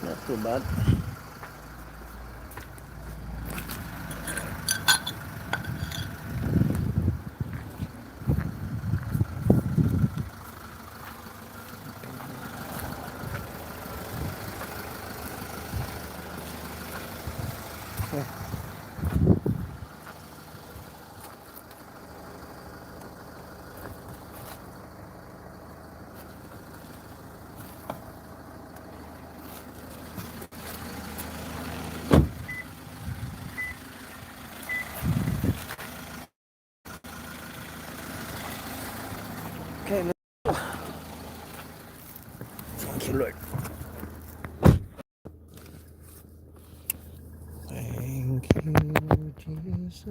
Not too bad. Okay, let's go. Thank you, Lord. Thank you, Jesus.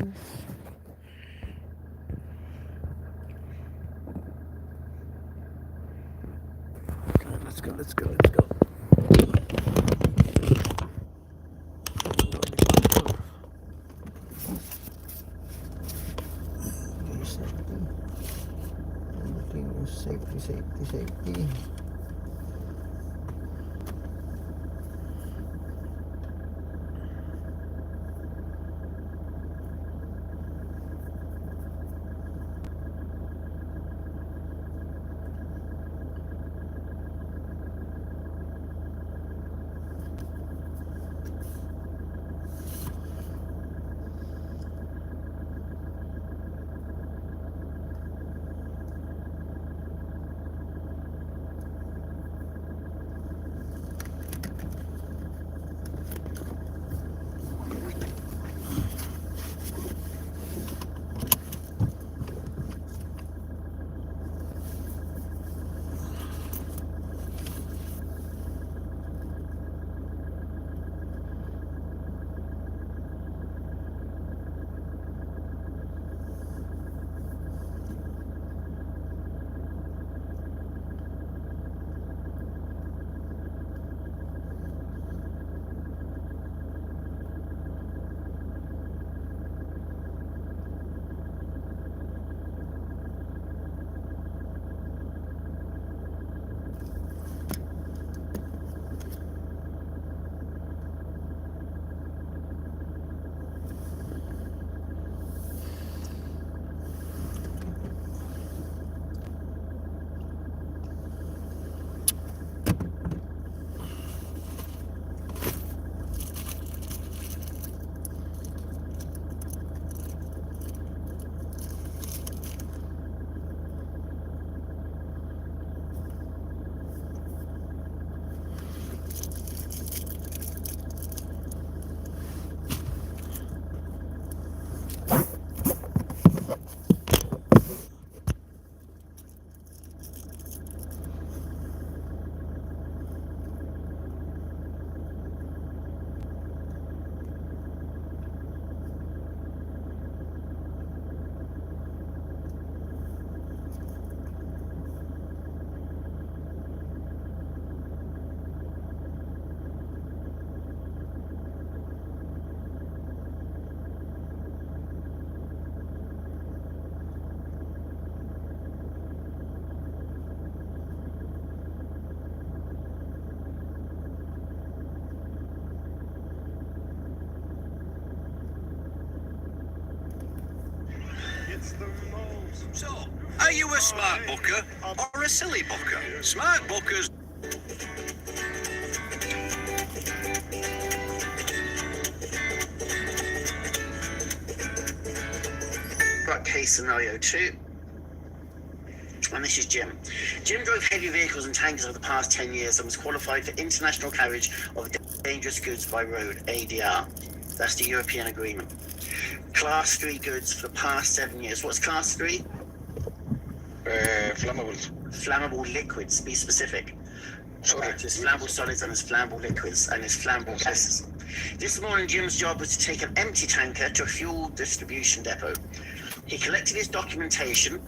Okay, let's go, let's go, let's go. Everything is safety, safety, safety. So, are you a smart booker or a silly booker? Smart bookers. Got case scenario 2. And this is Jim. Jim drove heavy vehicles and tankers over the past 10 years and was qualified for international carriage of dangerous goods by road, ADR. That's the European agreement. Class 3 goods for the past 7 years. What's class 3? Flammables. Flammable liquids, be specific. Sorry. Okay, there's flammable solids and there's flammable liquids and there's flammable gases. This morning, Jim's job was to take an empty tanker to a fuel distribution depot. He collected his documentation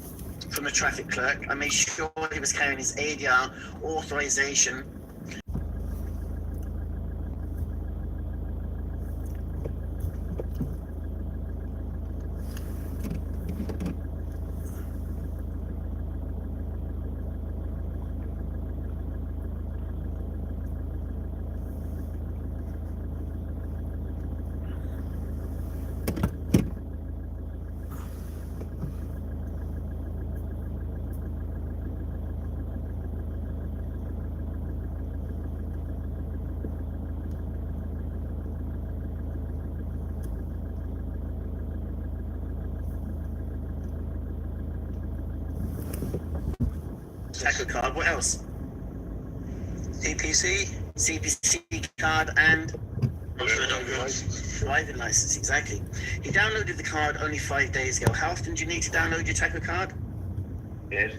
from the traffic clerk and made sure he was carrying his ADR authorization. Taco card. What else? CPC card and driving license. Exactly. He downloaded the card only 5 days ago. How often do you need to download your Taco card? Yes.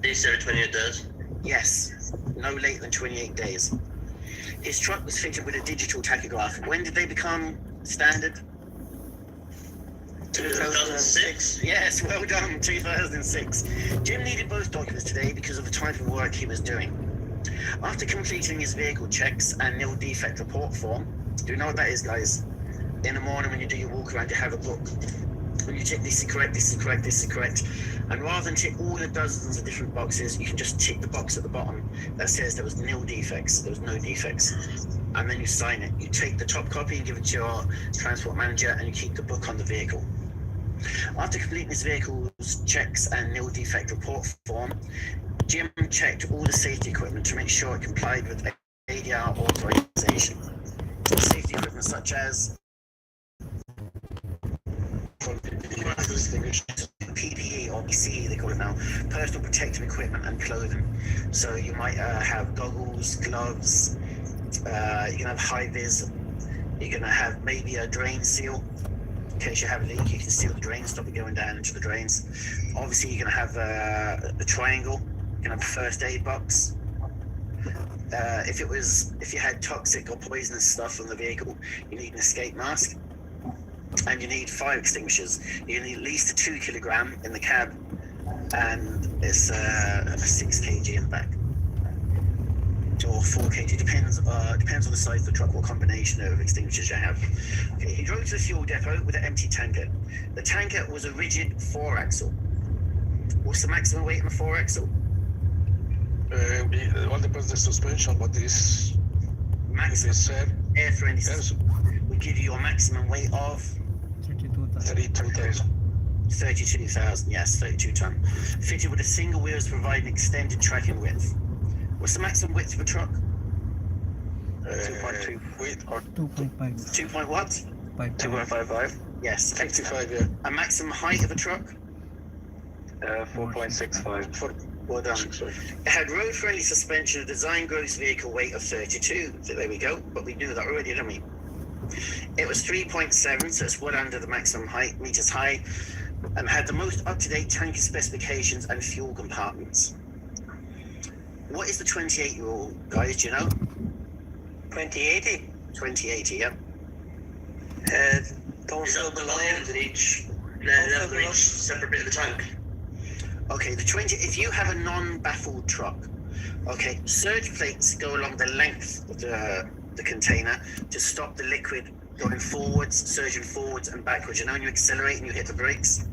These are 28 days. Yes, no later than 28 days. His truck was fitted with a digital tachograph. When did they become standard? 2006. Yes, well done, 2006. Jim needed both documents today because of the type of work he was doing. After completing his vehicle checks and nil defect report form, do you know what that is, guys? In the morning when you do your walk around, you have a book. When you tick this is correct, this is correct, this is correct. And rather than tick all the dozens of different boxes, you can just tick the box at the bottom that says there was nil defects, there was no defects. And then you sign it. You take the top copy and give it to your transport manager and you keep the book on the vehicle. After completing his vehicle's checks and nil defect report form, Jim checked all the safety equipment to make sure it complied with ADR authorization. Safety equipment such as PPE or PCE, they call it now, personal protective equipment and clothing. So you might have goggles, gloves, you're going to have high vis, you're going to have maybe a drain seal. In case you have a leak, you can seal the drain, stop it going down into the drains. Obviously, you're going to have a triangle, you're going to have a first aid box. If you had toxic or poisonous stuff on the vehicle, you need an escape mask. And you need fire extinguishers. You need at least a 2 kilogram in the cab, and it's a 6 kg in the back, or 4 kg. Depends on the size of the truck, what combination of extinguishers you have. Okay, he drove to the fuel depot with an empty tanker. The tanker was a rigid 4-axle. What's the maximum weight on a 4-axle? It all depends on the suspension, but this Maximum air for any will give you your maximum weight of 32,000. 32,000, yes, 32 ton. Fitted with a single wheel to provide an extended tracking width. What's the maximum width of a truck? 2.2. Weight or 2.5. 2 point what? 2.55. Yes. 55, yeah. A maximum height of a truck? 4.65. Well done. 6.5. It had road-friendly suspension, a design gross vehicle weight of 32. So there we go. But we knew that already, didn't we? It was 3.7, so it's well under the maximum height, meters high, and had the most up-to-date tanker specifications and fuel compartments. What is the 28-year-old, guys? Do you know? 2080. 2080, yeah. Don't fill the lines in each. Left in each separate bit of the tank. Okay, if you have a non-baffled truck, okay, surge plates go along the length of the container to stop the liquid going forwards, surging forwards and backwards. You know when you accelerate and you hit the brakes?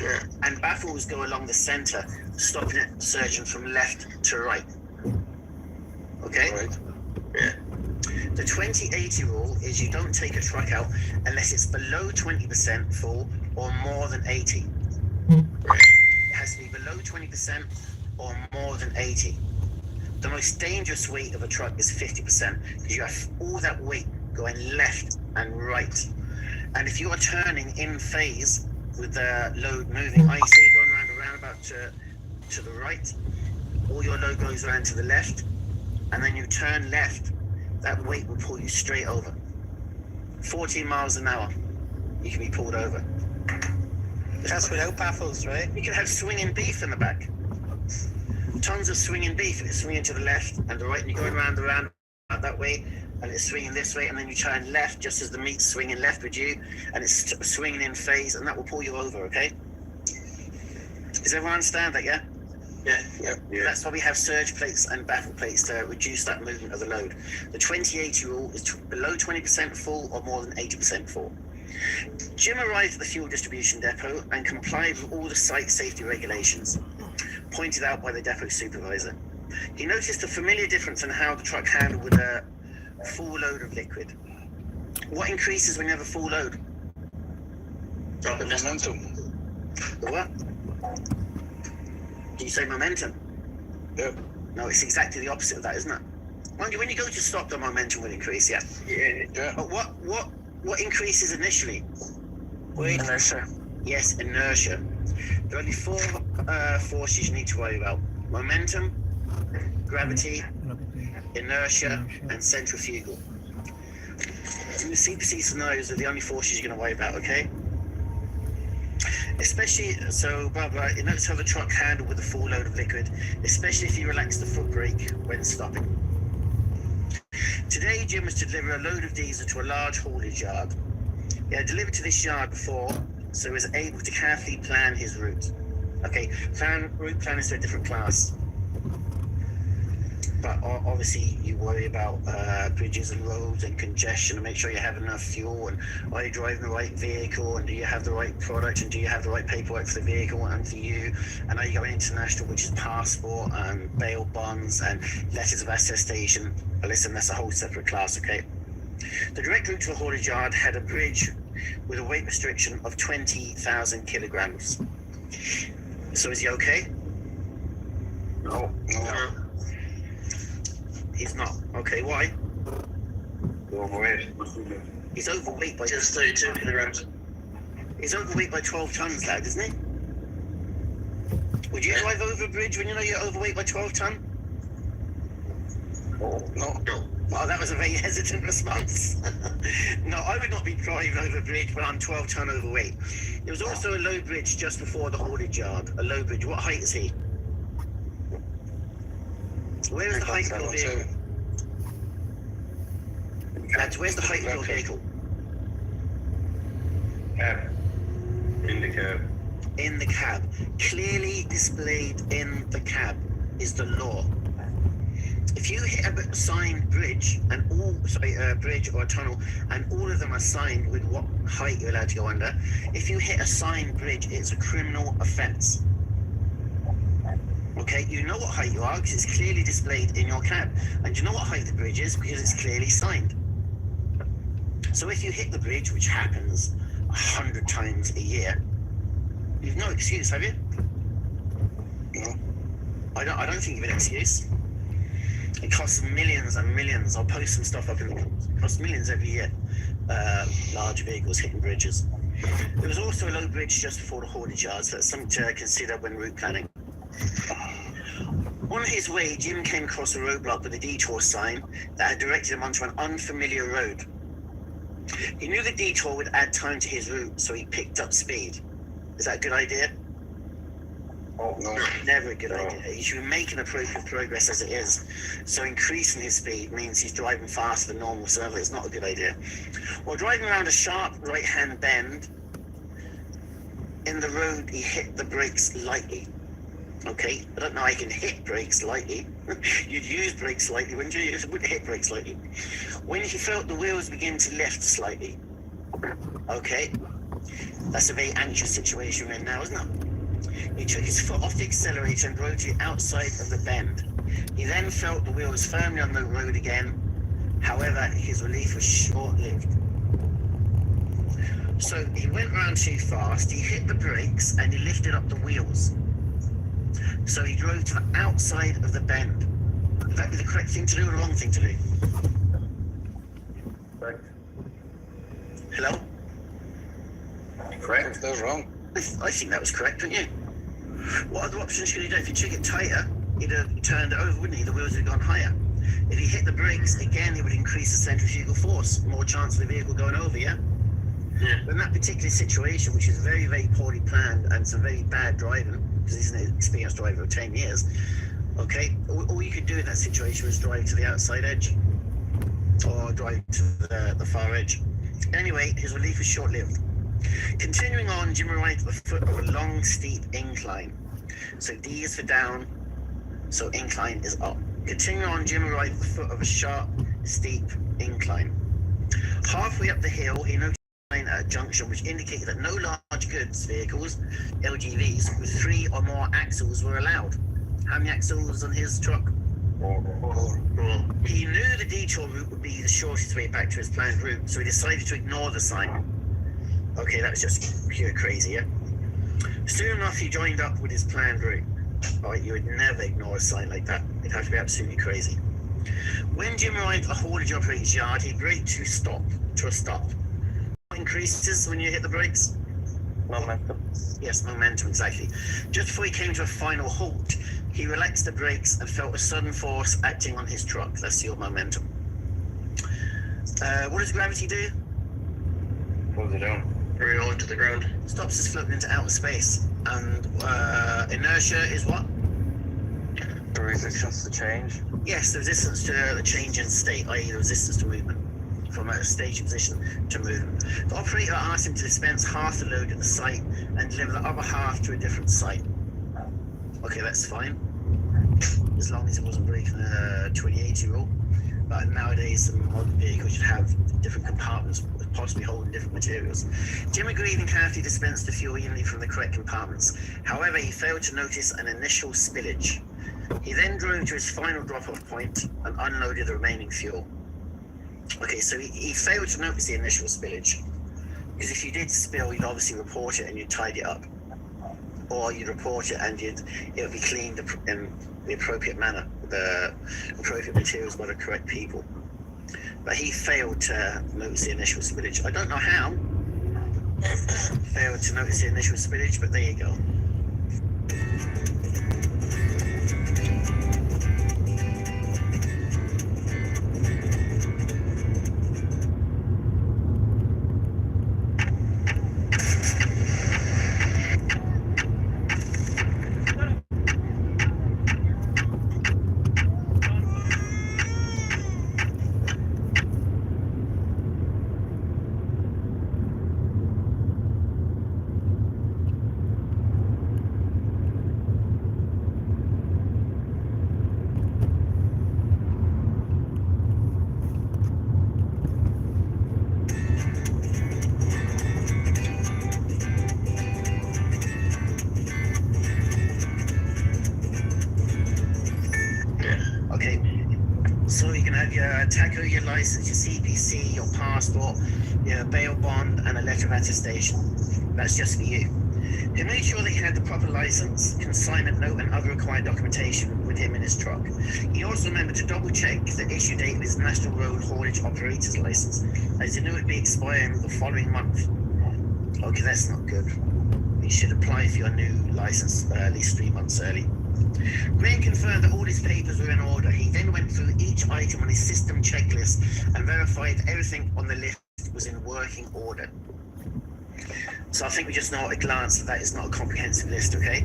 Yeah. And baffles go along the center, stopping it surging from left to right. Okay? Right. Yeah. The 2080 rule is you don't take a truck out unless it's below 20% full or more than 80. Right. It has to be below 20% or more than 80. The most dangerous weight of a truck is 50% because you have all that weight going left and right. And if you are turning in phase with the load moving, I say you're going around a roundabout to the right, all your load goes around to the left, and then you turn left, that weight will pull you straight over. 14 miles an hour, you can be pulled over. That's without baffles, right? You can have swinging beef in the back. Tons of swinging beef, and it's swinging to the left and the right, and you're going around the roundabout that way, and it's swinging this way, and then you turn left just as the meat's swinging left with you, and it's swinging in phase, and that will pull you over, okay? Does everyone understand that, yeah? Yeah. That's why we have surge plates and baffle plates to reduce that movement of the load. The 2080 rule is below 20% full or more than 80% full. Jim arrived at the fuel distribution depot and complied with all the site safety regulations, pointed out by the depot supervisor. He noticed a familiar difference in how the truck handled with a full load of liquid. What increases when you have a full load? Drop The in distance. momentum. The what? Did you say momentum? Yeah. No, it's exactly the opposite of that, isn't it? When you go to stop, the momentum will increase, yeah. Yeah. But what increases initially? Weight. Inertia. Yes, inertia. There are only four forces you need to worry about: momentum, gravity, Gravity. inertia, and centrifugal. The CPC scenarios are the only forces you're going to worry about, okay? Especially, so Barbara, you notice how the truck handled with a full load of liquid, especially if you relax the foot brake when stopping. Today, Jim was to deliver a load of diesel to a large haulage yard. He had delivered to this yard before, so he was able to carefully plan his route. Okay, route plan is to a different class. But obviously you worry about bridges and roads and congestion and make sure you have enough fuel, and are you driving the right vehicle, and do you have the right product, and do you have the right paperwork for the vehicle and for you, and are you going international, which is passport and bail bonds and letters of attestation. But listen, that's a whole separate class, okay? The direct route to the haulage yard had a bridge with a weight restriction of 20,000 kilograms. So is he okay? No. He's not. Okay, why? Overweight. He's overweight by Just 32 kilograms. He's overweight by 12 tons, lad, isn't he? Would you drive over a bridge when you know you're overweight by 12 ton? No. Oh, that was a very hesitant response. No, I would not be driving over a bridge when I'm 12 ton overweight. There was also a low bridge just before the haulage yard. A low bridge. What height is he? Where is the height of your vehicle? Lads, where's the height of your vehicle? Cab. In the cab. In the cab. Clearly displayed in the cab is the law. If you hit a signed bridge, and bridge or a tunnel, and all of them are signed with what height you're allowed to go under, if you hit a signed bridge, it's a criminal offence. Okay, you know what height you are because it's clearly displayed in your cab. And you know what height the bridge is because it's clearly signed. So if you hit the bridge, which happens 100 times a year, you've no excuse, have you? No. I don't think you've an excuse. It costs millions and millions. I'll post some stuff up in the comments. It costs millions every year. Large vehicles hitting bridges. There was also a low bridge just before the haulage yard, so that's something to consider when route planning. On his way, Jim came across a roadblock with a detour sign that had directed him onto an unfamiliar road. He knew the detour would add time to his route, so he picked up speed. Is that a good idea? Oh, no. Never a good idea. He should be making appropriate progress as it is. So increasing his speed means he's driving faster than normal, so it's not a good idea. While driving around a sharp right-hand bend in the road, he hit the brakes lightly. Okay, I don't know how you can hit brakes lightly. You'd use brakes lightly, wouldn't you? You wouldn't hit brakes lightly. When he felt the wheels begin to lift slightly. Okay, that's a very anxious situation we're in now, isn't it? He took his foot off the accelerator and drove to the outside of the bend. He then felt the wheels firmly on the road again. However, his relief was short-lived. So he went round too fast, he hit the brakes, and he lifted up the wheels. So he drove to the outside of the bend. Would that be the correct thing to do or the wrong thing to do? Correct. Hello? Correct. That's wrong. I think that was correct, don't you? What other options could he do? If he took it tighter, he'd have turned it over, wouldn't he? The wheels would have gone higher. If he hit the brakes, again, he would increase the centrifugal force. More chance of the vehicle going over, yeah? Yeah. But in that particular situation, which is very, very poorly planned and some very bad driving, because he's an experienced driver of 10 years, okay, all you could do in that situation was drive to the outside edge or drive to the far edge. Anyway, his relief was short-lived. Continuing on, Jim arrived at the foot of a long, steep incline. So D is for down, so incline is up. Continuing on, Jim arrived at the foot of a sharp, steep incline. Halfway up the hill, he noticed a sign at a junction which indicated that no large goods vehicles, LGVs, with 3 or more axles were allowed. How many axles on his truck? 4. He knew the detour route would be the shortest way back to his planned route, so he decided to ignore the sign. Okay, that was just pure crazy, yeah? Soon enough, he joined up with his planned route. Alright, you would never ignore a sign like that. It'd have to be absolutely crazy. When Jim arrived at the haulage operator's yard, he braked to a stop. What increases when you hit the brakes? Momentum. Yes, momentum, exactly. Just before he came to a final halt, he relaxed the brakes and felt a sudden force acting on his truck. That's your momentum. What does gravity do? Pulls it down. Bring it onto the ground. Stops us floating into outer space. And inertia is what? The resistance to change. Yes, the resistance to the change in state, i.e. the resistance to movement. From a staging position to movement. The operator asked him to dispense half the load at the site and deliver the other half to a different site. Okay, that's fine. As long as it wasn't breaking the 2080 rule. But nowadays, some modern vehicles should have different compartments, possibly holding different materials. Jim agreed and carefully dispensed the fuel evenly from the correct compartments. However, he failed to notice an initial spillage. He then drove to his final drop-off point and unloaded the remaining fuel. Okay, so he failed to notice the initial spillage. Because if you did spill, you'd obviously report it and you'd tidy it up. Or you'd report it and it would be cleaned in the appropriate manner, with the appropriate materials by the correct people. But he failed to notice the initial spillage. I don't know how. Failed to notice the initial spillage, but there you go. Okay, so you can have your taco, your license, your CPC, your passport, your bail bond, and a letter of attestation. That's just for you. He made sure that he had the proper license, consignment note, and other required documentation with him in his truck. He also remembered to double check the issue date of his National Road Haulage Operator's license, as he knew it would be expiring the following month. Okay, that's not good. You should apply for your new license at least 3 months early. Graham confirmed that all his papers were in order. He then went through each item on his system checklist and verified everything on the list was in working order. So I think we just know at a glance that that is not a comprehensive list, okay?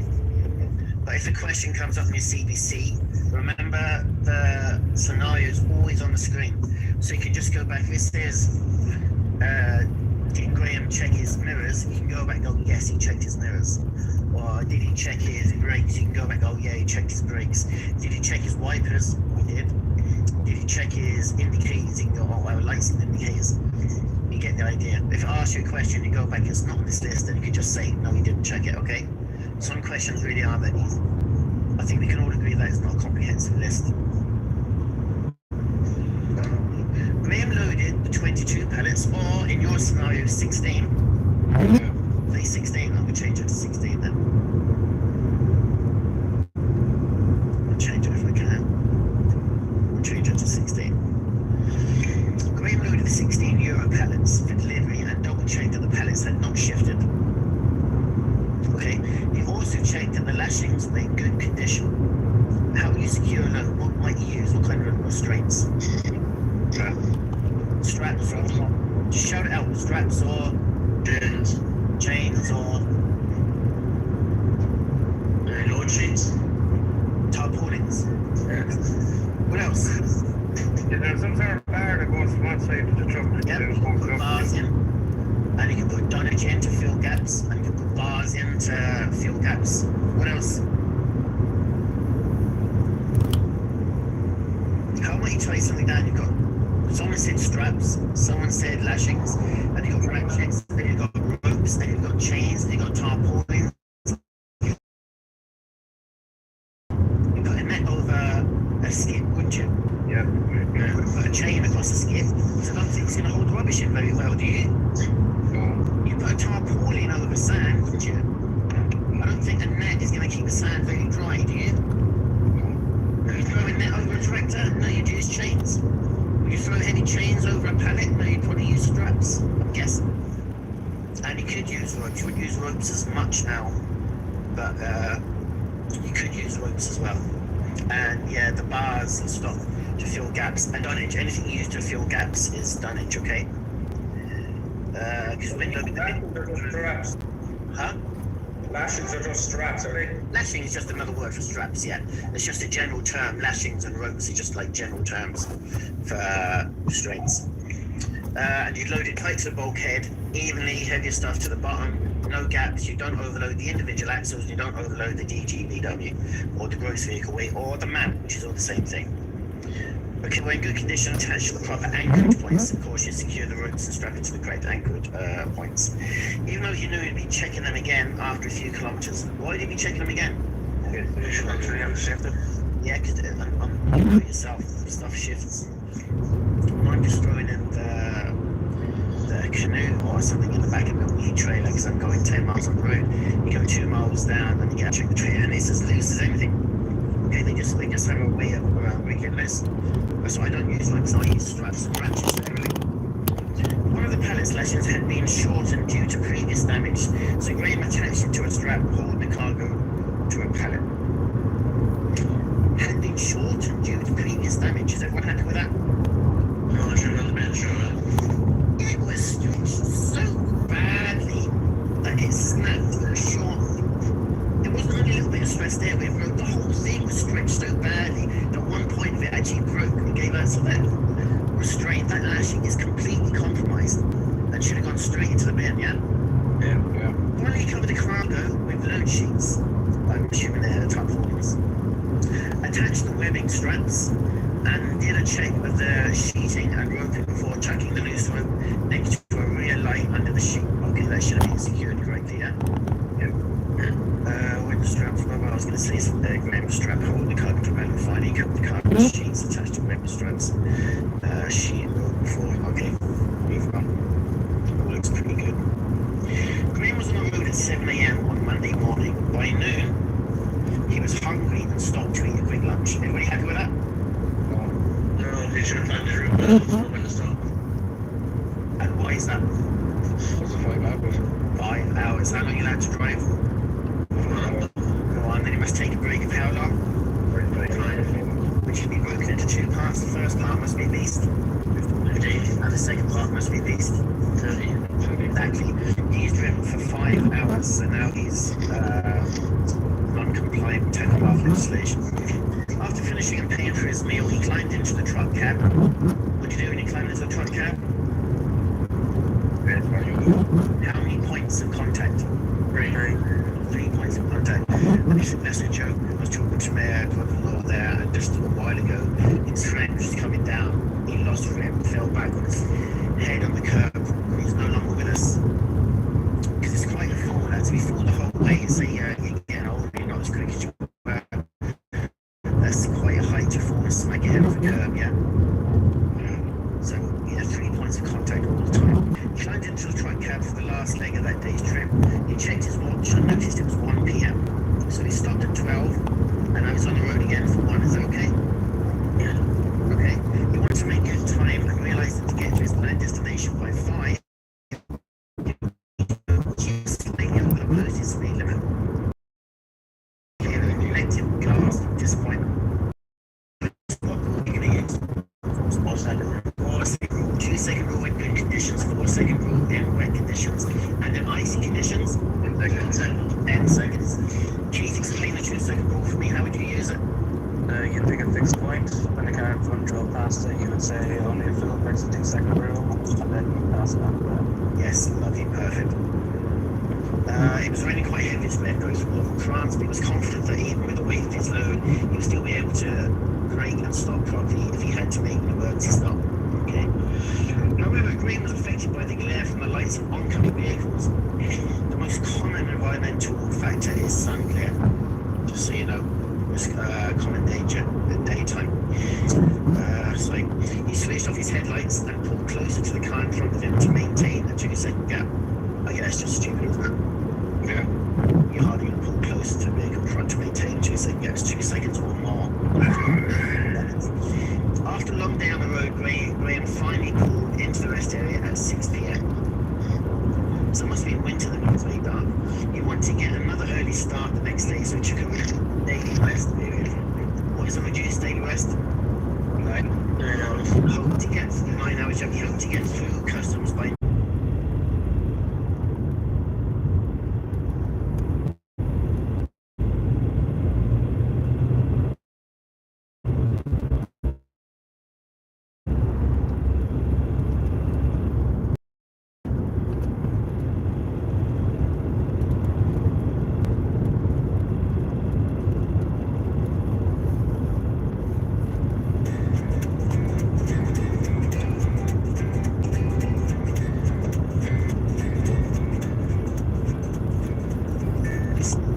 But if a question comes up in your CPC, remember the scenario is always on the screen. So you can just go back. If it says, did Graham check his mirrors? You can go back and go, yes, he checked his mirrors. Or did he check his brakes? You can go back and go, yeah, he checked his brakes. Did he check his wipers? He did. Did he check his indicators? You can go, oh, our lights and indicators. You get the idea. If it asks you a question, you go back, it's not on this list, then you can just say, no, you didn't check it, okay? Some questions really are that easy. I think we can all agree that it's not a comprehensive list. Graham loaded the 22 pallets, or in your scenario, 16. Say 16, I'm going to change it to 16 then. I'll change it if I can. I'll change it to 16. Graham loaded the 16 euro pallets for delivery and double checked that the pallets had not shifted. Okay, he also checked that the lashings were in good condition. How will you secure a load? What might you use? What kind of restraints? Straps or just shout it out. Straps or chains or Load sheets. tarpaulins. What else? Yeah, there's some sort of bar that goes from one side to the truck. Yep, There's you can both put up. bars in, and you can put dunnage in to fill gaps, and you can put bars in to fill gaps. What else? How about you try something down? You've got, someone said straps, someone said lashings, and you've got ratchets, then you've got ropes, then you've got chains, then you've got tarpaulins. You put a net over a skip, wouldn't you? Yeah. You would put a chain across the skip, so I don't think it's going to hold rubbish in very well, do you? No. You put a tarpaulin over the sand, wouldn't you? I don't think a net is going to keep the sand very dry, do you? Would you throw a net over a tractor? No, you'd use chains. Would you throw heavy chains over a pallet? No, you'd probably use straps, I'm guessing. And you could use ropes. You wouldn't use ropes as much now, but you could use ropes as well. And yeah, the bars and stuff to fill gaps. And dunnage, anything used to fill gaps is dunnage, okay? Because when you look at the straps. Huh? Lashings are just straps, are they? Lashing is just another word for straps, yeah. It's just a general term. Lashings and ropes are just like general terms for restraints. And you load it tight to the bulkhead, evenly, heavier stuff to the bottom, no gaps. You don't overload the individual axles, you don't overload the DGBW, or the gross vehicle weight, or the mount, which is all the same thing. Okay, we're in good condition, attached to the proper anchorage points. Of course, you secure the ropes and strap it to the correct anchorage points. Even though you knew you'd be checking them again after a few kilometres, why did you be checking them again? Yeah, because you know yourself, stuff shifts. I'm just throwing in the canoe or something in the back of the wheel trailer because I'm going 10 miles on the road. You go 2 miles down and you get to check the trailer and it's as loose as anything. Okay, they just have a way of making it loose. So I don't use ropes, I use straps and ratchets anyway. One of the pallet's lashings had been shortened due to previous damage, so Graham attached it to a strap holding the cargo to a pallet. Had been shortened due to previous damage. Is everyone happy with that? No, I should have been sure. It was stretched so badly that it snapped. It was shortened. There wasn't only a little bit of stress there, but it broke. The whole thing was stretched so badly that one point of it actually broke and gave out. So that restraint, that lashing is completely compromised and should have gone straight into the bin, yeah? yeah. Finally covered the cargo with load sheets. I'm assuming they're the top ones. Attached the webbing straps and did a check of the sheeting and roping before chucking the loose rope next to a rear light under the sheet. Okay, that should have been secured correctly, yeah? When the straps, I was going to say some Graham strap hold the cargo to and finally covered the cargo sheets attached to webbing straps. Sheet and rope before. Okay, move on. Looks pretty good. Graham was on the road at 7 a.m. on Monday morning. By noon, he was hungry and stopped to eat a quick lunch. Everybody happy with that? No, they should have planned the route before when to stop. And why is that? What's a 5 hours? 5 hours. How long are you allowed to drive? Go on, then you must take a break of how long? 45. Which should be broken into 2 parts. The first part must be beast. 15. And the second part must be beast. 30. Exactly. He's driven for 5 hours, so now he's non-compliant with Tachograph legislation. After finishing and paying for his meal, he climbed into the truck cab. What do you do when you climb into the truck cab? How many points of contact? 3 points of contact. And he said, that's a joke. I was talking to my brother-in-law there, and just a while ago, his friend was coming down. He lost a rib, fell back on his head on the curb. He's no longer with us. Because it's quite a fall. That's to be full the whole way. So you're getting older, you're not as quick as you were. That's quite a height to fall and smack your head off the curb, yeah? So, 3 points of contact all the time. He climbed into the truck cab for the last leg of that day's trip. He checked his watch and noticed it was 1 p.m. So he stopped at 12, and I was on the road again for 1. Is that okay? Yeah. Okay. He wanted to make good time and realised that to get to his planned destination by 5, he was slightly over the posted speed limit. Elective glass, disappointment. What rule are you going to use? 4 second rule. 2 second rule in good conditions, 4 second rule in wet conditions, and in icy conditions, 10 seconds. Keith, explain the 2 second rule for me. How would you use it? You pick a fixed point. When the car in front drove past it, you would say only a fill breaks the 2 second rule, and then you pass it on to that. Yes, lovely, perfect. It was raining quite heavy as Glenn goes through northern France, but he was confident that even with the weight of his load, he would still be able to brake and stop properly if he had to make an emergency stop. Okay. However, Graham was affected by the glare from the lights of oncoming vehicles. The most common environmental factor is sun glare, just so you know. It's common danger at daytime. So he switched off his headlights and pulled closer to the car in front of him to maintain a 2 second gap. Okay, that's just stupid, isn't it? Yeah. You're hardly going to pull closer to the vehicle in front to maintain 2 second gaps, 2 seconds or more. After a long day on the road, Graham finally pulled into the rest area at 6 p.m. So it must be in winter that it's very dark. You want to get another early start the next day, so it should come daily rest period. What is a reduced daily rest? 9 hours. Hope to get 9 hours. You hope to get through customs by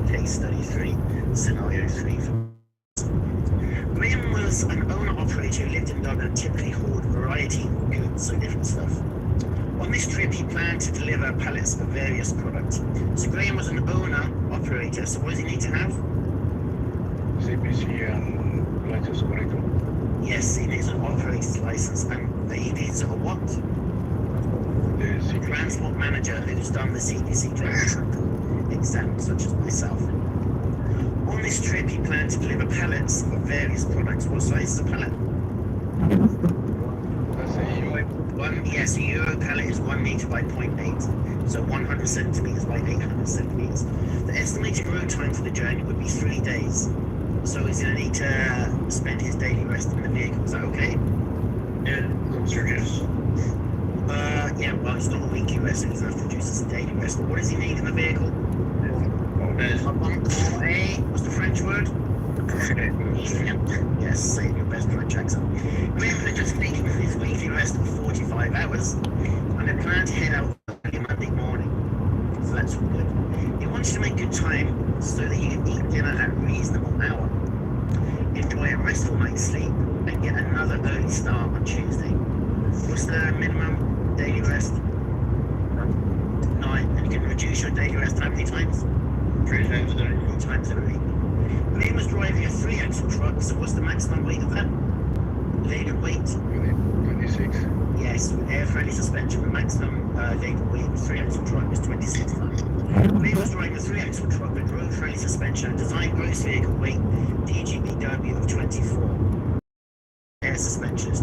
case study 3, scenario 3. Graham was an owner-operator who lived in Dublin and typically hauled variety of goods and different stuff. On this trip, he planned to deliver pallets of various products. So Graham was an owner-operator, so what does he need to have? CPC and license operator. Yes, he needs an operator's license, and he needs a what? The CPC. Transport manager who's done the CPC exam, such as myself. On this trip, he planned to deliver pallets of various products. What size is a pallet? That's a Euro. Yes, a Euro pallet is 1 meter by 0.8, so 100 centimeters by 800 centimeters. The estimated road time for the journey would be 3 days. So he's going to need to spend his daily rest in the vehicle. Is that okay? Yeah, that's your guess. Yeah, well, it's not a weekly rest, so he doesn't have to reduce his daily rest. But what does he need in the vehicle? What's the French word? Yes, say your best French accent. Graham just leaving for his weekly rest of 45 hours, and they plan to head out early Monday morning. So that's all good. He wants to make good time so that he can eat dinner at a reasonable hour, enjoy a restful night's sleep, and get another early start on Tuesday. What's the minimum daily rest? 9. And you can reduce your daily rest how many times? 3 times a day. 3 times a week. Graham was driving a 3-axle truck, so what's the maximum weight of that? Laden weight? 26. Yes, with air-friendly suspension, the maximum laden weight of a 3-axle truck is 26 tons. Graham was driving a 3-axle truck with road-friendly suspension and designed gross vehicle weight DGBW of 24. Air suspension is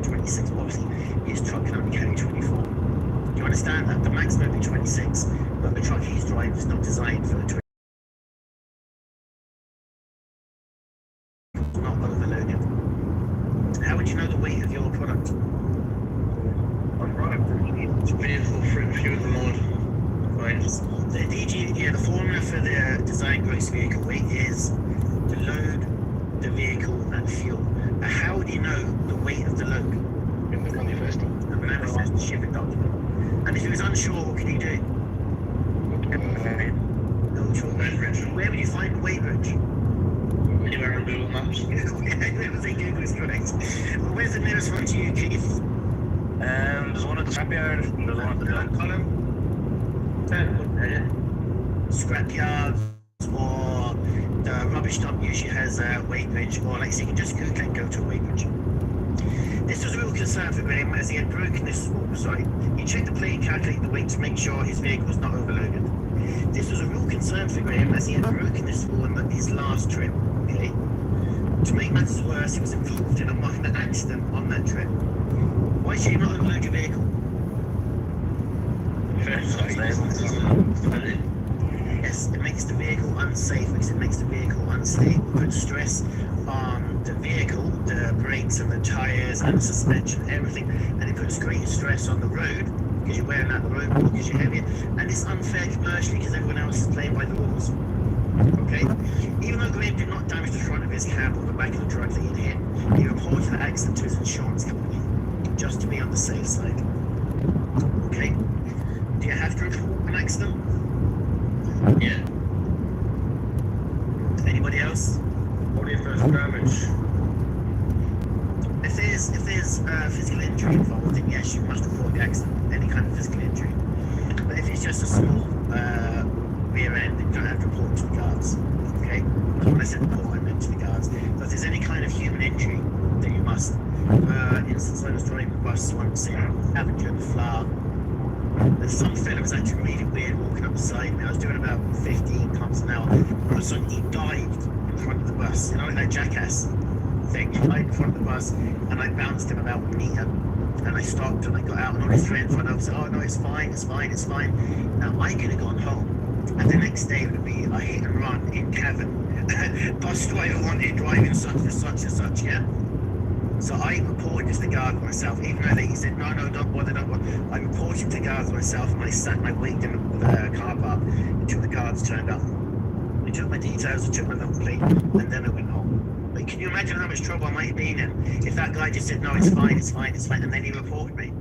26. Obviously, his truck can only carry 24. Do you understand that? The maximum would be 26, but the truck he's driving is not designed for the 20. Not overloaded. How would you know the weight of your product? On product, it's vehicle fuel mode. Right. The the formula for the design gross vehicle weight is the load, the vehicle, and fuel. But how would you know the weight of the load? In the manifesto. The manifest shipping document. And if he was unsure, what could he do? Go to a weighbridge. Where would you find a weighbridge? Anywhere on Google Maps. Whoever say Google is correct. Well, where's the nearest one to you, Keith? There's one at the scrapyard, and there's one at the mill. Column? Scrapyards or the rubbish dump usually has a weighbridge, or like so you can just Google and go to a weighbridge. This was a real concern for Graham as he had broken this rule. Sorry, he checked the plate and calculated the weight to make sure his vehicle was not overloaded. This was a real concern for Graham as he had broken this rule on his last trip. Okay. To make matters worse, he was involved in a minor accident on that trip. Why should you not overload your vehicle? Yes, it makes the vehicle unsafe because it makes the vehicle unstable. It puts stress on the vehicle, the brakes and the tyres and the suspension, everything, and it puts greater stress on the road because you're wearing out the road more because you're heavier, and it's unfair commercially because everyone else is playing by the rules. Okay? Even though Graham did not damage the front of his cab or the back of the truck that he'd hit, he reported the accident to his insurance company just to be on the safe side. Okay? Do you have to report an accident? Yeah. Anybody else? Only if there's damage. If there's physical injury involved, then yes, you must report the accident, any kind of physical injury. But if it's just a small rear end, then you don't have to report to the guards. Okay? When I said report, I meant to the guards. But if there's any kind of human injury, then you must. For instance, I was driving a bus once in Avenger, Flower, And some fella was acting really weird walking up beside me. I was doing about 15 kilometers an hour. All of a sudden he dived in front of the bus. You know, like that jackass thing. He dived in front of the bus and I bounced him about a meter. And I stopped and I got out and all his friends went up and said, oh no, it's fine, it's fine, it's fine. Now I could have gone home. And the next day would be a hit and run in Gavin. Bus driver wanted driving such and such and such, yeah? So I reported this to Garth myself, even though he said, no, don't bother. I reported to Garth myself and I sat and I waited in the car park until the guards turned up. They took my details, they took my number plate, and then I went home. Like, can you imagine how much trouble I might have been in if that guy just said, no, it's fine, and then he reported me?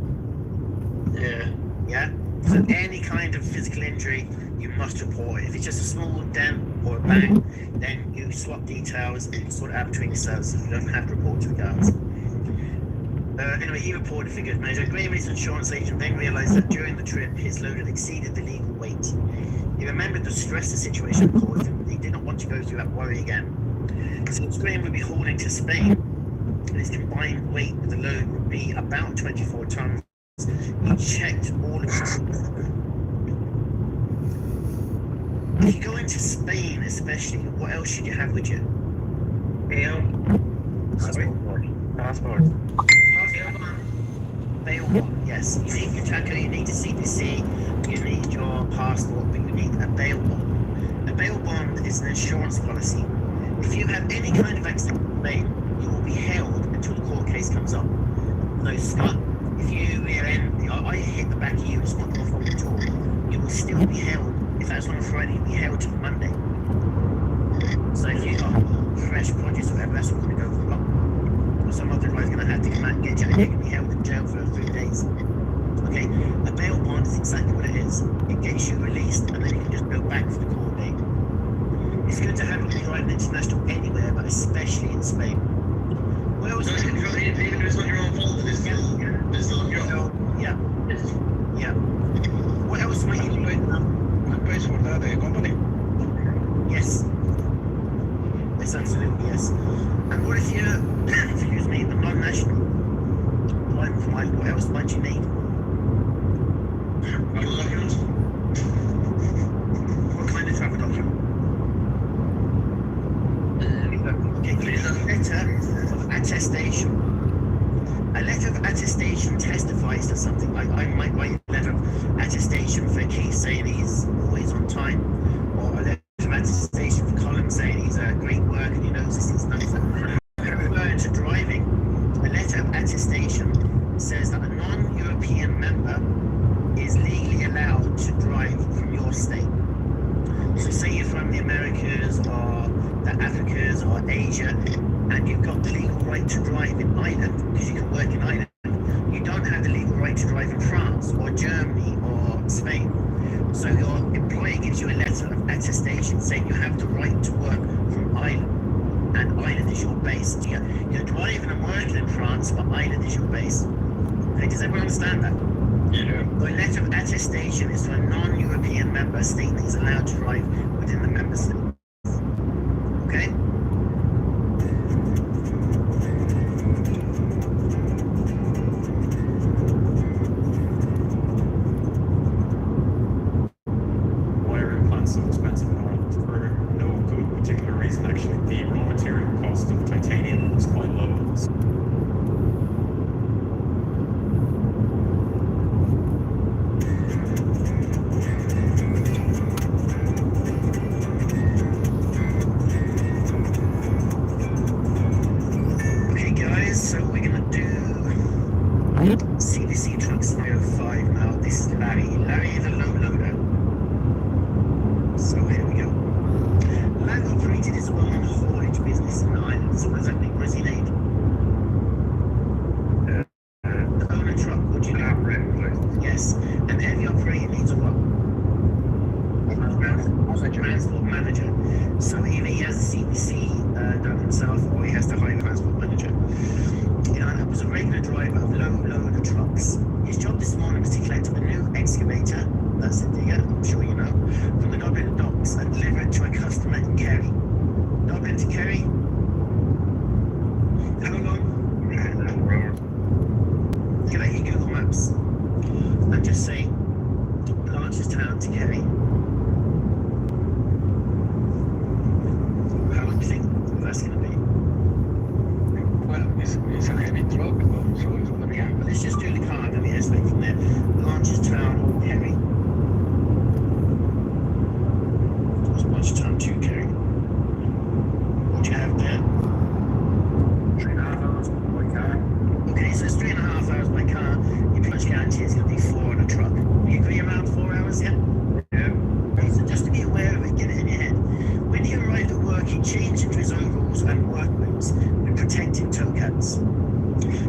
Yeah? So any kind of physical injury, you must report it. If it's just a small dent or a bang, then you swap details and sort it out between yourselves. You don't have to report to the guards. Anyway, he reported for good measure. Graham's insurance agent then realised that during the trip, his load had exceeded the legal weight. He remembered the stress the situation caused him. He did not want to go through that worry again. Since Graham would be hauling to Spain, and his combined weight with the load would be about 24 tons, he checked all of his... If you go into Spain especially, what else should you have with you? Sorry? Passport. Bail bond, yes. You need your taco, you need your CPC, you need your passport, but you need a bail bond. A bail bond is an insurance policy. If you have any kind of accident in Spain, you will be held until the court case comes up. So, Scott, if you rear end, I hit the back of you, it's not your fault at all. You will still be held. If that's on a Friday, you'll be held till Monday. So if you got fresh produce or whatever, that's all going to go for long. Or some other guy's going to have to come out and get you, and you're going to be held in jail for 3 days. Okay, a bail bond is exactly what it is. It gets you released, and then you can just go back for the court date. It's good to have it driving international anywhere, but especially in Spain. What else? Even if it's not your own fault, it's still your fault. Yeah. Yeah. What else might you do? Place for that company? Yes. Yes, absolutely, yes. And what if you're, excuse me, a non-national? What else might you need? Travel documents? What kind of travel document? Okay, you need a letter of attestation. A letter of attestation testifies to something. Like I might write a letter of attestation for Keith saying he's always on time, or a letter of attestation for Colin saying he's a great worker and he knows this and that. Referring to driving, a letter of attestation says that a non-European member is legally allowed to drive from your state. So say you're from the Americas or the Africas or Asia, and you've got the legal right to drive in Ireland because you can work in Ireland. You don't have the legal right to drive in France or Germany or Spain. So your employer gives you a letter of attestation saying you have the right to work from Ireland, and Ireland is your base. So you're driving and working in France, but Ireland is your base. Okay, does everyone understand that? Yeah. So a letter of attestation is to a non-European member stating that he's allowed to drive within the member state. Okay? Why are implants so expensive in Ireland? For no good particular reason, actually. The raw material cost of titanium is quite low. Okay, guys, so we're gonna do CDC Truck Scenario 5 now. This is Larry. Larry is a low loader. So here we go. Larry operated his own haulage business in Ireland. So what does that mean? What does he need? To own a truck, what do you need? Yes. And every operator needs a what? Transport manager. So either he has a CPC done himself, or he has to hire a transport manager. You know, was a regular driver of low loader trucks. His job this morning was to collect a new excavator, that's a digger, I'm sure you know, from the Dublin docks and deliver it to a customer in Kerry. Dublin to Kerry? How long? Get out your Google Maps and just say it's 3.5 hours by car. Your pretty much guarantee it's going to be 4 on a truck. You agree around 4 hours, yeah? Yeah. So just to be aware of it, get it in your head. When he arrived at work, he changed into his overalls and work boots with protective toe caps.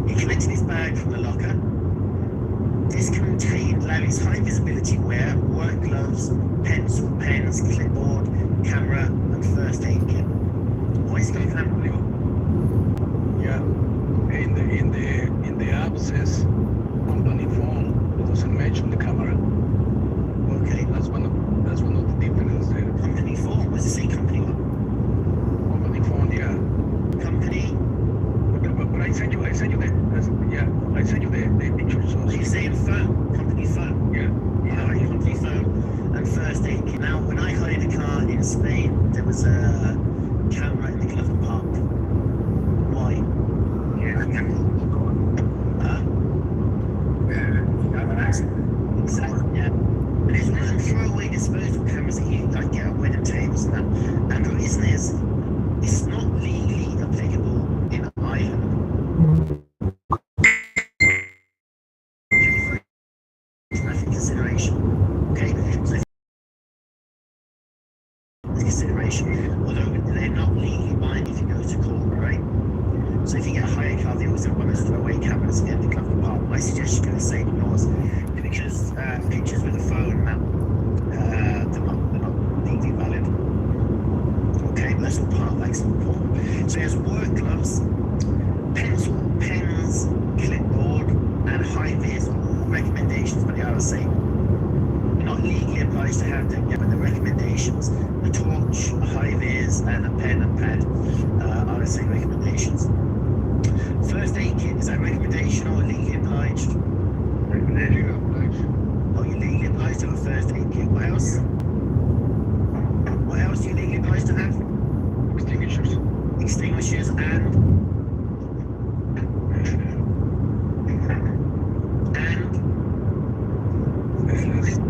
He collected his bag from the locker. This contained Larry's high visibility wear, work gloves, pencil, pens, clipboard, camera, and first aid kit. What is he got a camera? Yeah. In the app says company phone. It doesn't mention the camera. Okay. That's one of the difference there. Company phone. What does it say? Company what? Company phone, yeah. Company. But I sent you the pictures. Are you saying phone? Company phone. Yeah. Alright, company phone and first aid kit. Now, when I hired a car in Spain, there was a camera in the glove compartment. Why? Huh? Have an accident. Exactly, yeah. And it's one of them throwaway disposable cameras that you like get at wedding tables and that. And the reason is, it's not legally applicable in Ireland. Okay, for traffic consideration. Okay, so consideration, although they're not legally binding if it goes to court, right? So if you get a hire car, they always have one of those throwaway cameras in the glove compartment. I suggest you go the same in yours, because pictures with a phone now, they're not legally valid. Okay, but that's all part of that report. So he has work gloves, pencil, pens, clipboard, and high vis, all recommendations by the RSA. You're not legally obliged to have them yet, but the recommendations, a torch, a high vis, and a pen and pad, RSA recommendations. First aid kit, is that recommendation or legally obliged? Recommendation obliged. Oh, you're legally obliged to have a first aid kit. What else? What else are you legally obliged to have? Extinguishers. Extinguishers and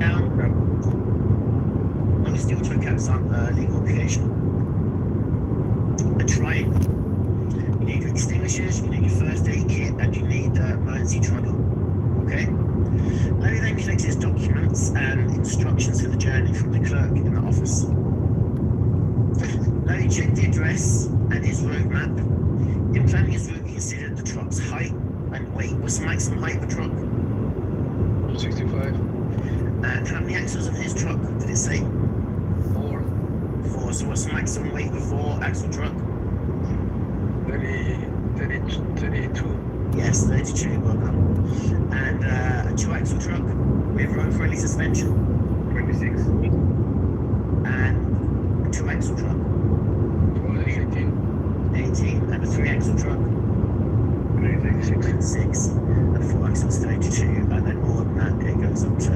down. No steel toe caps aren't legal obligation. A triangle. You need your extinguishers, you need your first aid kit, and you need the emergency trundle. Okay? Larry then collects his documents and instructions for the journey from the clerk in the office. Larry checked the address and his road map. In planning his route, he considered the truck's height and weight. What's the maximum height of a truck? 65. And how many axles of his truck did it say? 4. 4. So what's the maximum weight of a 4-axle truck? 32. Yes, 32. Well done. And a 2-axle truck with road-friendly suspension. 26. And a 2-axle truck. 18. 18. And a 3-axle truck. 26. And a 4-axle is 32. And then more than that, it goes up to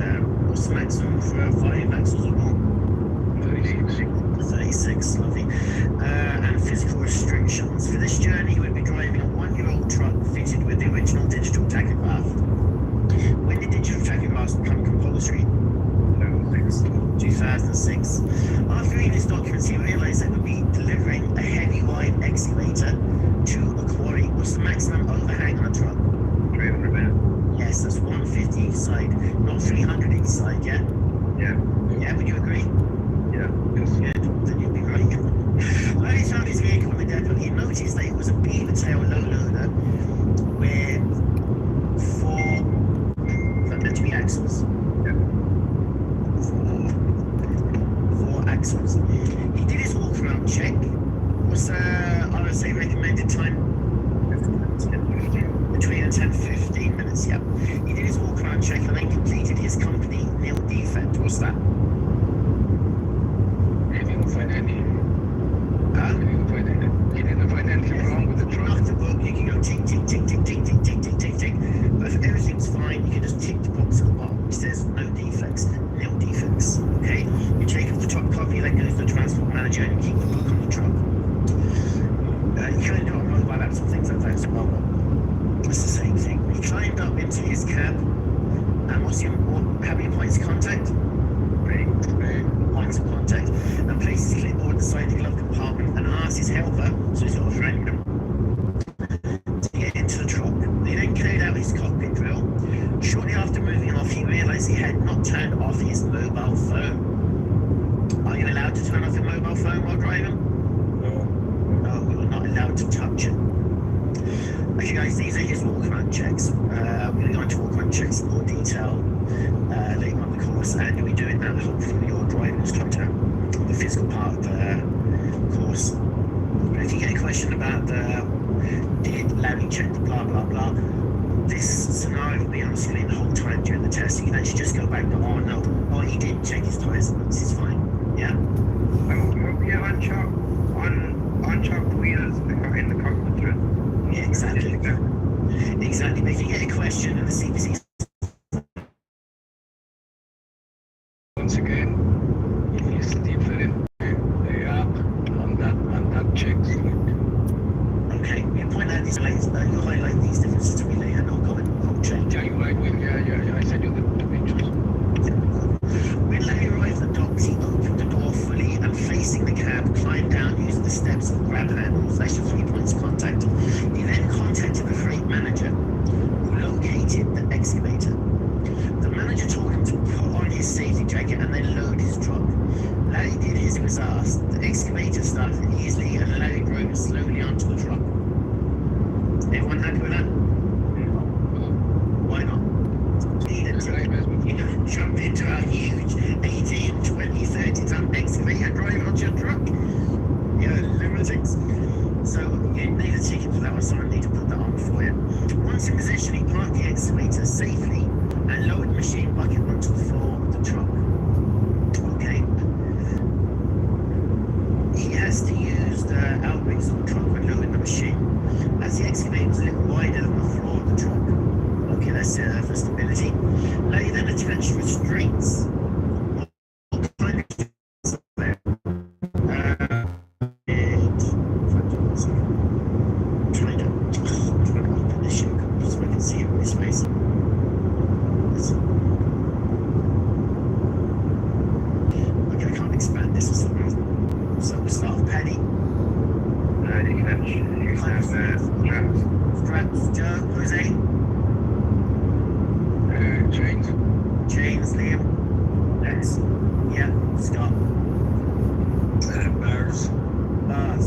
what's the maximum for 5 axles or more? 36, lovely. And physical restrictions. For this journey, we'd be driving a 1-year-old truck fitted with the original digital tachograph. When did digital tachographs become compulsory? 2006. After reading his documents, he realised that we'd be delivering a heavy wide excavator to a quarry. What's the maximum overhang on a truck? 300 men. Yes, that's 150 each side, not 300 each side, yeah? Yeah. Yeah, would you agree? Yeah. Good, then you'd be right. Larry found his vehicle in the depot. He noticed that it was a beaver tail low loader with 4, that meant to be axles. Yeah. 4 axles. He did his walk around check. What's the RSA recommended time? 10-15. Between 10 and 15 minutes, yeah. He did his walk around check and then completed his company nil defect. What's that? He didn't find any. Huh? He didn't find anything wrong with the truck. Off the book, you can go tick, tick, tick, tick, tick, tick, tick, tick, tick, tick. But if everything's fine, you can just tick the box at the bottom which says no defects, nil defects. Okay? You take off the top copy, that goes to the transport manager, and you keep the book on the truck. You can do it on mobile apps and things like that as well, but it's the same thing. He climbed up into his cab, and how many points of contact? 3 points of contact, and placed his clipboard inside the glove compartment and asked his helper, so he's got a friend, to get into the truck. They then carried out his cockpit drill. Shortly after moving off, he realised he had not turned off his mobile phone. Are you allowed to turn off your mobile phone while driving? No, you're not allowed to touch it. Okay guys, these are his walk-around checks. We're going to go into walk-around checks in more detail later on the course, and we'll be doing that hopefully with your driving instructor, the physical part of the course. But if you get a question about did Larry check the blah blah blah, this scenario will be on the screen the whole time during the test. You can actually just go back and go, oh no, oh he did check his tyres, this is fine. Yeah? Will we on chopped wheels in the cockpit drill? Yeah, exactly. Exactly. But if you get a question and the CPC, Once again, it's different. The app on that check. okay, you point out these lanes, you highlight these differences to me later, and I'll go and I'll change. Yeah, you're right. Yeah. I sent you the pictures. When Larry arrived at the docks, he opened the door fully and facing the cab, climbed down using the steps and grabbed an handle, flashed 3 points of contact. He then contacted the freight manager, who located the excavator. The manager told him to put on his safety jacket and then load his truck. Larry did as he was asked. The excavator started easily and Larry drove it slowly onto the truck. Everyone happy with that? Why not? Jump into a huge 18, 20, 30 ton excavator and drive it onto your truck. You're lunatics. So you need a ticket for that one, so I need to put that on for you. Once in position, he parked the excavator safely and lowered the machine bucket onto the floor of the truck. Okay. He has to use the outriggers on the truck when loading the machine, as the excavator was a little wider than the floor of the truck. Okay, that's for stability. Larry then attached restraints. What kind of restraints are there? Trying to open this shit so I can see it in his face. Okay, I can't expand this for some reason. So we'll start with Paddy. You can have straps. Straps, Joe, Jose. James, Liam. Lex. Yeah, Scott. Bars,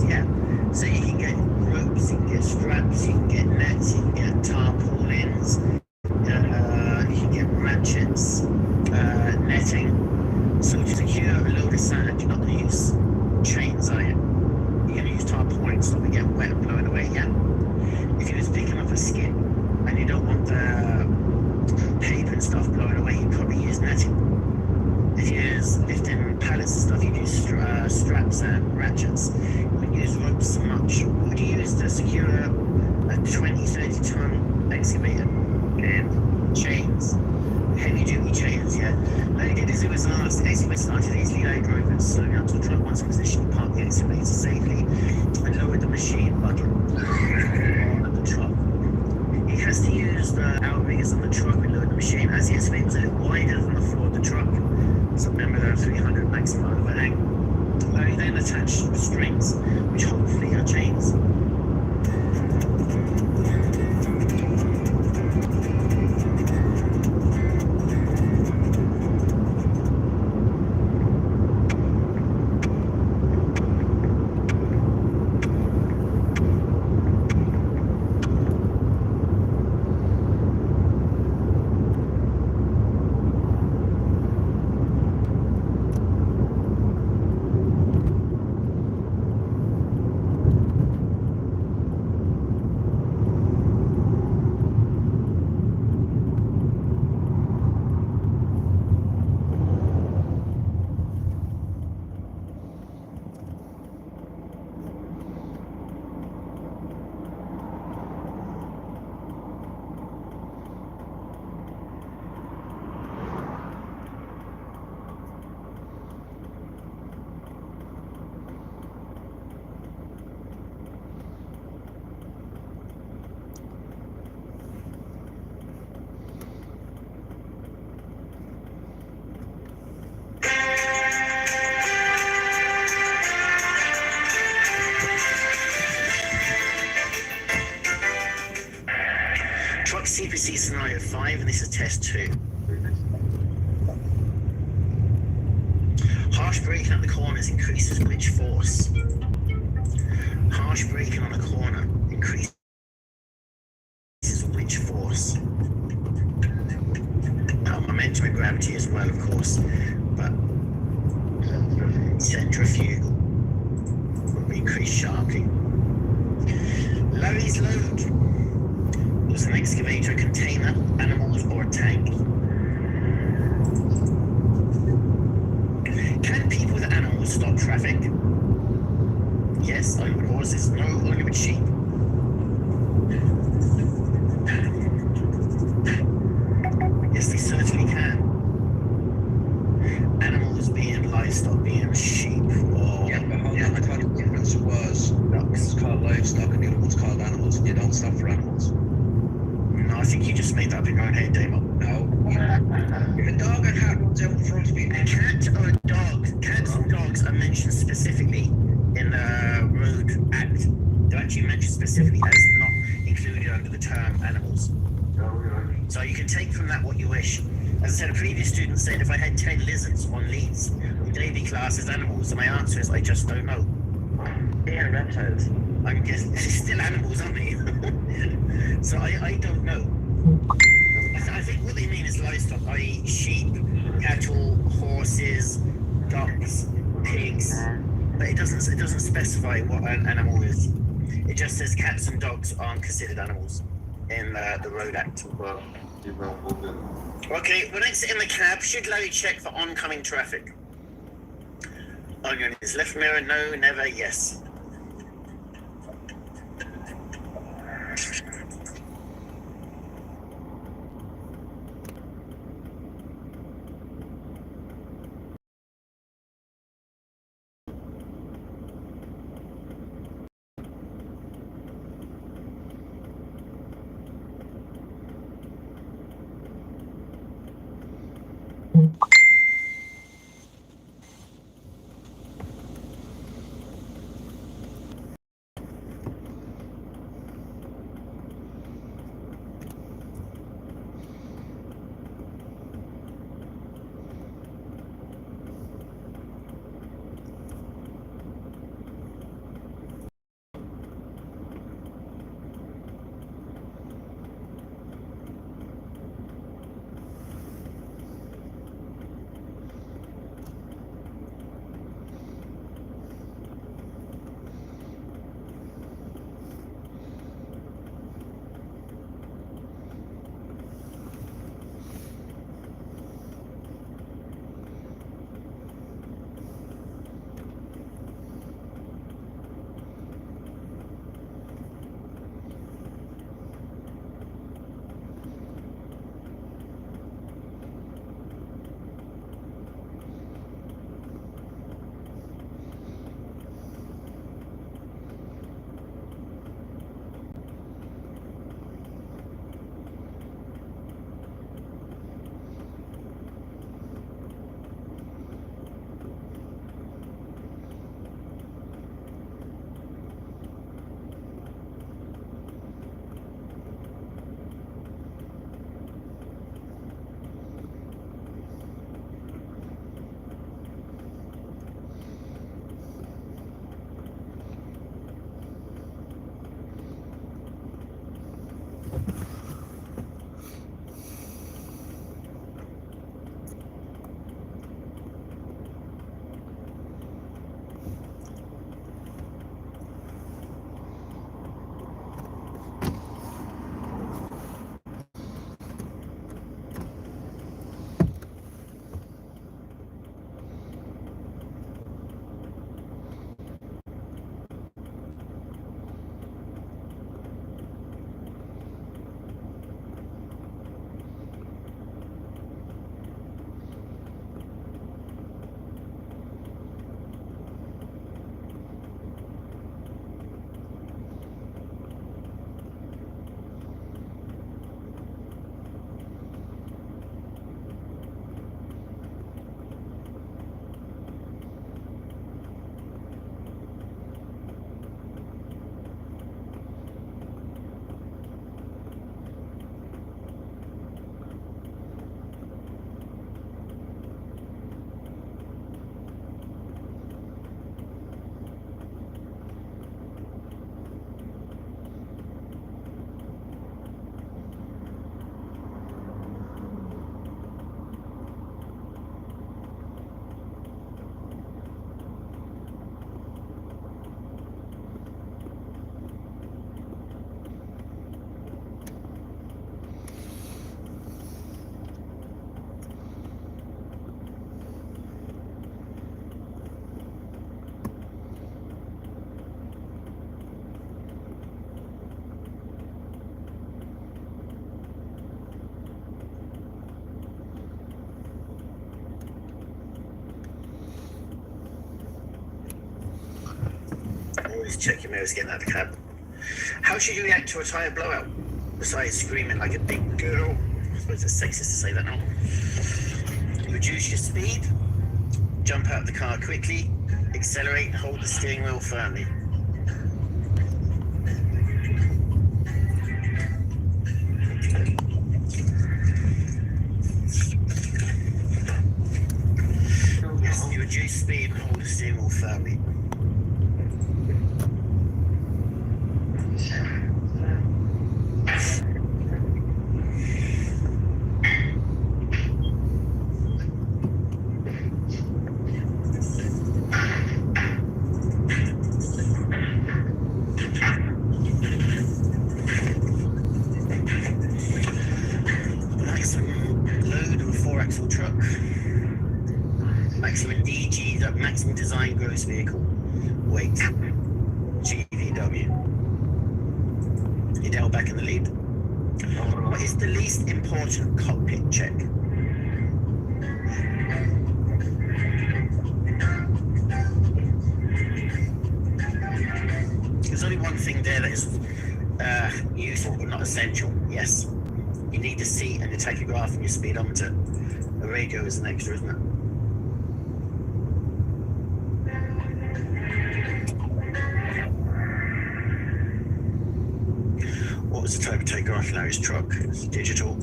yeah. So you can get ropes, you can get straps, you can get nets, you can get tarpaulins, you can get ratchets, netting. So to secure a load of sand, you're not going to use chains, are you? You're going to use tarpaulins so we get wet and blown away, yeah? If you're just picking up a skip and you don't want the paper and stuff blown away, you probably use netting. If you're lifting pallets and stuff, you use straps and ratchets. You wouldn't use ropes so much. What would you use to secure a 20, 30 ton excavator? Chains. Heavy duty chains, yeah. Larry did as he was asked. The excavator started easily. Larry drove it slowly up to the truck. Once in position, he parked the excavator safely and lowered the machine bucket of the truck. He has to use the outriggers on the truck and load the machine, as the excavator was a little wider than the floor of the truck. So remember there are 300 maximum overhang. Larry then attached strings, which hopefully are chains. see scenario 5, and this is test 2. Harsh braking at the corners increases which force? Harsh braking on a corner increases which force? Momentum and gravity as well, of course, but centrifugal will increase sharply. Larry's load. Was an excavator a container, animals, or a tank? Can people with animals stop traffic? Yes, only with horses. No, only with sheep. Yes, they certainly can. Animals being livestock, being sheep, or... Yeah, but hold on, I thought the difference was one's called livestock and the other one's called animals, and you don't stop for animals. No, I think you just made that up in your own head, Damo. No. If a dog or cat runs out in front of me, A cat or a dog? Cats and dogs are mentioned specifically in the Road Act. They're actually mentioned specifically as not included under the term animals. So you can take from that what you wish. As I said, a previous student said if I had 10 lizards on leads, would they be classed as animals? And my answer is I just don't know. They are reptiles. I'm guessing they're still animals, aren't they? So I don't know. I think what they mean is livestock, i.e. sheep, cattle, horses, ducks, pigs. But it doesn't specify what an animal is. It just says cats and dogs aren't considered animals in the Road Act. Okay, when I sit in the cab, should Larry check for oncoming traffic? On his left mirror, no, never, yes. Always check your mirrors getting out of the cab. How should you react to a tyre blowout? Besides screaming like a big girl. I suppose it's sexist to say that now. Reduce your speed. Jump out of the car quickly. Accelerate and hold the steering wheel firmly. Yes, you reduce speed and hold the steering wheel firmly. Maximum design gross vehicle weight, GVW. Idel back in the lead. What is the least important cockpit check? There's only one thing there that is useful but not essential. Yes, you need the seat and the tachograph and your speedometer. A radio is an extra, isn't it? What was the type of takeoff Larry's truck? It's digital.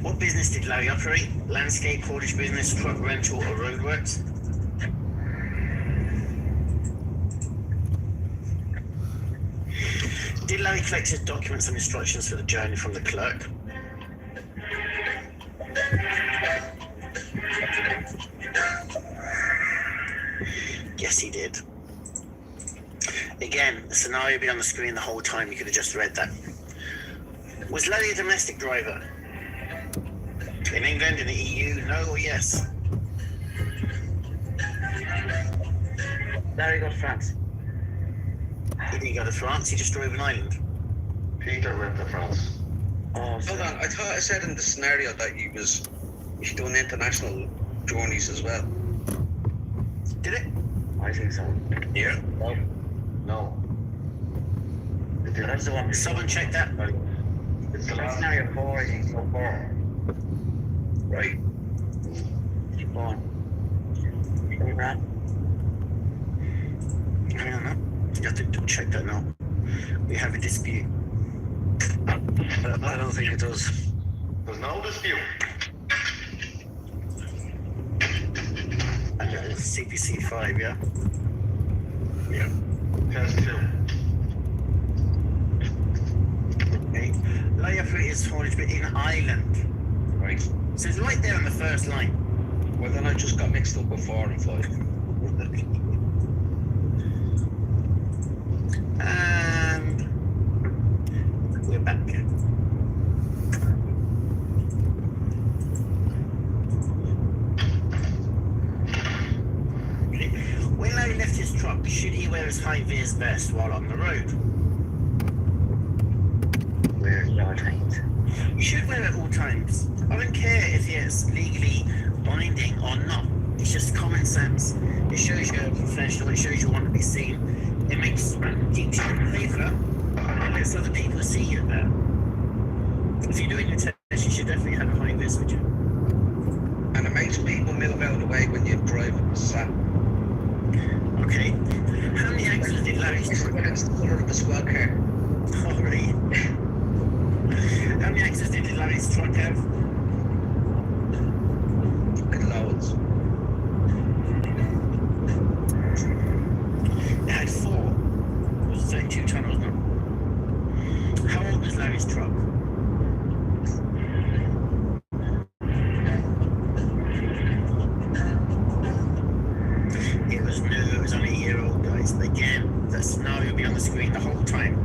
What business did Larry operate? Landscape, haulage business, truck rental, or roadworks? Did Larry collect his documents and instructions for the journey from the clerk? Yes, he did. Again, the scenario will be on the screen the whole time. You could have just read that. Was Larry a domestic driver? In England, in the EU, no or yes? Larry got France. He didn't go to France, he just drove an island. Peter went to France. Oh, Hold on, I thought I said in the scenario that he's doing international journeys as well. Did it? I think so. Yeah. No. That's the one. Someone check that. It's the last Scenario 4, I think, so 4. right. Keep on. Hey, Brad. Hang on, you have to check that now. We have a dispute. I don't think it does. There's no dispute. And it's CPC 5, yeah? Yeah. Test 2. Okay. Layer 3 is haulage but in Ireland. Right. So it's right there on the first line. Well, then I just got mixed up with 4 and 5. And we're back. When Larry left his truck, should he wear his high-vis vest while on the road? Wear it all times. You should wear it at all times. I don't care if it's legally binding or not. It's just common sense. It shows you're a professional. It shows you want to be seen. It keeps you in favour and lets other people see you there. If you're doing your test, you should definitely have a high-vis with you. And it makes people move out of the way when you drive a sat. Okay. How many axles did Larry's truck have? It's the colour of the squad car. Oh, really? How many axles did Larry's truck have? With loads. It had 4. It was 32 ton, wasn't it? How old was Larry's truck? It was new. It was only a year old, guys. Again, that scenario will be on the screen the whole time.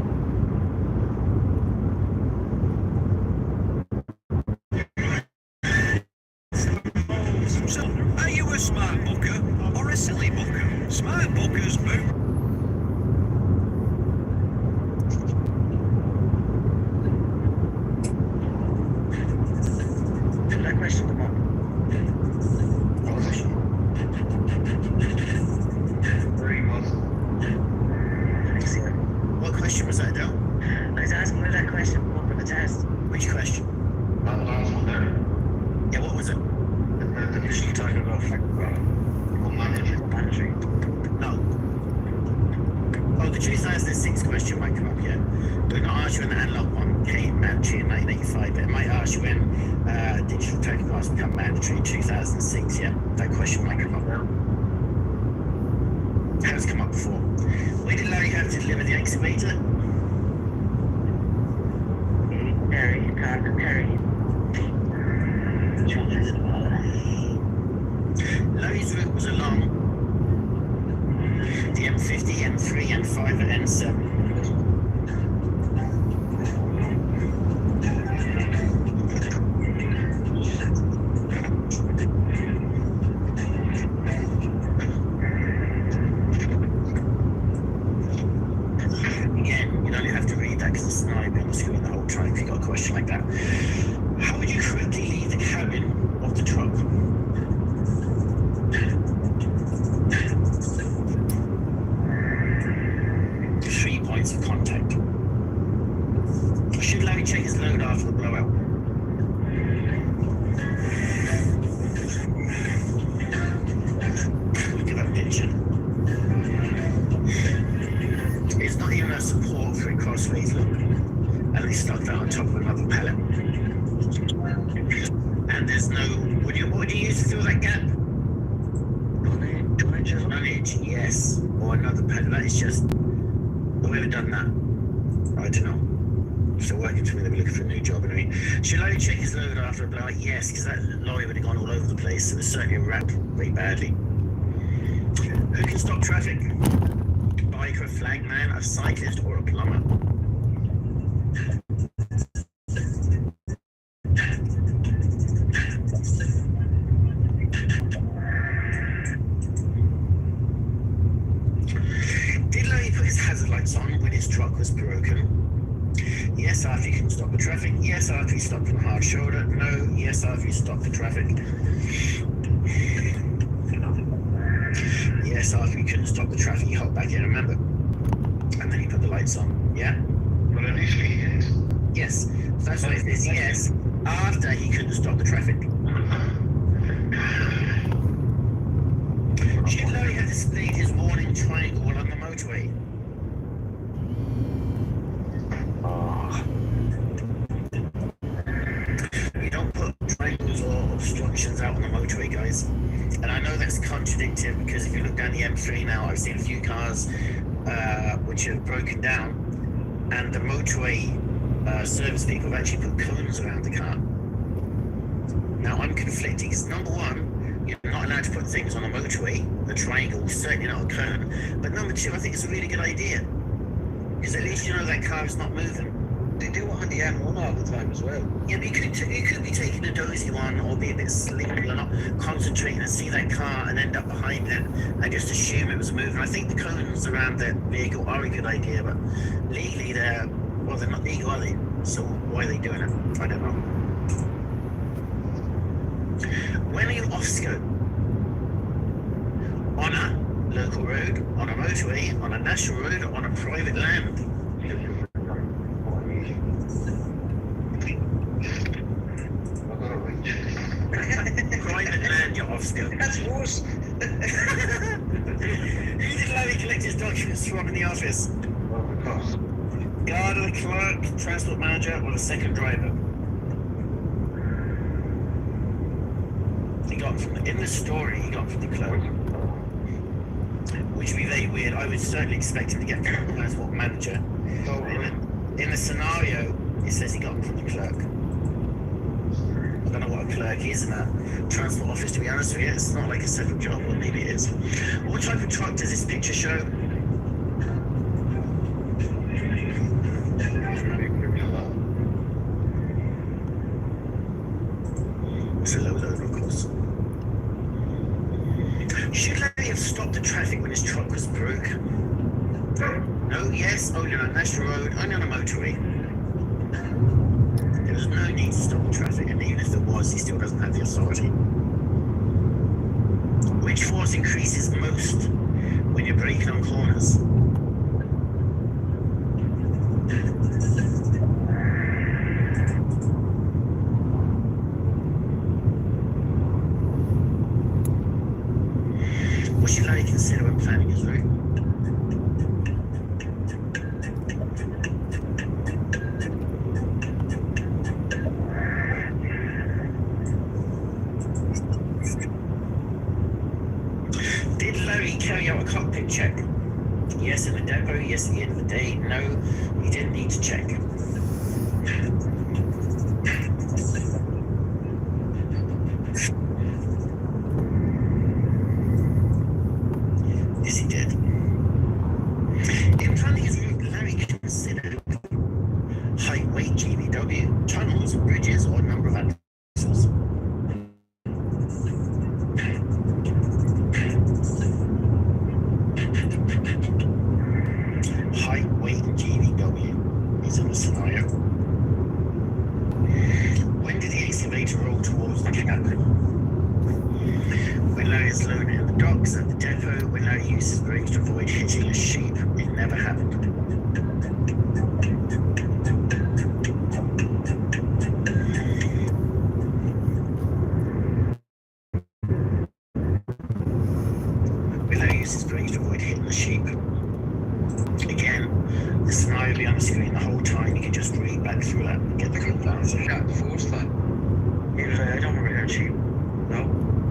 So, are you a smart booker or a silly booker? Smart bookers move. Did that question come up? question was that, Adele? I was asking where that question come up in the test. Which question? Yeah, what was it? Initially talking about mandatory. No. Oh, the 2006 question might come up, yeah. It will not ask you when the analog one came mandatory in 1985, but it might ask you when digital tachographs become mandatory in 2006, yeah. That question might come up. Has come up before. Where did Larry have to deliver the excavator? Perry. Larry's route was along the M50, M3, M5, and N7. Again, you don't have to read that because it's not on the screen the whole time if you've got a question like that. How would you correctly leave the cabin of the truck? 3 points of contact. Should Larry check his load after the blowout? Look at that picture. It's not even a support for a crossways, look. And they stuck that on top of another pallet. And there's no, what do you use to fill that gap? Knowledge, yes. Or another pallet. That is just, whoever done that, I don't know. Still working for me, they were looking for a new job. Anyway, should Larry check his load after a blowout? Yes, because that lorry would have gone all over the place. It was certainly wrapped very badly. Who can stop traffic? A biker, a flag man, a cyclist, or a plumber? Did Larry put his hazard lights on when his truck was broken? Yes, after he couldn't stop the traffic. Yes, after he stopped on a hard shoulder. No. Yes, after he stopped the traffic. Yes, after he couldn't stop the traffic, he hopped back in, remember? And then he put the lights on. Yeah? But initially, yes. Yes. So that's what it is. Yes. After he couldn't stop the traffic. Should Larry have displayed his warning triangle along the motorway? You don't put triangles or obstructions out on the motorway, guys. And I know that's contradictory because if you look down the M3 now, I've seen a few cars which have broken down, and the motorway service people have actually put cones around the car. Now I'm conflicted because number one, you're not allowed to put things on a motorway, a triangle, certainly not a cone. But number two, I think it's a really good idea because at least you know that car is not moving. They do it on the M1 all the time as well. Yeah, but you could be taking a dozy one or be a bit sleepy or not concentrating and see that car and end up behind it and just assume it was moving. I think the cones around that vehicle are a good idea, but legally they're not legal, are they? So why are they doing it? I don't know. When are you off scope? On a local road, on a motorway, on a national road, or on a private land? Private land, you're off scope. That's worse. Who did Larry collect his documents from in the office? Guard or the clerk, transport manager, or the second driver? He got from in the story. He got from the clerk, which would be very weird. I would certainly expect him to get from the transport manager. In the scenario, it says he got from the clerk. I don't know what a clerk is in a transport office, to be honest with you. It's not like a separate job, or maybe it is. What type of truck does this picture show? It's a low loader, of course. Should Larry have stopped the traffic when his truck was broke? No, yes, only on a national road, only on a motorway. There was no need to stop the traffic, and even if there was, he still doesn't have the authority. Which force increases most when you're braking on corners? yes in the depot, yes at the end of the day, no, you didn't need to check. Yes, he did. In planning his route, Larry considered height, weight, GVW, tunnels, bridges, or number of axles. Height, weight, and GVW is in the scenario. When did the excavator roll towards the cab? When Larry is loaded in the docks at the depot, when Larry uses brakes to avoid hitting a sheep. It never happened. When Larry uses brakes to avoid hitting the sheep. Again, the scenario will be on the screen the whole time. You can just read back through that and get the correct answer. Yeah, force that. I don't remember that sheep. No.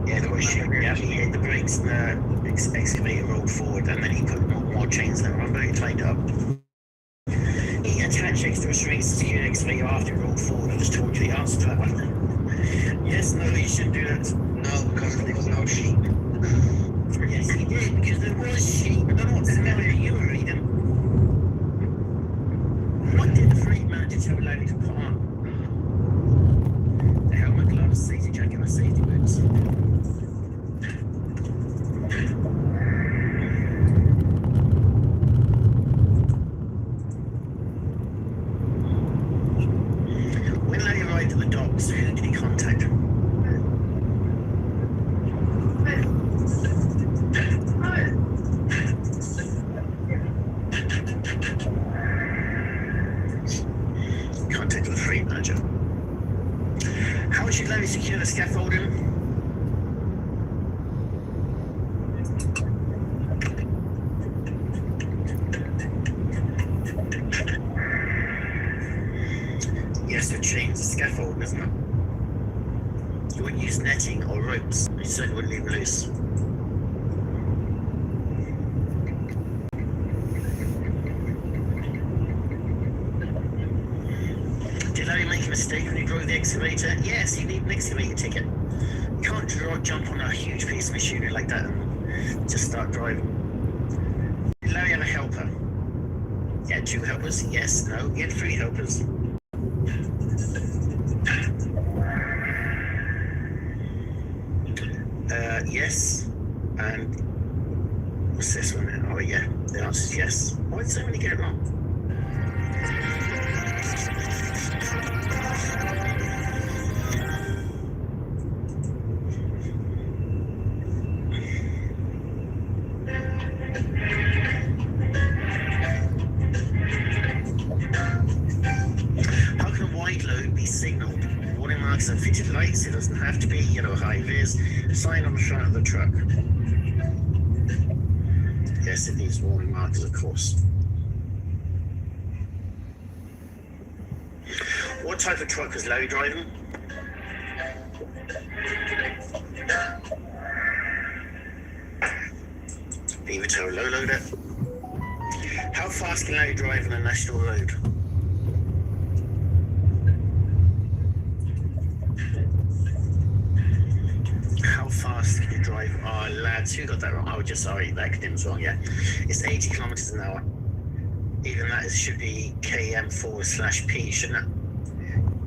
Yeah, there was sheep. Yeah, he hit the brakes and the excavator rolled forward, and then he put more chains in. Remember, he tied it up. He attached extra strings to secure the excavator after it rolled forward. I just told you the answer to that one. Yes, no, you shouldn't do that. No, because there was no sheep. Yes, he did, because there was sheep. I don't know what scenario you were reading. What did the freight manager tell Larry to put on? The helmet, gloves, safety jacket, and safety boots. When Larry arrived at the docks, who did he contact? Contact the freight manager. How should Larry secure the scaffolding? Yes, with chains, the scaffolding, isn't it? You wouldn't use netting or ropes. You certainly wouldn't leave them loose. Did Larry make a mistake when he drove the excavator? Yes, you need an excavator ticket. You can't jump on a huge piece of machinery like that and just start driving. Did Larry have a helper? He had 2 helpers. Yes, no. He had 3 helpers. Yes. And what's this one? Oh, yeah. The answer is yes. Why did so many get it wrong? How can a wide load be signalled? Warning marks and fitted lights. It doesn't have to be yellow high vis. Sign on the front of the truck. Yes, it needs warning markers, of course. What type of truck was Larry driving? Beaver tow low loader. How fast can Larry drive on a national road? How fast can you drive? Oh, lads, who got that wrong? Oh, just sorry, the acronym's wrong, yeah. It's 80 kilometers an hour. Even that should be km/p, shouldn't it?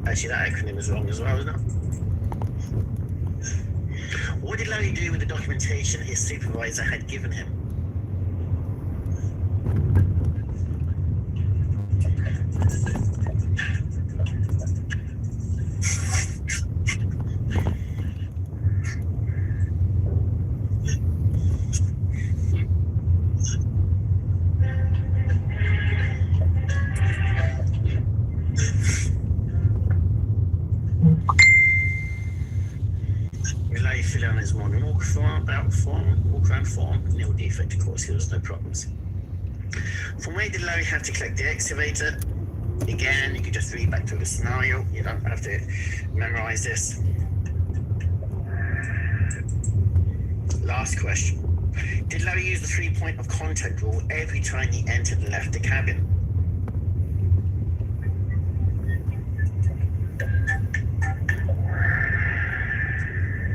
Actually, that acronym is wrong as well, isn't it? What did Larry do with the documentation his supervisor had given him? Larry filled out his morning walk around form, nil defect, of course, there was no problems. From where did Larry have to collect the excavator? Again, you could just read back through the scenario, you don't have to memorize this. Last question. Did Larry use the 3-point of contact rule every time he entered and left the cabin?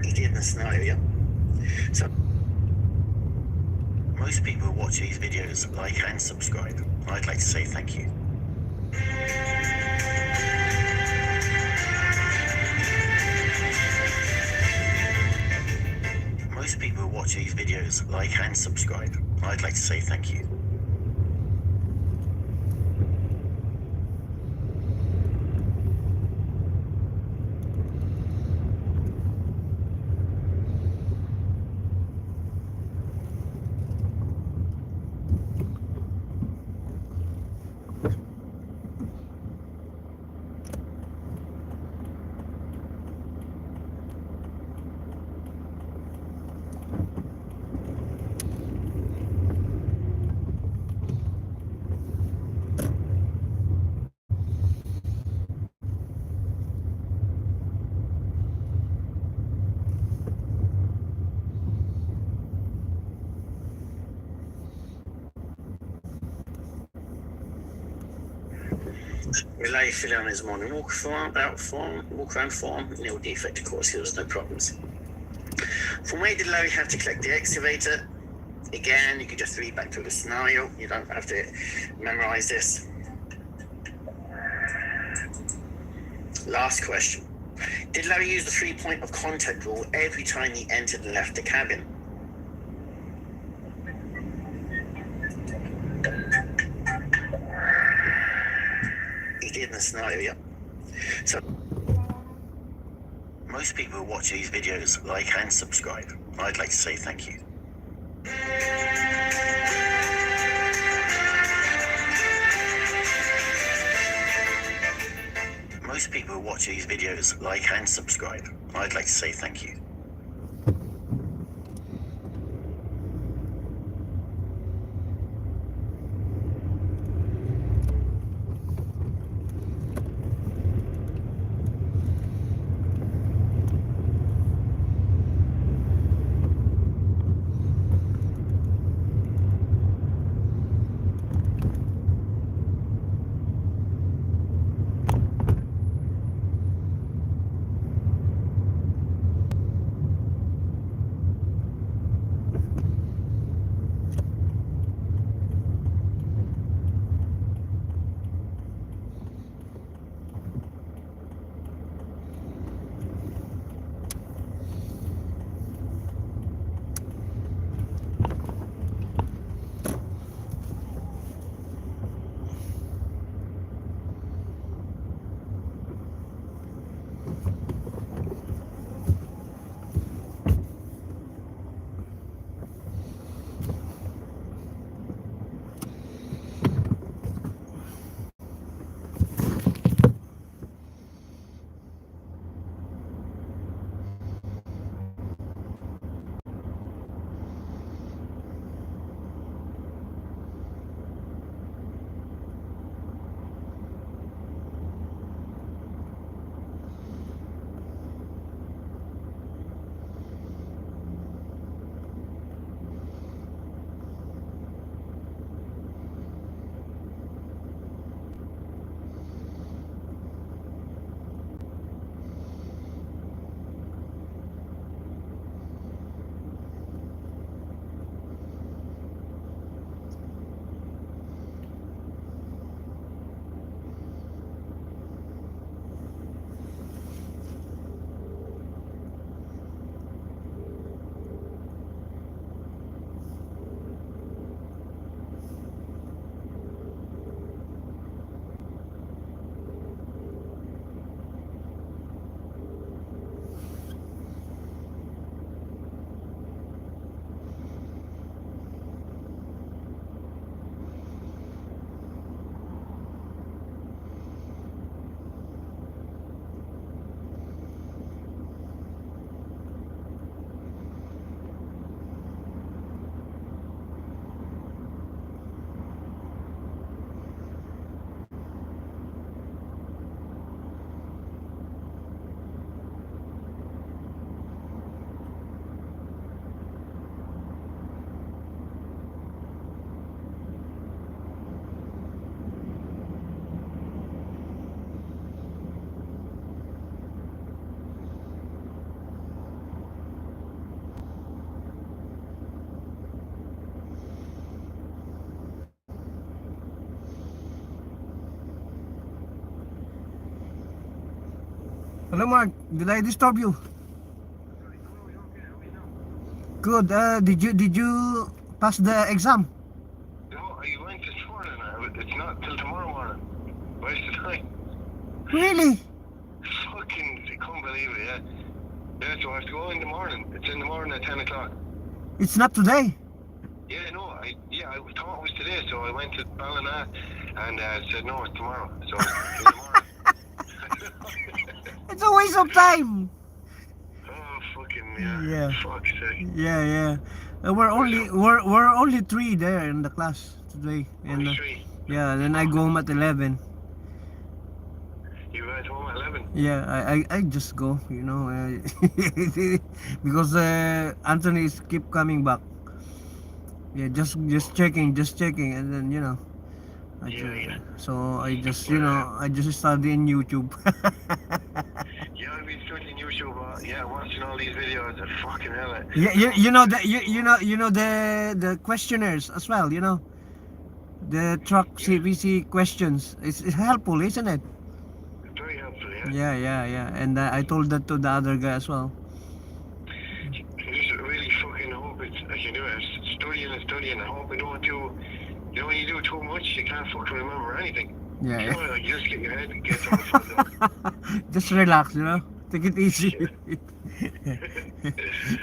He did in the scenario, yeah. So, most people who watch these videos like and subscribe. I'd like to say thank you. Most people who watch these videos like and subscribe. I'd like to say thank you. Relay fill on his morning walk around farm, nil defect of course, there was no problems. From where did Larry have to collect the excavator? Again, you can just read back through the scenario, you don't have to memorize this. Last question. Did Larry use the 3-point of contact rule every time he entered and left the cabin? He did in the scenario, yeah. So, most people who watch these videos like and subscribe. I'd like to say thank you. Most people who watch these videos like and subscribe. I'd like to say thank you. Hello, Mark. Did I disturb you? Good. Did you pass the exam? No, I went this morning. It's not till tomorrow morning. Where's the time? Really? Fucking, I couldn't believe it, yeah. Yeah, so I have to go in the morning. It's in the morning at 10 o'clock. It's not today. Yeah, no, I thought it was today, so I went to Ballina and said, no, it's tomorrow. So it's tomorrow. It's a waste of time. Oh, fucking, yeah. Yeah. Fuck's sake. Yeah. We're only 3 there in the class today, and Only 3. yeah. Then I go home at 11. You went home at 11? Yeah, I just go, you know, because Anthony keep coming back. Yeah, just checking, and then you know, so I just I just study in YouTube. Yeah, I've been studying YouTube, watching all these videos. Fucking hell. Yeah, you know that you know the questionnaires as well. You know, the truck CVC questions. It's helpful, isn't it? Very helpful, yeah. Yeah. And I told that to the other guy as well. I just really fucking hope I can do it. Studying. I hope I don't do. You know, when you do too much, you can't fucking remember anything. Yeah. You know, like, you just get your head and get something filled up. Just relax, you know. Take it easy.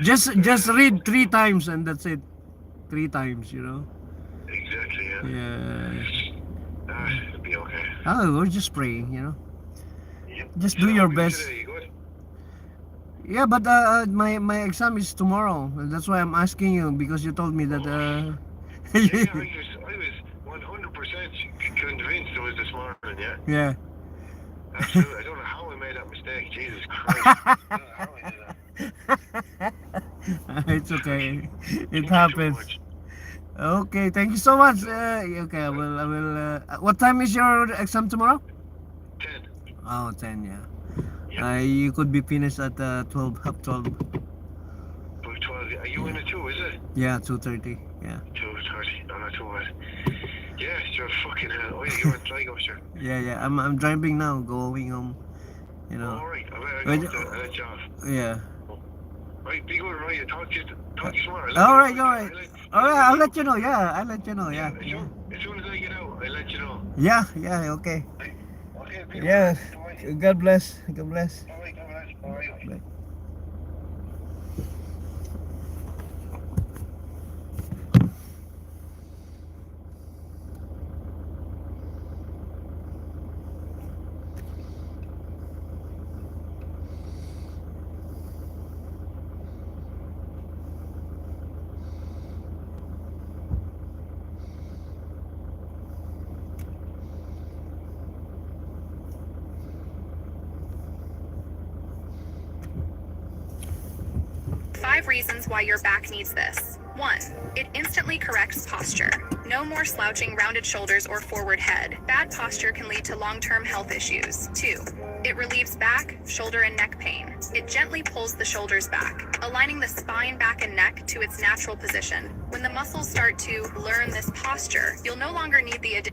just read 3 times and that's it. 3 times, you know. Exactly, yeah. Yeah. It'll be okay. Oh, we're just praying, you know. Yep. Just do your best. Today, you good? Yeah, but my exam is tomorrow. That's why I'm asking you, because you told me that Yeah, I was 100% convinced it was this morning, yeah. Yeah. Absolutely. I don't know how I made that mistake. Jesus Christ. I don't know how I did that. It's okay. It Thank you happens. so much. Okay, thank you so much. Okay, I will. What time is your exam tomorrow? 10. Oh, 10, yeah. Yeah. You could be finished at 12, half 12. By 12. Are you in at 2, is it? Yeah, 2:30. Yeah. 2:30. No, not too bad. Yeah, sure. Fucking hell. Oh, you're in Sligo, sure. Yeah. I'm driving now, going home. You know. Alright. I'll let you off. Yeah. Right, be good, right? Talk to you tomorrow. Alright. I'll let you know. Yeah, I'll let you know. Yeah. As soon as I get out, I'll let you know. Yeah. Okay. Okay, be Yeah. good. God bless. God bless. Alright, alright. Bye. Five reasons why your back needs this. 1. It instantly corrects posture. No more slouching, rounded shoulders, or forward head. Bad posture can lead to long-term health issues. 2. It relieves back, shoulder, and neck pain. It gently pulls the shoulders back, aligning the spine, back, and neck to its natural position. When the muscles start to learn this posture, you'll no longer need the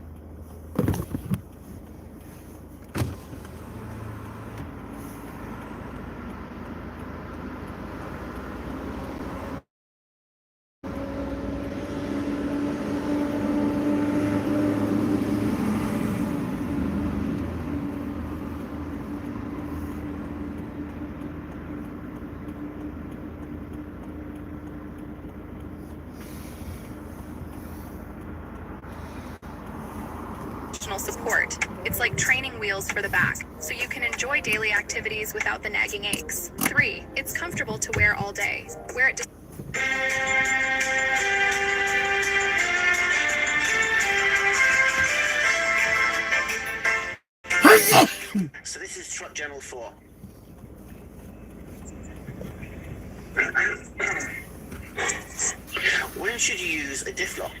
support. It's like training wheels for the back, so you can enjoy daily activities without the nagging aches. 3. It's comfortable to wear all day. Wear it So this is Truck General 4. When should you use a diff lock?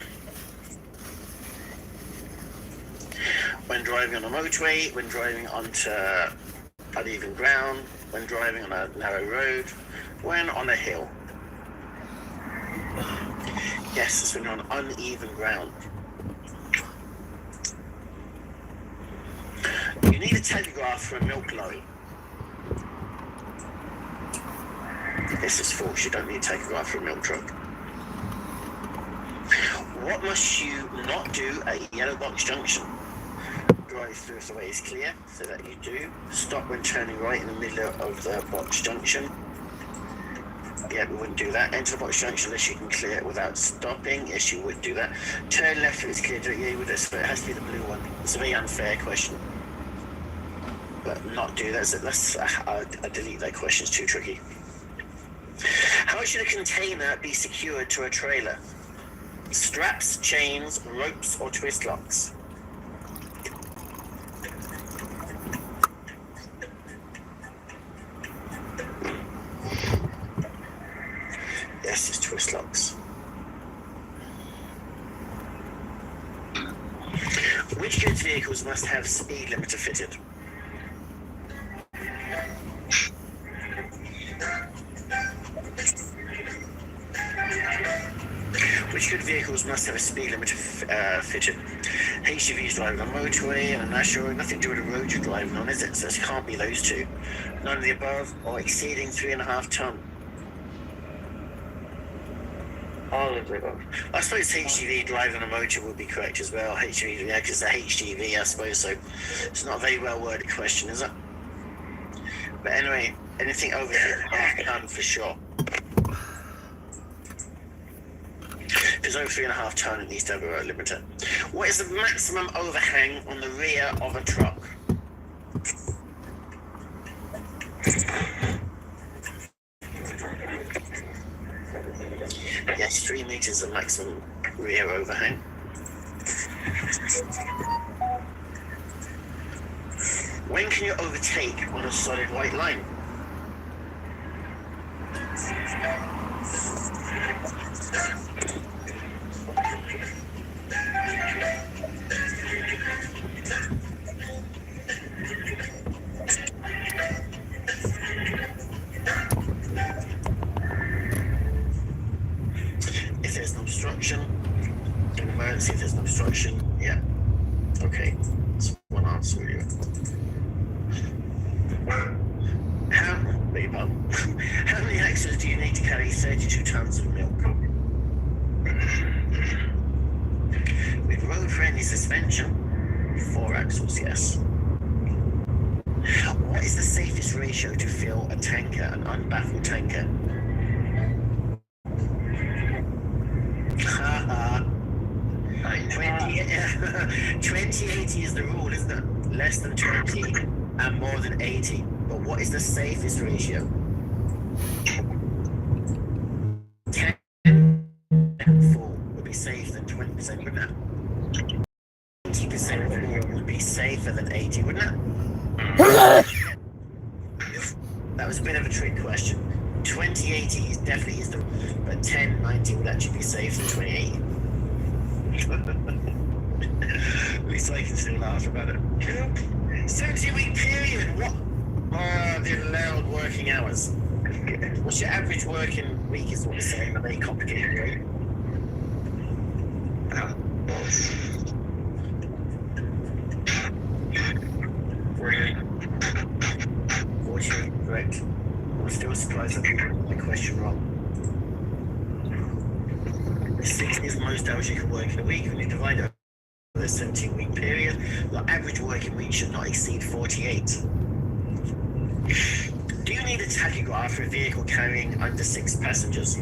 When driving on a motorway, when driving onto uneven ground, when driving on a narrow road, when on a hill. Yes, it's when you're on uneven ground. You need a tachograph for a milk lorry. This is false. You don't need a tachograph for a milk truck. What must you not do at yellow box junction? Drive through if the way is clear, so that you do. Stop when turning right in the middle of the box junction. Yeah, we wouldn't do that. Enter the box junction unless you can clear it without stopping. Yes, you would do that. Turn left if it's clear. Yeah, you would. So it has to be the blue one. It's a very unfair question. But not do that. So I delete that question. It's too tricky. How should a container be secured to a trailer? Straps, chains, ropes, or twist locks? Yes, it's twist locks. Which goods vehicles must have speed limiter fitted? Which good vehicles must have a speed limiter fitted? HGVs driving on motorway and a national, nothing to do with the road you're driving on, is it? So it can't be those two. None of the above, or exceeding 3.5 ton. All of the above. I suppose HGV driving on a motor would be correct as well. HGV, yeah, because it's a HGV, I suppose. So it's not a very well worded question, is it? But anyway, anything over 3.5 ton for sure. If it's over 3.5 ton, it needs to have a road limiter. What is the maximum overhang on the rear of a truck? Yes, 3 meters is the maximum rear overhang. When can you overtake on a solid white line? If there's no obstruction, in emergency, if there's no obstruction, yeah. Okay, that's one answer really. How many axles do you need to carry 32 tons of milk? With road-friendly suspension, 4 axles, yes. What is the safest ratio to fill a tanker, an unbaffled tanker? 20/80 is the rule, isn't it? Less than 20 and more than 80. But what is the safest ratio? 10 full would be safer than 20%, wouldn't it? 20% full would be safer than 80, wouldn't it? That was a bit of a trick question. 20/80 is definitely is the, but 10/90 would actually be safer than 20/80. At least I can still laugh about it. 70-week period. What are the allowed working hours? What's your average working week? Is what we're saying. Are they complicated, right? 48, correct. I'm still surprised I got my question wrong. 60 is the most hours you can work in a week. When you divide it over a 17-week period, the average working week should not exceed 48. Do you need a tachograph for a vehicle carrying under 6 passengers?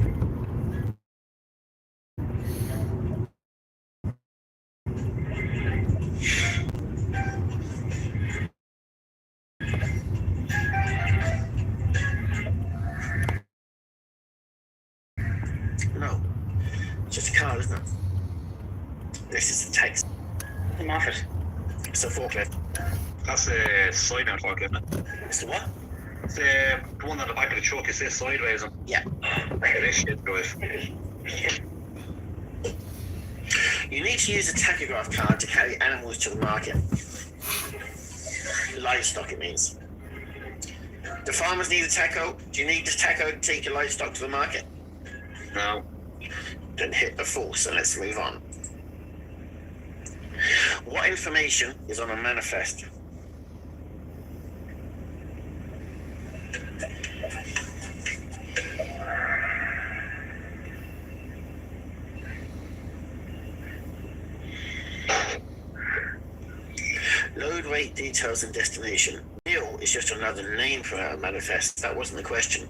No. It's just a car, isn't it? This is a taxi. The Moffat. It's a forklift. That's a side mount forklift, isn't it? It's the what? It's the one on the back of the truck, it says sideways. Yeah. It is shit, guys. You need to use a tachograph card to carry animals to the market. Livestock, it means. Do farmers need a tacho? Do you need the tacho to take your livestock to the market? No. Then hit the false and let's move on. What information is on a manifest? Load, weight, details, and destination. Meal is just another name for our manifest. That wasn't the question.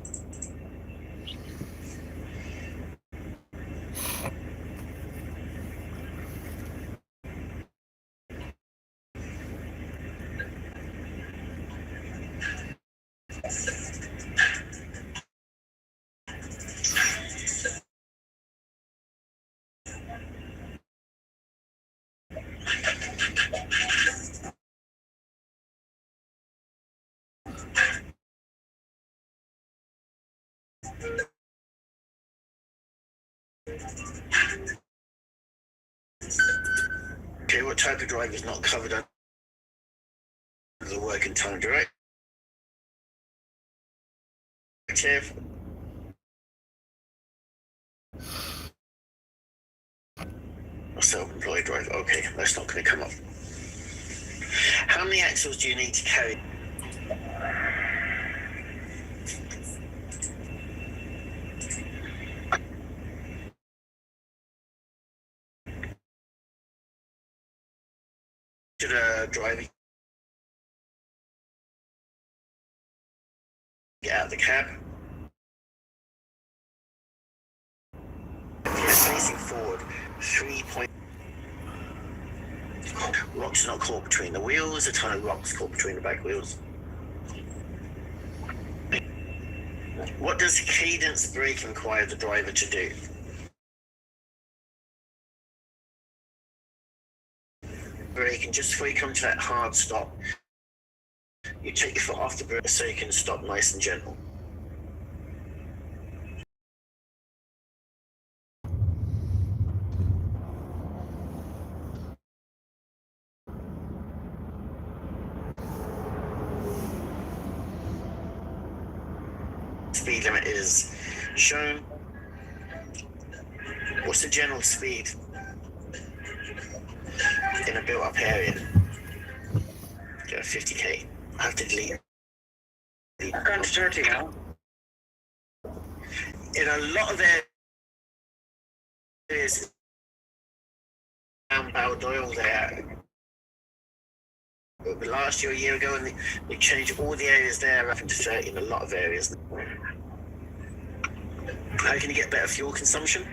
Okay, what type of drive is not covered under the working time directive? Or self-employed drive? Okay, that's not going to come up. How many axles do you need to carry? Should a driver get out of the cab? If you're facing forward, 3 point. Rocks are not caught between the wheels, a ton of rocks caught between the back wheels. What does cadence brake require the driver to do? Brake, and just before you come to that hard stop, you take your foot off the brake so you can stop nice and gentle. Speed limit is shown. What's the general speed in a built-up area? Go 50k. I have to delete. I've gone to 30 now. In a lot of areas, around Baldoyle there. But last year, a year ago, and they changed all the areas there up into 30 in a lot of areas. How can you get better fuel consumption?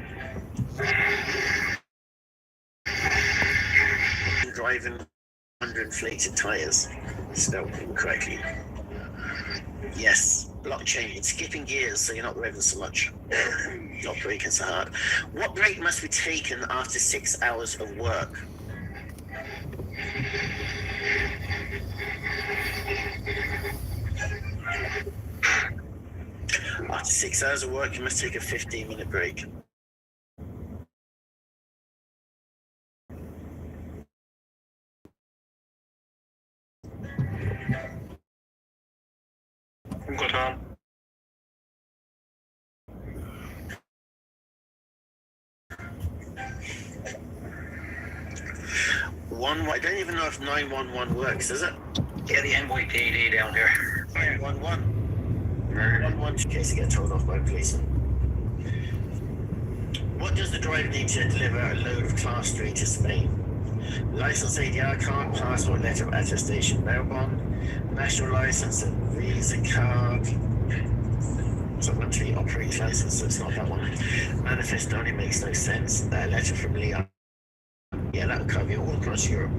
Driving under inflated tyres. Spelled incorrectly. Yes, block changing, skipping gears so you're not revving so much, not braking so hard. What break must be taken after 6 hours of work? After 6 hours of work, you must take a 15-minute break. Good on. I don't even know if 911 works, does it? Yeah, the NYPD down here. 911. 911 in case you get told off by a policeman. What does the driver need to deliver a load of Class 3 to Spain? License ADR card, passport, letter of attestation, bail bond, national license, a visa card, supplementary operator's license, so it's not that one. Manifest only makes no sense. A letter from Leon. Yeah, that will cover you all across Europe.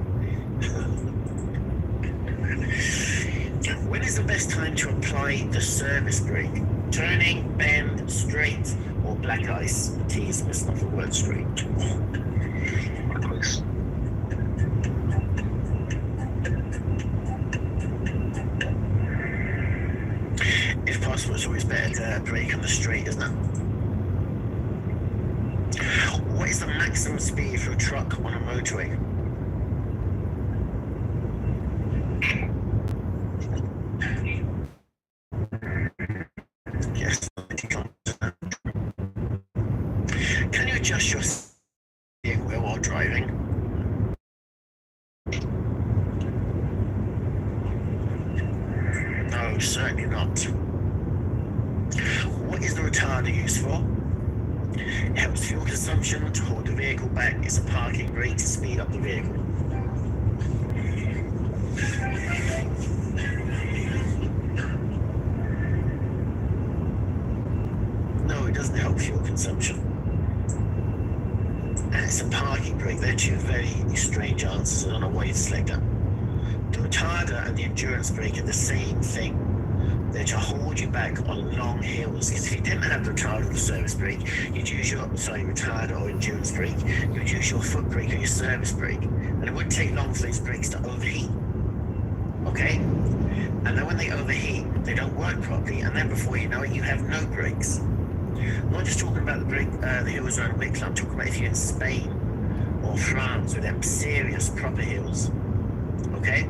When is the best time to apply the service brake? Turning, bend, straight, or black ice? The T is missing off the word straight. If possible, it's always better to brake on the straight, isn't it? What is the maximum speed for a truck on a motorway? Yes. Can you adjust your steering wheel while driving? No, certainly not. What is the retarder used for? It helps fuel consumption, to hold the vehicle back. It's a parking brake to speed up the vehicle. two very strange answers. I don't know why you'd select them. The retarder and the endurance brake are the same thing. They're to hold you back on long hills. Because if you didn't have the retarder or the service brake, you'd use your retarder or endurance brake. You'd use your foot brake or your service brake, and it wouldn't take long for those brakes to overheat. Okay, and then when they overheat, they don't work properly, and then before you know it, you have no brakes. I'm not just talking about the hills around Wicklow. I'm talking about if you're in Spain or France with them serious proper hills. Okay.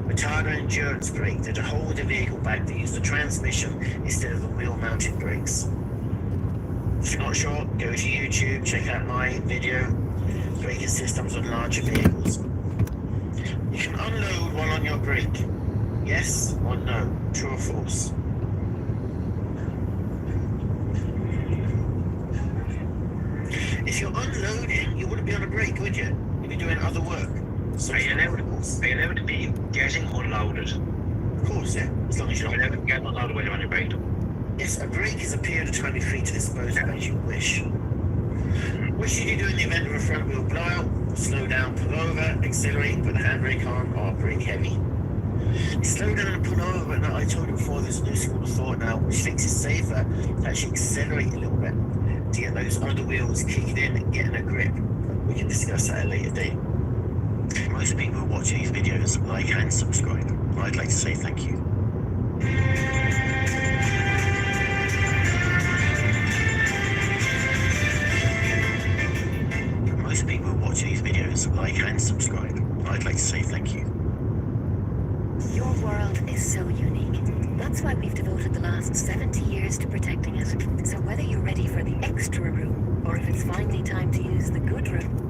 Retarder and endurance brake, they're to hold the vehicle back. They use the transmission instead of the wheel-mounted brakes. If you're not sure, go to YouTube, check out my video, braking systems on larger vehicles. You can unload while on your brake. Yes or no? True or false? If you're unloading, you wouldn't be on a brake, would you? You'd be doing other work. So are you allowed to be getting unloaded? Of course, yeah. As long as you're not getting unloaded while you're on your brake. Yes, a brake is a period of time you're free to dispose of as you wish. What should you do in the event of a front wheel blowout? Slow down, pull over, accelerate, put the handbrake on, or brake heavy. You slow down and pull over, but now I told you before there's a new school of thought now which thinks it's safer to actually accelerate a little bit to get those under wheels kicking in and getting a grip. We can discuss that at a later date. Most people who watch these videos like and subscribe. I'd like to say thank you. Most people who watch these videos like and subscribe. I'd like to say thank you. Your world is so unique. That's why we've devoted the last 70 years to protecting it. So whether you're ready for the extra room, or if it's finally time to use the good room,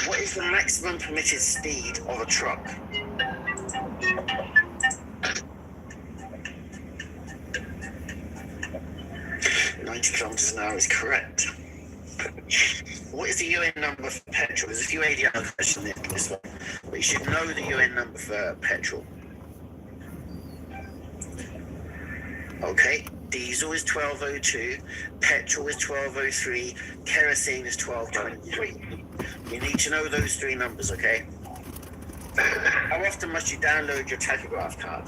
What is the maximum permitted speed of a truck? Kilometers an hour is correct. What is the UN number for petrol? There's a few ADR questions in this one, but you should know the UN number for petrol. Okay, diesel is 1202, petrol is 1203, kerosene is 1223. You need to know those three numbers, okay? How often must you download your tachograph card?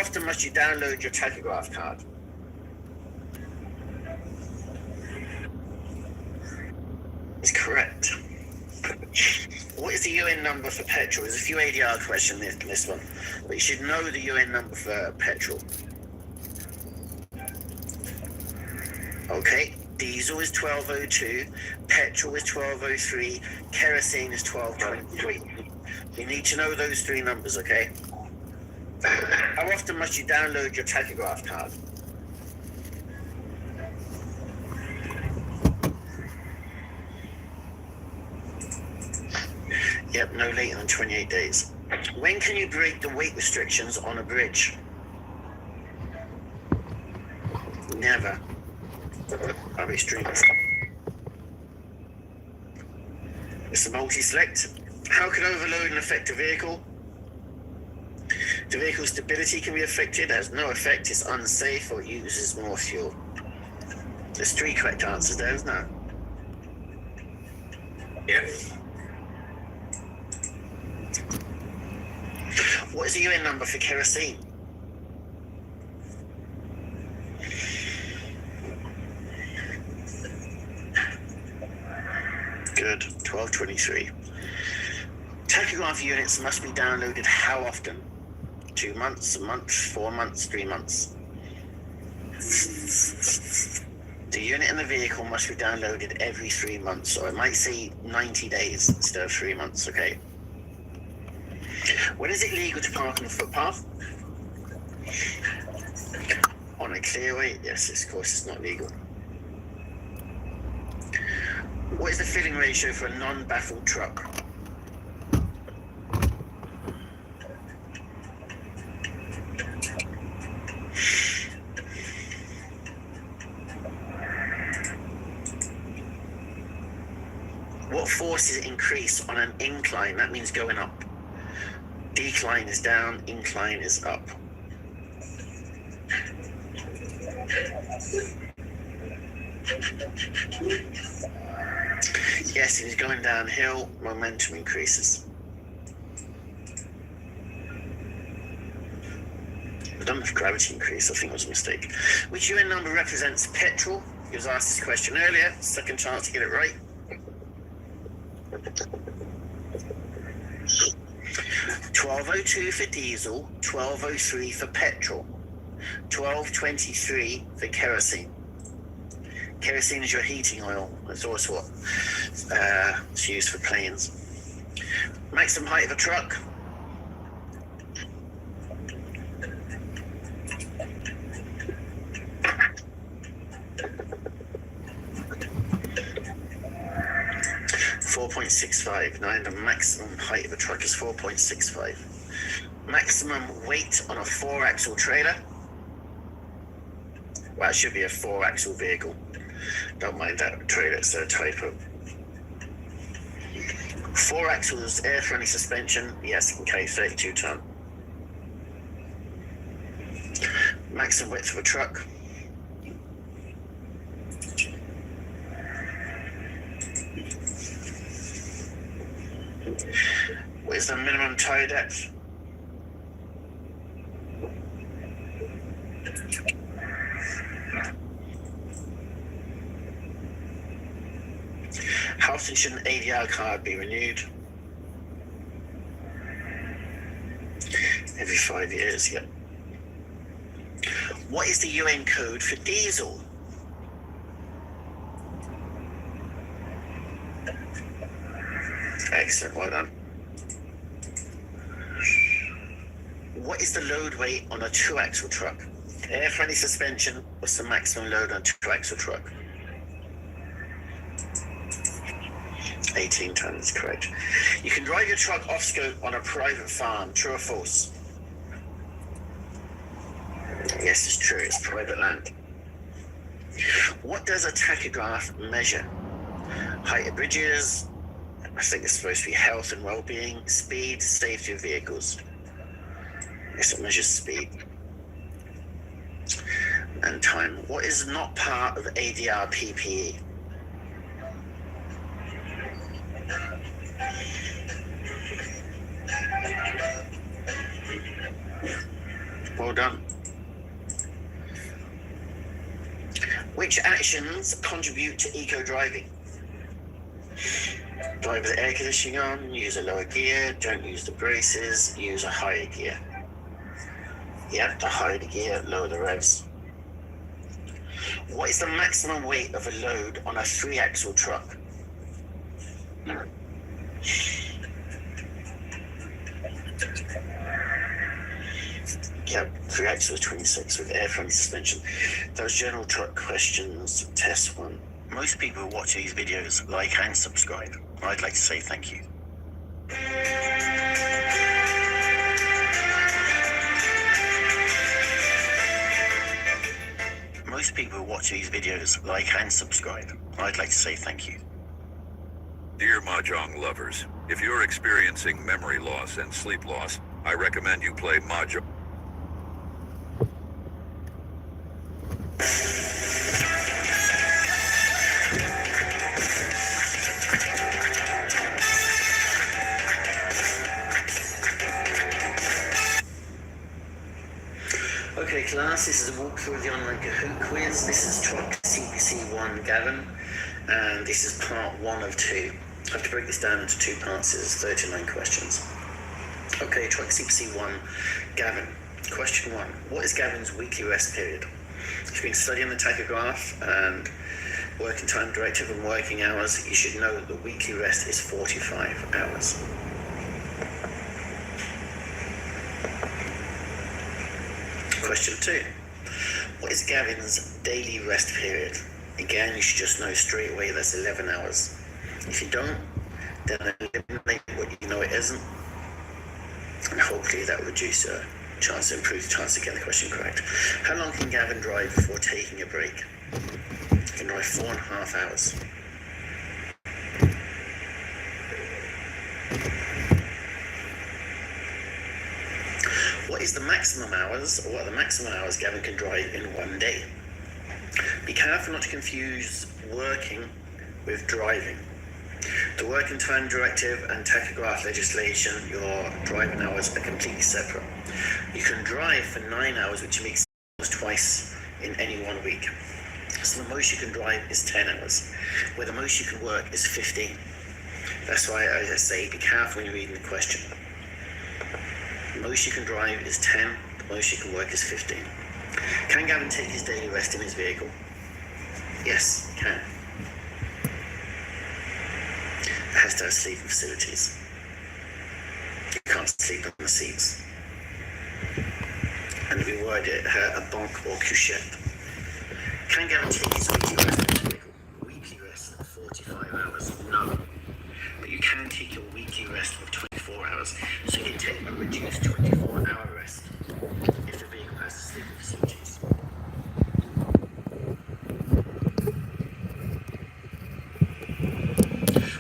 often must you download your tachograph card? Is correct. What is the UN number for petrol? There's a few ADR questions in this one, but you should know the UN number for petrol. Okay, diesel is 1202, petrol is 1203, kerosene is 1223. You need to know those three numbers, okay? How often must you download your tachograph card? Yep, no later than 28 days. When can you break the weight restrictions on a bridge? Never. I'm extremist. It's a multi-select. How can overloading affect a vehicle? The vehicle's stability can be affected. It has no effect. It's unsafe or uses more fuel. There's three correct answers there, isn't there? Yeah. What is the UN number for kerosene? Good, 1223. Tachograph units must be downloaded how often? 2 months, a month, 4 months, 3 months. The unit in the vehicle must be downloaded every 3 months, or it might say 90 days instead of 3 months, okay? When is it legal to park on a footpath? On a clearway? Yes, of course it's not legal. What is the filling ratio for a non-baffled truck? What forces increase on an incline? That means going up. Decline is down, incline is up. Yes, it is going downhill, momentum increases. I've done with gravity increase, I think it was a mistake. Which UN number represents petrol? He was asked this question earlier, second chance to get it right. 1202 for diesel, 1203 for petrol, 1223 for kerosene. Kerosene is your heating oil. It's also what it's used for planes. Maximum height of a truck. .65. Now the maximum height of a truck is 4.65. Maximum weight on a 4-axle trailer. Well, it should be a 4-axle vehicle. Don't mind that trailer, it's a typo. 4 axles, air-friendly suspension. Yes, it can carry 32 ton. Maximum width of a truck. What is the minimum tire depth? How often should an ADR card be renewed? Every 5 years, yeah. What is the UN code for diesel? Excellent, well done. What is the load weight on a 2-axle truck? Air-friendly suspension, what's the maximum load on a 2-axle truck? 18 tons, correct. You can drive your truck off scope on a private farm, true or false? Yes, it's true, it's private land. What does a tachograph measure? Height of bridges, I think it's supposed to be health and well-being, speed, safety of vehicles. Yes, it measures speed. And time. What is not part of ADR PPE? Well done. Which actions contribute to eco-driving? Drive with the air conditioning on, use a lower gear, don't use the braces, use a higher gear. Yep, the higher the gear, lower the revs. What is the maximum weight of a load on a 3-axle truck? Yep, 3-axle is 26 with airframe suspension. Those general truck questions, test 1. Most people who watch these videos like and subscribe. I'd like to say thank you. Most people who watch these videos like and subscribe. I'd like to say thank you. Dear Mahjong lovers, if you're experiencing memory loss and sleep loss, I recommend you play Mahjong. Okay class, this is a walkthrough of the online Kahoot quiz. This is Truck CPC 1 Gavin, and this is part 1 of 2. I have to break this down into 2 parts, this is 39 questions. Okay, Truck CPC 1 Gavin. Question 1. What is Gavin's weekly rest period? If you've been studying the tachograph and working time directive and working hours, you should know that the weekly rest is 45 hours. Question 2. What is Gavin's daily rest period? Again, you should just know straight away that's 11 hours. If you don't, then eliminate what you know it isn't, and hopefully that will reduce your chance, improve the chance of getting the question correct. How long can Gavin drive before taking a break? He can drive 4.5 hours. What is the maximum hours, or what are the maximum hours Gavin can drive in one day? Be careful not to confuse working with driving. The working time directive and tachograph legislation, your driving hours are completely separate. You can drive for 9 hours, which makes twice in any 1 week. So the most you can drive is 10 hours, where the most you can work is 15. That's why I say be careful when you're reading the question. The most you can drive is 10, the most you can work is 15. Can Gavin take his daily rest in his vehicle? Yes, he can. It has to have sleeping facilities. You can't sleep on the seats. And we word it a bunk or couchette. Can Gavin take his weekly rest in his vehicle? Weekly rest of 45 hours? No. But you can take your weekly rest of 24 hours. So you can take a reduced 24-hour rest if the vehicle has the sleeping facilities.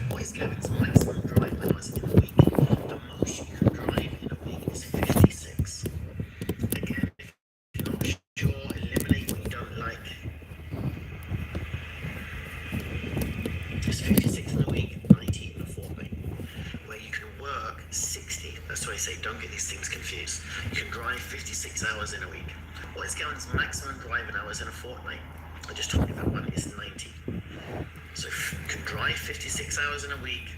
What is Gavin's maximum drive hours in a week? The most you can drive in a week is 56. Again, if you're not sure, eliminate what you don't like. It's 56 in a week, 90 in a fortnight. Where you can work 60. That's why I say don't get these things confused. You can drive 56 hours in a week. What is Gavin's maximum driving hours in a fortnight? I just told you that one is 90. So you can drive 56 hours in a week,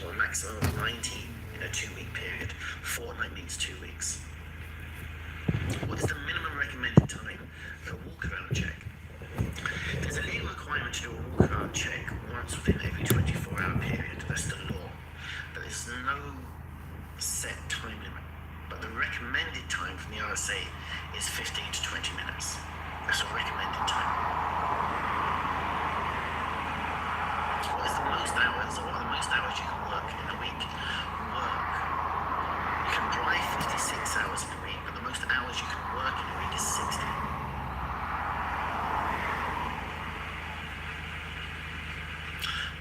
or a maximum of 90 in a 2-week period. Fortnight means 2 weeks. What is the minimum recommended time for a walk-around check? There's a legal requirement to do a walk-around check once within every 24-hour period. That's the law. But there's no set time limit. But the recommended time from the RSA is 15 to 20 minutes. That's a recommended time. What is the most hours, or what are the most hours you can work in a week? Work. You can drive 56 hours in a week, but the most hours you can work in a week is 60.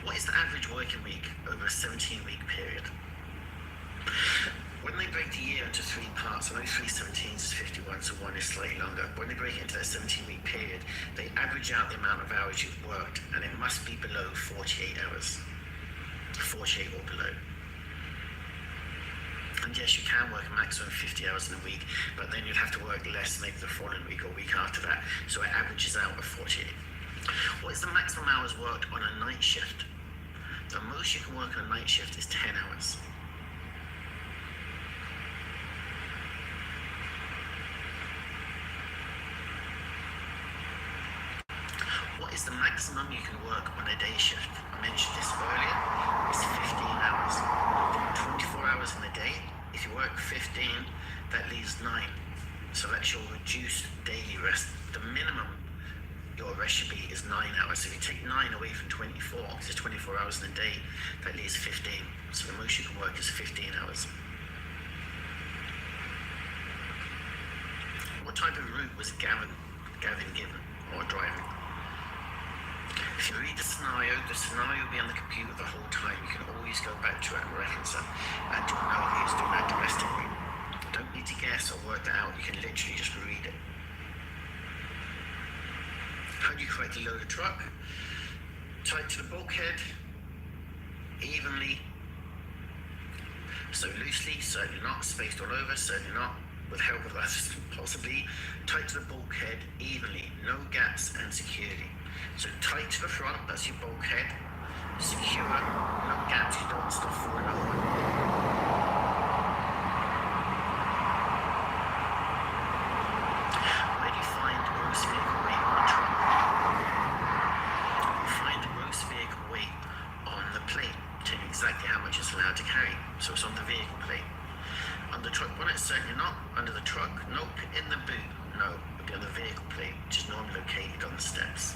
What is the average working week over a 17-week period? When they break the year into 3 parts, I know 3 17s is 51, so one is slightly longer. When they break it into that 17-week period, they average out the amount of hours you've worked, and it must be below 48 hours. 48 or below. And yes, you can work a maximum of 50 hours in a week, but then you'd have to work less maybe the following week or week after that, so it averages out at 48. What is the maximum hours worked on a night shift? The most you can work on a night shift is 10 hours. What is the maximum you can work on a day shift? I mentioned this earlier. It's 15 hours. 24 hours in a day. If you work 15, that leaves 9. So that's your reduced daily rest. The minimum your rest should be is 9 hours. So if you take 9 away from 24, because it's 24 hours in a day, that leaves 15. So the most you can work is 15 hours. What type of route was Gavin given or driving? If you read the scenario will be on the computer the whole time. You can always go back to it and reference it, and you'll know he was doing that domestically. You don't need to guess or work that out. You can literally just read it. How do you correctly load a truck? Tight to the bulkhead, evenly. So loosely, certainly not. Spaced all over, certainly not. With help of us, possibly. Tight to the bulkhead, evenly. No gaps and securely. So tight to the front, that's your bulkhead. Secure, no gaps, you don't want stuff falling over. Where do you find gross vehicle weight on a truck? You find the gross vehicle weight on the plate, telling you exactly how much it's allowed to carry. So it's on the vehicle plate. On the truck bonnet, certainly not. Under the truck, nope. In the boot, no. It'll be on the vehicle plate, which is normally located on the steps.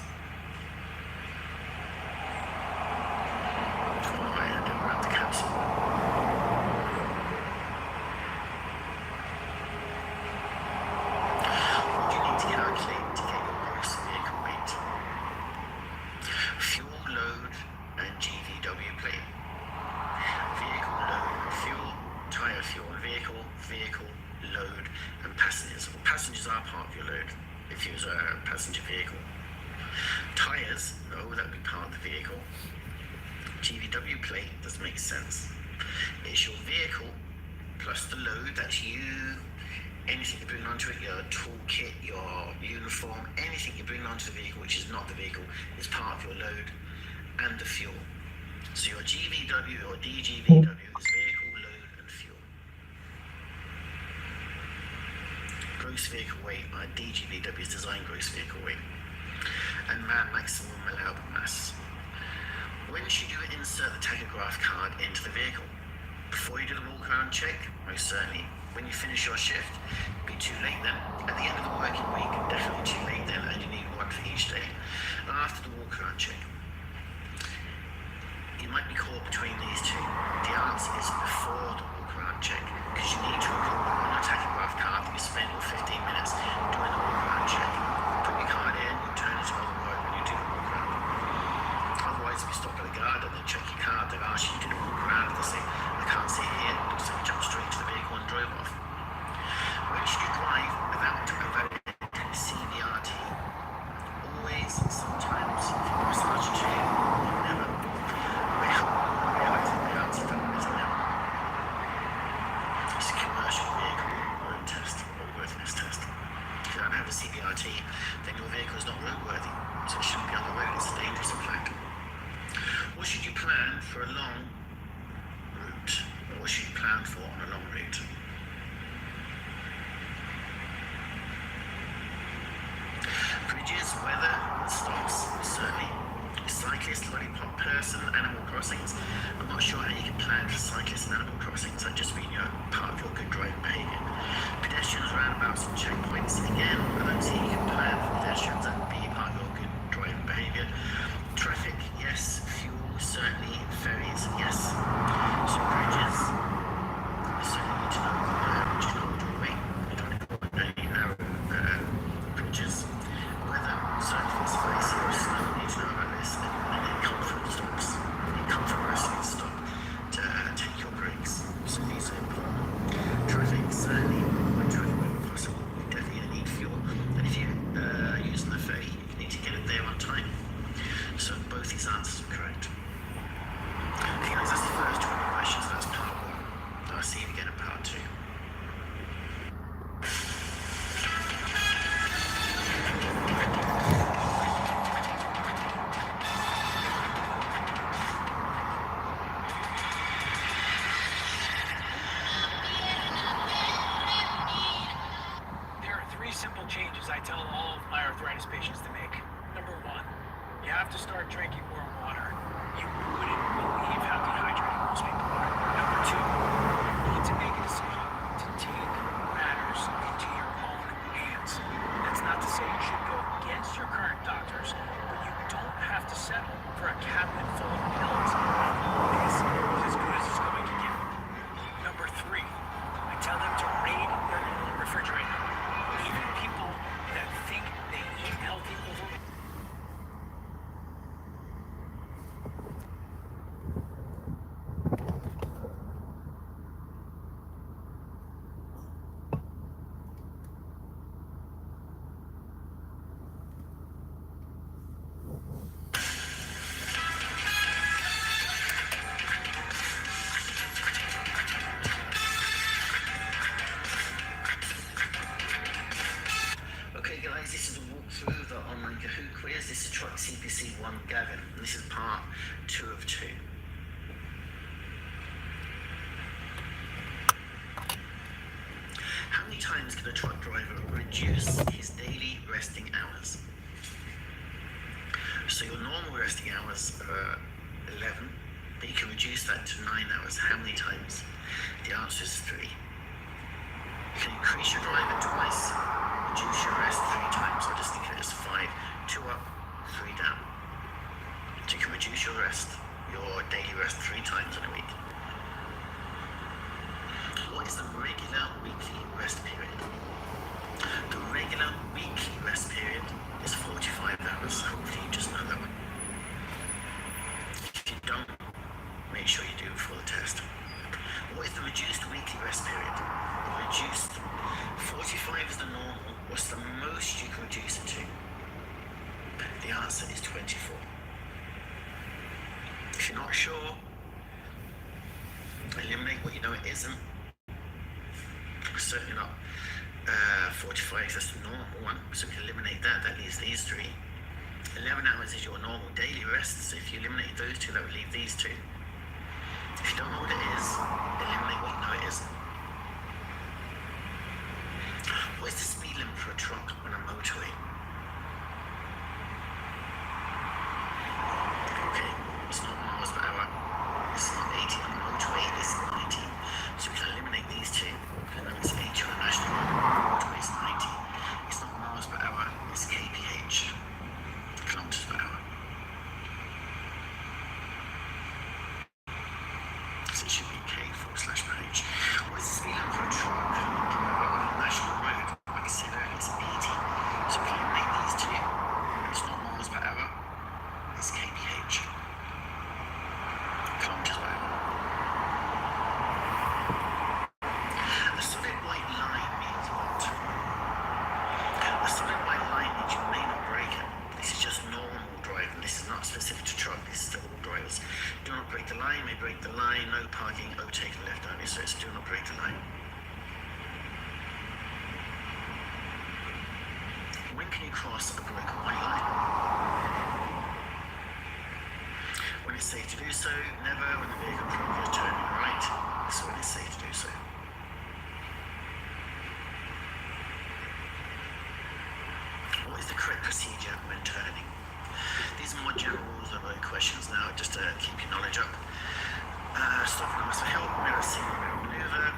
What do you need to calculate to get your gross vehicle weight? Fuel load and GVW plate. Vehicle load, fuel, tyre fuel, vehicle load, and passengers. Well, passengers are part of your load if you use a passenger vehicle. Tyres, no, that would be part of the vehicle. GVW plate doesn't make sense. It's your vehicle plus the load, that's you, anything you bring onto it, your toolkit, your uniform, anything you bring onto the vehicle which is not the vehicle is part of your load, and the fuel. So your GVW or DGVW is vehicle, load and fuel. Gross vehicle weight, DGVW is design gross vehicle weight. And maximum allowable mass. When should you insert the tachograph card into the vehicle? Before you do the walk-around check? Most certainly. When you finish your shift, it'll be too late then. At the end of the working week, definitely too late then, and you need one for each day. After the walk-around check, you might be caught between these two. The answer is before the walk-around check, because you need to record on your tachograph card that you spent your 15 minutes doing the walk-around check. Put your card in, return it to other work when you do the walk-around. Otherwise, if you stop at the guard and then check your card, they'll ask you to do the walk-around, they'll say, I can't see it here, so you jump straight to the vehicle and drove off. When should you drive without a valid CVRT? Always, sometimes, if you press Sergeant J, never. The answer to that is never. It's a commercial vehicle road test, roadworthiness test. If you don't have a CVRT, then your vehicle is not roadworthy, so it shouldn't be on the road, it's dangerous in fact. What should you plan for a long route? Or what should you plan for on a long route? Bridges, weather, and stops, certainly. Cyclist, lollipop, person, animal crossings. I'm not sure how you can plan for cyclists and animal crossings. That just means you're part of your good driving behaviour. Pedestrians, roundabouts, and checkpoints. Again, I don't see how you can plan for pedestrians. That would be part of your good driving behaviour. Traffic, yes. Fuel, certainly. Ferries, yes. So bridges, you certainly need to know which is not your way. You don't want any narrow bridges. Weather, certainly if it's icy or snow, you need to know about this. And then comfort stops. Comfort resting stop to take your breaks. So these are important. Traffic, certainly, when traffic won't be possible, you definitely need fuel. And if you're using the ferry, tell all of my arthritis patients to make. Number 1, you have to start drinking more water. You wouldn't believe how dehydrated most people are. Number 2, you need to make a decision to take matters into your own hands. That's not to say you should go against your current doctors, but you don't have to settle for a cabinet full of pills. This is as good as it's going to get. Number 3, I tell them to raid their own refrigerator. Even people that think they eat healthy over. Okay guys, this is a walkthrough of the online Kahoot quiz. This is truck CPC 1 Gavin, and this is part 2 of 2. How many times can a truck driver reduce his daily resting hours? So your normal resting hours are 11, but you can reduce that to 9 hours. How many times? The answer is 3. You can increase your driver twice, reduce your rest 3 times. I just think it is 5. 2 up, 3 down. So you can reduce your rest, your daily rest 3 times in a week. What is the regular weekly rest period? The regular weekly rest period is 45 hours. Hopefully you just know that one. If you don't, make sure you do before the test. What is the reduced weekly rest period? Reduced. 45 is the normal. What's the most you can reduce it to? The answer is 24. If you're not sure, eliminate what you know it isn't. Certainly not 45, that's the normal one. So we can eliminate that. That leaves these 3. 11 hours is your normal daily rest. So if you eliminate those 2, that would leave these 2. If you don't know what it is, eliminate what you know it isn't. What is the speed limit for a truck on a motorway? Okay, it's not miles per hour. It's not 80 on the motorway, it's 90. So we can eliminate these 2. I know it's 80 on a national road, motorway is 90. It's not miles per hour, it's kph, kilometers per hour. So it should be k/ph. What is the speed limit for a truck on a national road? Like I said earlier, it's 80. So we can eliminate these 2. It's not miles per hour, it's kph, kilometers per hour. A solid white line means what? A solid white line means you may not break it. This is just normal driving. This is not specific to truck. This is to all drivers. Do not break the line, may break the line, no parking, overtaking left only. So it's do not break the line. When can you cross a broken white line? When it's safe to do so, never. When the vehicle is turning right, that's when it's safe to do so. What is the correct procedure when turning? These are more general rules of questions now, just to keep your knowledge up. Stop and ask for help, mirror signal, mirror maneuver,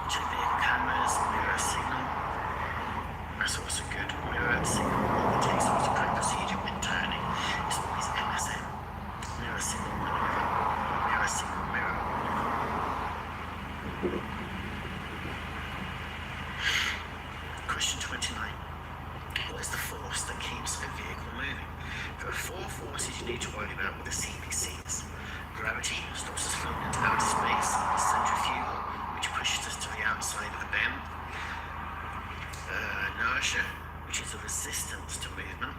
check vehicle cameras, mirror signal. That's also good. Mirror signal overtakes. So what's the correct procedure when turning? It's always MSM. Mirror signal maneuver. Mirror signal mirror maneuver. Question 29. What is the force that keeps a vehicle moving? There are 4 forces you need to worry about with the CPCs. Gravity stops us floating into outer space. Centrifugal, which pushes us to the outside of the bend. Inertia, which is a resistance to movement.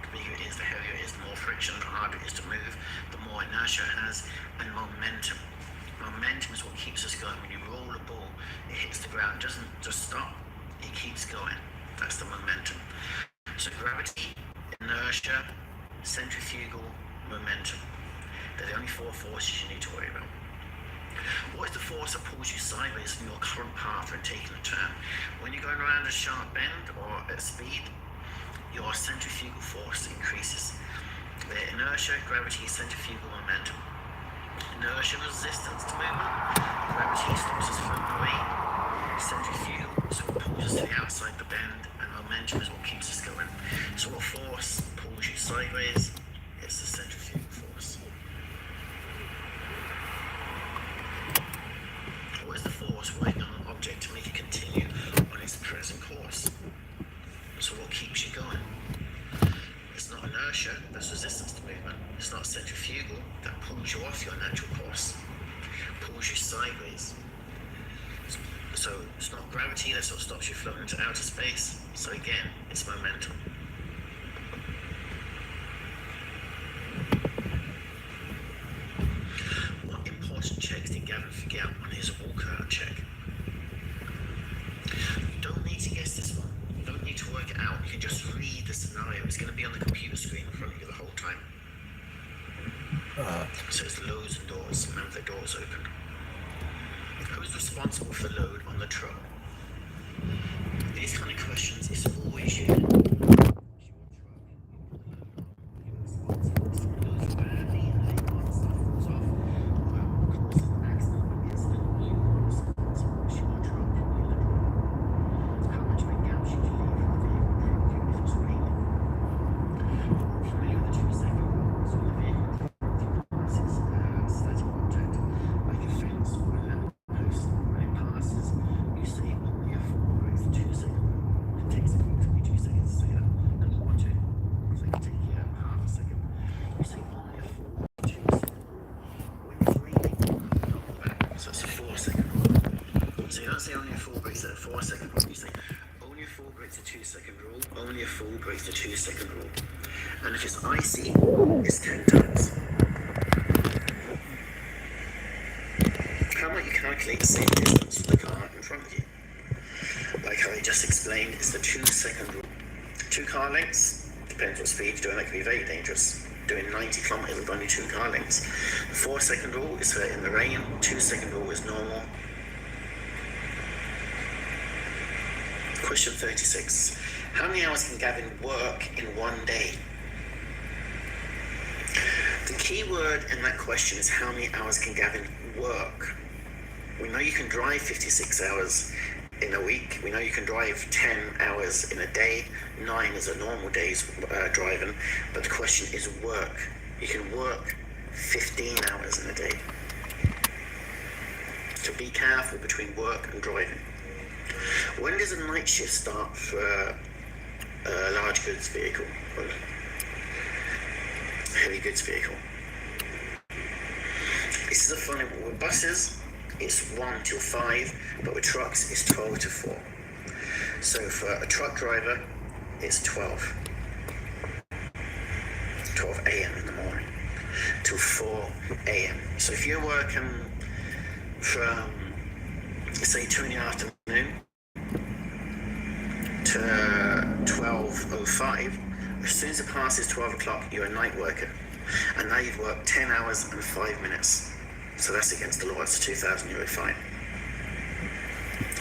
The bigger it is, the heavier it is, the more friction, the harder it is to move, the more inertia it has. And momentum. Momentum is what keeps us going. When you roll a ball, it hits the ground, it doesn't just stop, it keeps going. That's the momentum. So gravity, inertia, centrifugal, momentum. They're the only 4 forces you need to worry about. What is the force that pulls you sideways from your current path when taking a turn? When you're going around a sharp bend or at speed, your centrifugal force increases. The inertia, gravity, centrifugal momentum. Inertia, resistance to movement. Gravity stops us floating away. Centrifugal, so it pulls us to the outside the bend, and momentum is what keeps us going. So what force pulls you sideways? It's the centrifugal force. What is the force working on an object to make it continue on its present course? So what keeps you going? It's not inertia, that's resistance to movement. It's not centrifugal, that pulls you off your natural course. Pulls you sideways. So it's not gravity, that sort of stops you floating into outer space. So again, it's momentum. What important checks did Gavin forget on his walkout check? You don't need to guess this one. You don't need to work it out. You can just read the scenario. It's going to be on the computer screen in front of you the whole time. So it's loads and doors. Remember the doors open. Who's responsible for load on the truck? These kind of questions, it's always you. Only a fool breaks the 2 second rule. And if it's icy, it's 10 times. How might you calculate the same distance from the car in front of you? Like how I just explained, it's the 2 second rule. 2 car lengths, depends what speed you're doing, that can be very dangerous. Doing 90 kilometers with only 2 car lengths. The 4 second rule is for in the rain, 2 second rule is normal. Question 36. How many hours can Gavin work in one day? The key word in that question is how many hours can Gavin work? We know you can drive 56 hours in a week. We know you can drive 10 hours in a day. 9 is a normal day's driving. But the question is work. You can work 15 hours in a day. So be careful between work and driving. When does a night shift start for a large goods vehicle, or heavy goods vehicle? This is a funny one. With buses, it's 1 till 5, but with trucks, it's 12 to 4. So for a truck driver, it's 12 a.m. in the morning till 4 a.m. So if you're working from, say, 2 in the afternoon to 12:05, as soon as it passes 12 o'clock, you're a night worker. And now you've worked 10 hours and 5 minutes. So that's against the law. It's a €2,000 fine.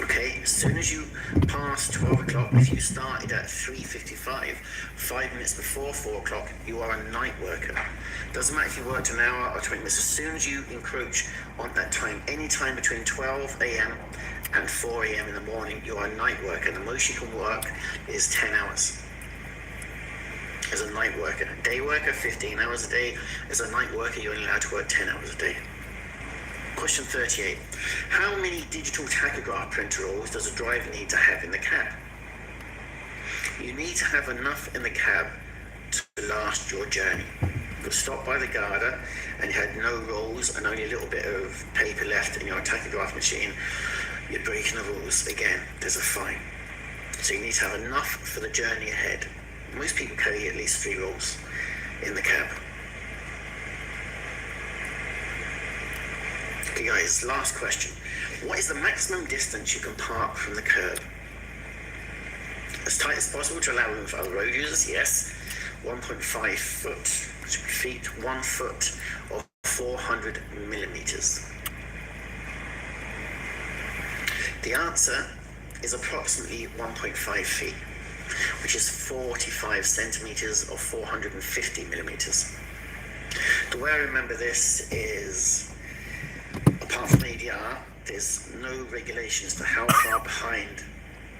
Okay, as soon as you pass 12 o'clock, if you started at 3:55, 5 minutes before 4 o'clock, you are a night worker. Doesn't matter if you worked an hour or 20 minutes. As soon as you encroach on that time, any time between 12 a.m. and 4 a.m. in the morning, you are a night worker. The most you can work is 10 hours. As a night worker. Day worker, 15 hours a day. As a night worker, you're only allowed to work 10 hours a day. Question 38. How many digital tachograph printer rolls does a driver need to have in the cab? You need to have enough in the cab to last your journey. If you stopped by the Garda and you had no rolls and only a little bit of paper left in your tachograph machine, you're breaking the rules. Again, there's a fine. So you need to have enough for the journey ahead. Most people carry at least 3 rolls in the cab. Okay guys, last question. What is the maximum distance you can park from the curb? As tight as possible to allow room for other road users, yes. 1.5 feet, 1 foot, or 400 millimeters. The answer is approximately 1.5 feet. which is 45 centimeters or 450 millimeters. The way I remember this is, apart from ADR, there's no regulation as to how far behind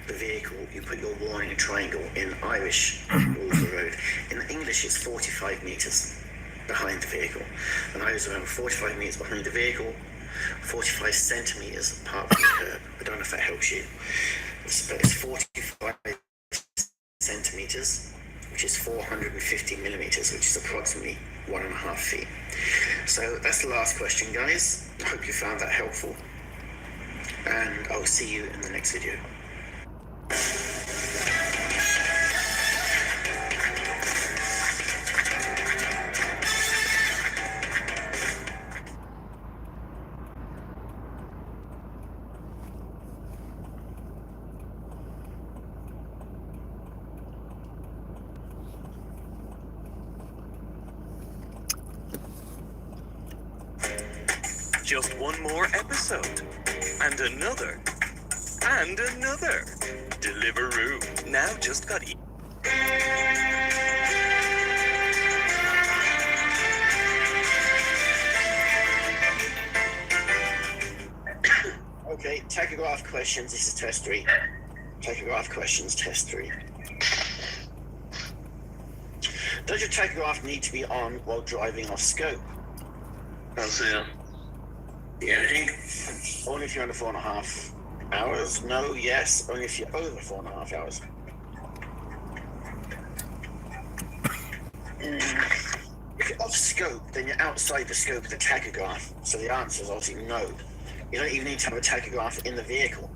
the vehicle you put your warning triangle in Irish rules of the road. In English, it's 45 meters behind the vehicle. And I was around 45 meters behind the vehicle, 45 centimeters apart from the curb. I don't know if that helps you. But it's 45 centimeters, which is 450 millimeters, which is approximately 1.5 feet. So that's the last question, guys. I hope you found that helpful. And I'll see you in the next video. Just one more episode, and another, and another. Deliveroo now just got Okay, tachograph questions. This is test 3. Tachograph questions, test 3. Does your tachograph need to be on while driving off scope? Yeah, I think only if you're under 4.5 hours. No, yes, only if you're over 4.5 hours. If you're off scope, then you're outside the scope of the tachograph. So the answer is obviously no. You don't even need to have a tachograph in the vehicle.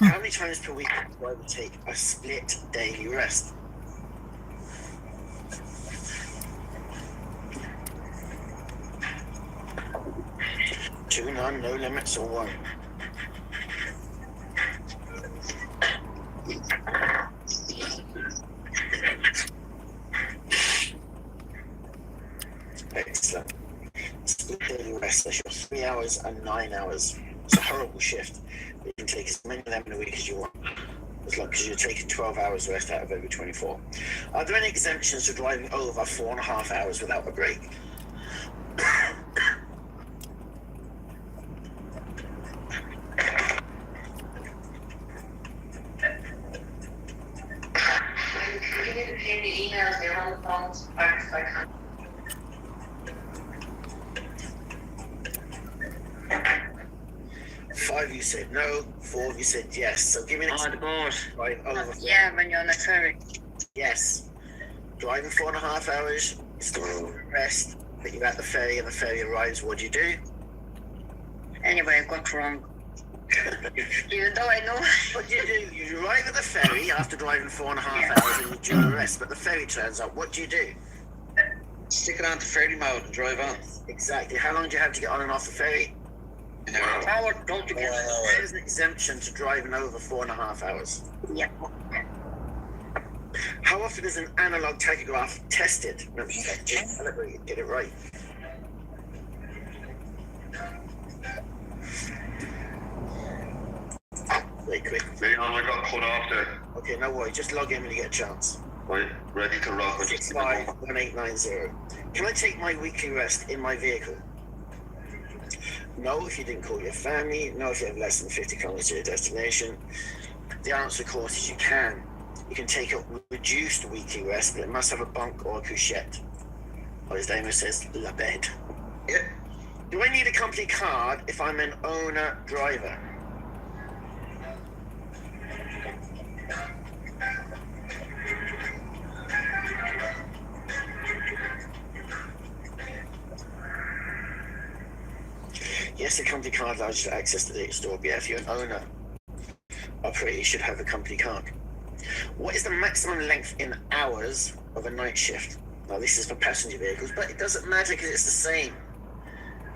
How many times per week does the driver take a split daily rest? Two, none, no limits, or 1? Excellent. Split daily rest, that's your 3 hours and 9 hours. It's a horrible shift. You can take as many of them in a week as you want, as long as you're taking 12 hours rest out of every 24. Are there any exemptions to driving over 4.5 hours without a break? Five of you said no, 4 of you said yes. So give me an example. Right, over. Yeah, when you're on a ferry. Yes. Driving 4.5 hours, still rest, but you're at the ferry and the ferry arrives, what do you do? Anyway, I got wrong. Even though I know. What do? You arrive at the ferry after driving 4.5 hours and you do a rest, but the ferry turns up, what do? Stick it on to ferry mode and drive on. Exactly. How long do you have to get on and off the ferry? An hour. Hour, don't you get There's an exemption to driving over 4.5 hours. Yeah. How often is an analog tachograph tested? No, calibrated. Get it right. Very quick. Leon, I got cut off there. Okay, no worry. Just log in when you get a chance. Right, ready to rock. 651890. Can I take my weekly rest in my vehicle? No, if you didn't call your family. No, if you have less than 50 kilometers to your destination. The answer, of course, is you can. You can take a reduced weekly rest, but it must have a bunk or a couchette. Or as Damon says, la bed. Yeah. Do I need a company card if I'm an owner driver? Yes, the company card allows you to access the data store, but yeah, if you're an owner operator, you should have a company card. What is the maximum length in hours of a night shift? Now, this is for passenger vehicles, but it doesn't matter because it's the same.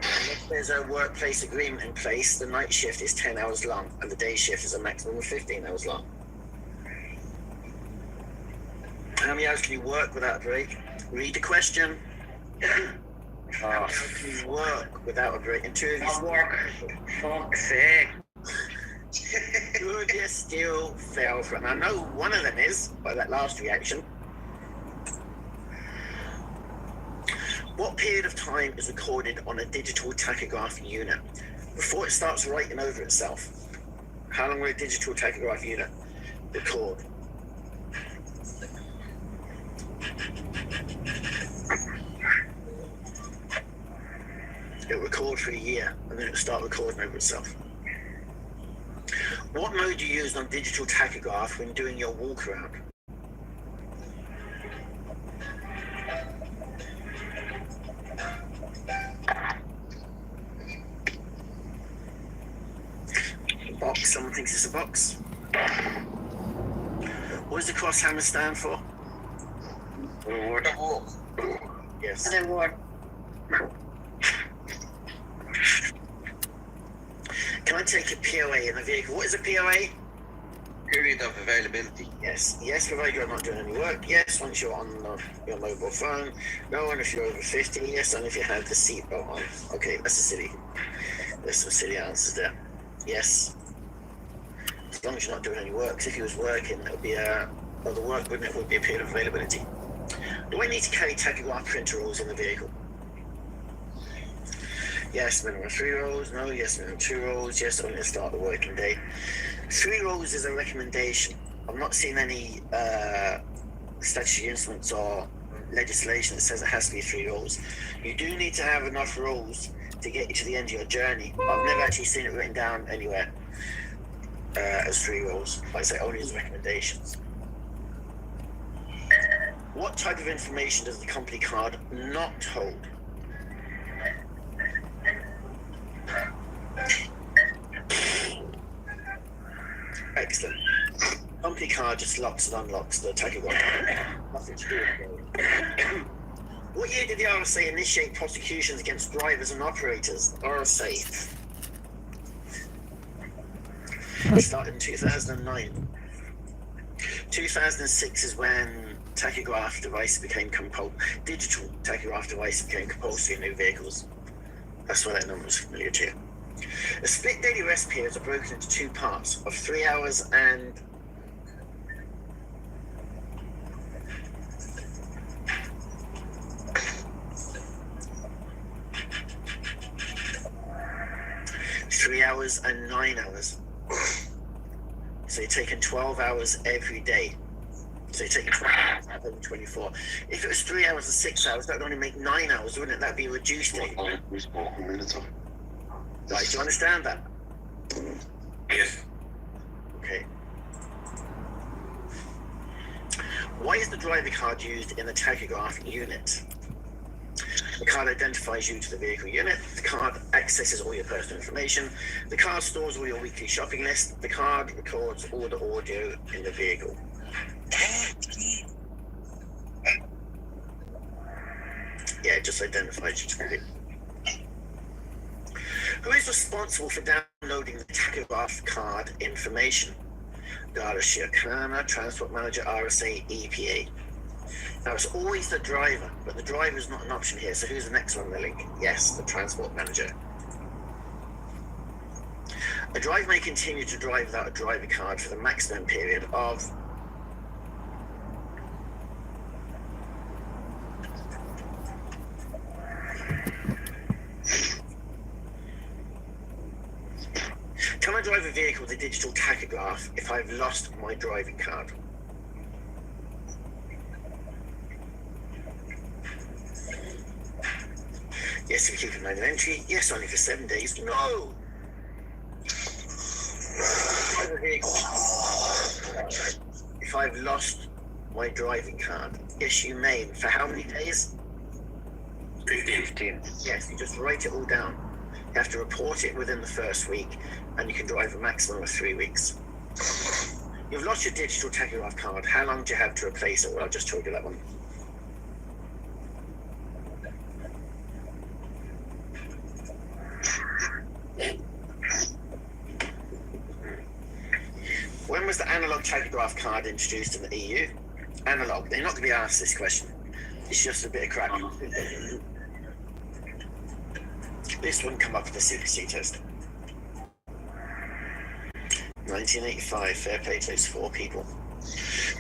If there's a workplace agreement in place, the night shift is 10 hours long, and the day shift is a maximum of 15 hours long. How many hours can you work without a break? Read the question. How can you work without a break? And 2 of you work. Fuck's sake. 2 Could you still fail for it? And I know one of them is, by that last reaction. What period of time is recorded on a digital tachograph unit before it starts writing over itself? How long will a digital tachograph unit record? It'll record for a year and then it'll start recording over itself. What mode do you use on digital tachograph when doing your walk around? Box, someone thinks it's a box. What does the cross hammer stand for? The walk. Yes. The walk. Can I take a POA in the vehicle? What is a POA? Period of availability. Yes. Yes, provided you're not doing any work. Yes, once you're on your mobile phone. No, and if you're over 50. Yes, and if you have the seatbelt on. Okay, that's there's some silly answers there. Yes. As long as you're not doing any work. 'Cause if you was working, it would be the work would be a period of availability. Do I need to carry tachograph printer rolls in the vehicle? Yes, minimum 3 rolls. No, yes, minimum 2 rolls. Yes, only to start the working day. 3 rolls is a recommendation. I'm not seeing any statutory instruments or legislation that says it has to be 3 rolls. You do need to have enough rolls to get you to the end of your journey. I've never actually seen it written down anywhere as 3 rolls. Like I say, only as recommendations. What type of information does the company card not hold? Excellent. Company card just locks and unlocks the tachograph. Nothing to do with it. What year did the RSA initiate prosecutions against drivers and operators? RSA. It started in 2009. 2006 is when tachograph devices became digital tachograph devices became compulsory in new vehicles. That's why that number is familiar to you. The split daily rest periods are broken into 2 parts of 3 hours and 9 hours. So you're taking 12 hours every day. So you're taking 12 hours out of every 24. If it was 3 hours and 6 hours, that would only make 9 hours, wouldn't it? That'd be a reduced day. Right, do you understand that? Yes. Okay. Why is the driver card used in the tachograph unit? The card identifies you to the vehicle unit. The card accesses all your personal information. The card stores all your weekly shopping list. The card records all the audio in the vehicle. Yeah, it just identifies you to the vehicle. Who is responsible for downloading the tachograph card information? Data Shiakana, Transport Manager, RSA, EPA. Now it's always the driver, but the driver is not an option here. So who's the next one on the link? Yes, the Transport Manager. A driver may continue to drive without a driver card for the maximum period of Can I drive a vehicle with a digital tachograph if I've lost my driving card? Yes, if you keep a manual entry. Yes, only for 7 days. No! Drive a vehicle if I've lost my driving card. Yes, you may. For how many days? 15. Yes, you just write it all down. You have to report it within the first week, and you can drive a maximum of 3 weeks. You've lost your digital tachograph card. How long do you have to replace it? Well, I just told you that one. When was the analog tachograph card introduced in the EU? Analog. They're not going to be asked this question. It's just a bit of crap. This wouldn't come up for the CPC test. No, 1985. Fair play to those 4 people.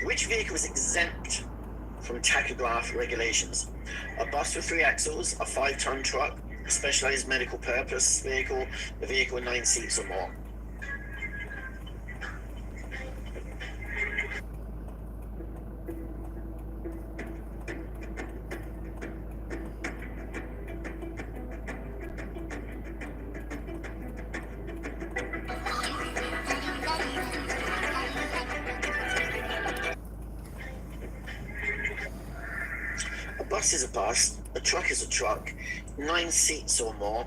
Which vehicle is exempt from tachograph regulations? A bus with 3 axles, a 5-ton truck, a specialized medical purpose vehicle, a vehicle with 9 seats or more. A bus is a bus, a truck is a truck, 9 seats or more.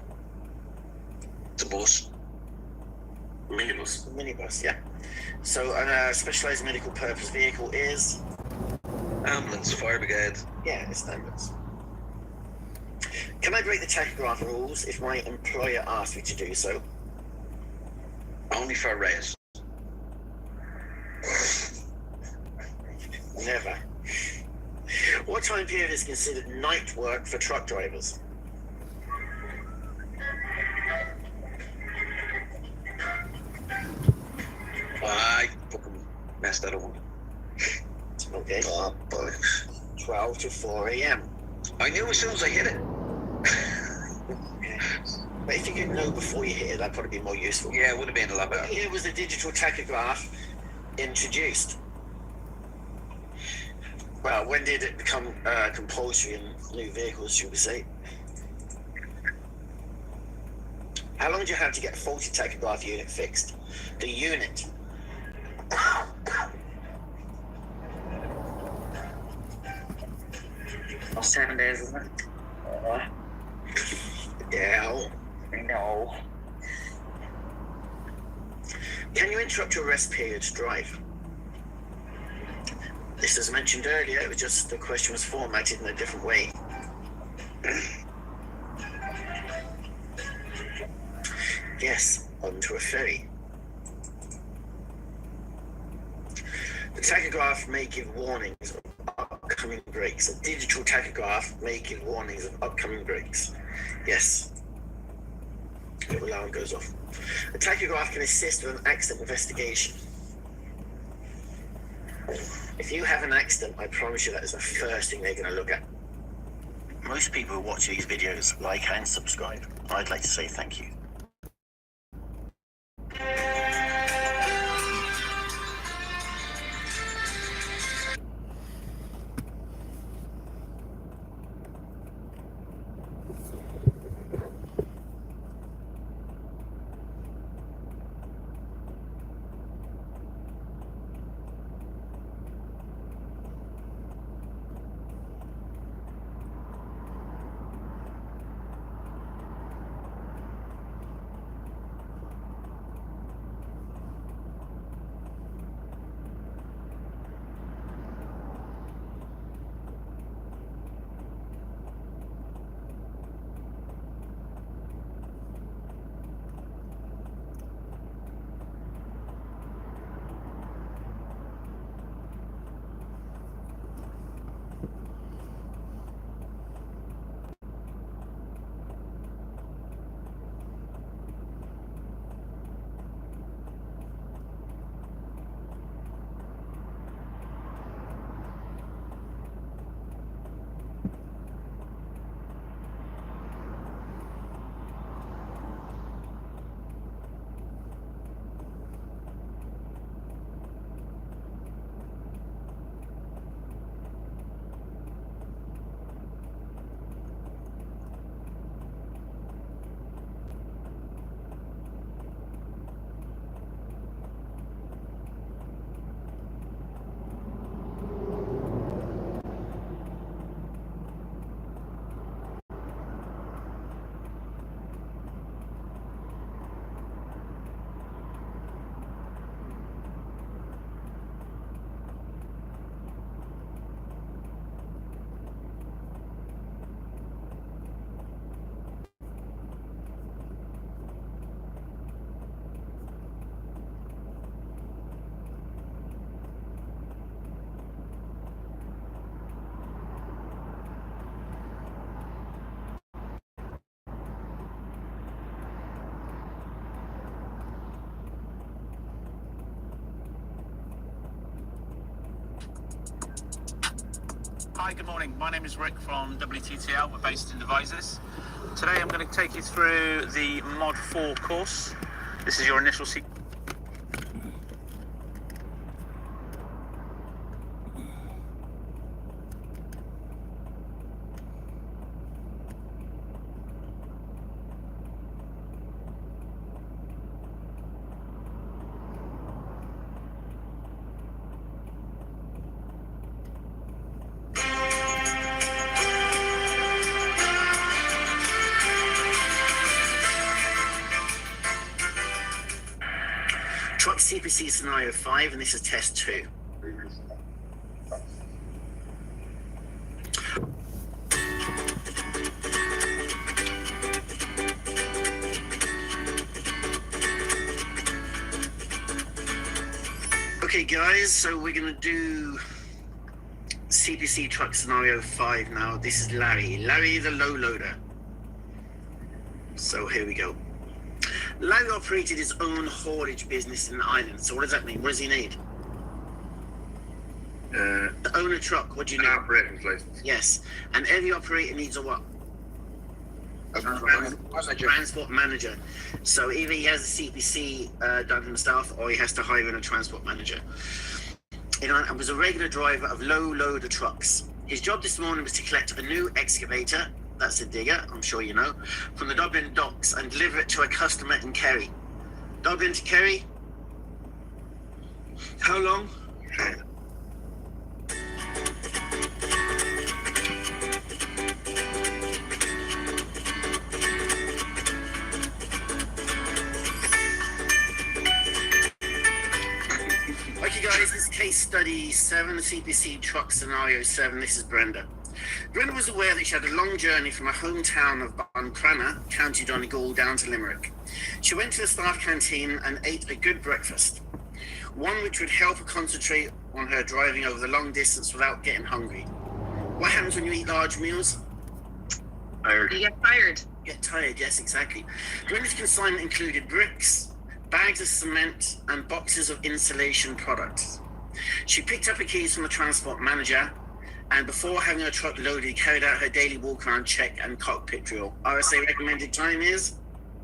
It's a bus. Minibus. Minibus, yeah. So a specialized medical purpose vehicle is? Ambulance, fire brigade. Yeah, it's an ambulance. Can I break the tachograph rules if my employer asks me to do so? Only for a race. Never. What time period is considered night work for truck drivers? I fucking messed that up. Okay. Oh, boy. 12 to 4 a.m. I knew as soon as I hit it. But if you could know before you hit it, that'd probably be more useful. Yeah, it would have been a lot better. Here was the digital tachograph introduced. Well, when did it become compulsory in new vehicles, should we say? How long do you have to get a faulty tachograph unit fixed? The unit. Oh, 7 days, isn't it? Yeah. No. Can you interrupt your rest period to drive? This, as mentioned earlier, it was just the question was formatted in a different way. Yes, onto a ferry. The tachograph may give warnings of upcoming brakes. A digital tachograph may give warnings of upcoming brakes. Yes. The alarm goes off. A tachograph can assist with an accident investigation. If you have an accident, I promise you that is the first thing they're going to look at. Most people who watch these videos like and subscribe. I'd like to say thank you. Hi, good morning. My name is Rick from WTTL. We're based in Devizes. Today I'm going to take you through the Mod 4 course. This is your initial sequence. Truck CPC scenario 5, and this is test 2. Okay guys, so we're going to do CPC truck scenario 5 now. This is Larry the low loader. So here we go. Larry operated his own haulage business in the island. So what does that mean? What does he need? To own a truck, what do you need? An operating license. Yes. And every operator needs a what? A transport manager. So either he has a CPC done himself, or he has to hire in a transport manager. He was a regular driver of low loader trucks. His job this morning was to collect a new excavator, that's a digger, I'm sure you know, from the Dublin docks and deliver it to a customer in Kerry. Dublin to Kerry? How long? Okay guys, this is case study 7, CPC truck scenario 7. This is Brenda. Brenda was aware that she had a long journey from her hometown of Buncrana, County Donegal, down to Limerick. She went to the staff canteen and ate a good breakfast, one which would help her concentrate on her driving over the long distance without getting hungry. What happens when you eat large meals? Tired. You get tired. Get tired, yes, exactly. Brenda's consignment included bricks, bags of cement, and boxes of insulation products. She picked up her keys from the transport manager, and before having her truck loaded, carried out her daily walk-around check and cockpit drill. RSA recommended time is?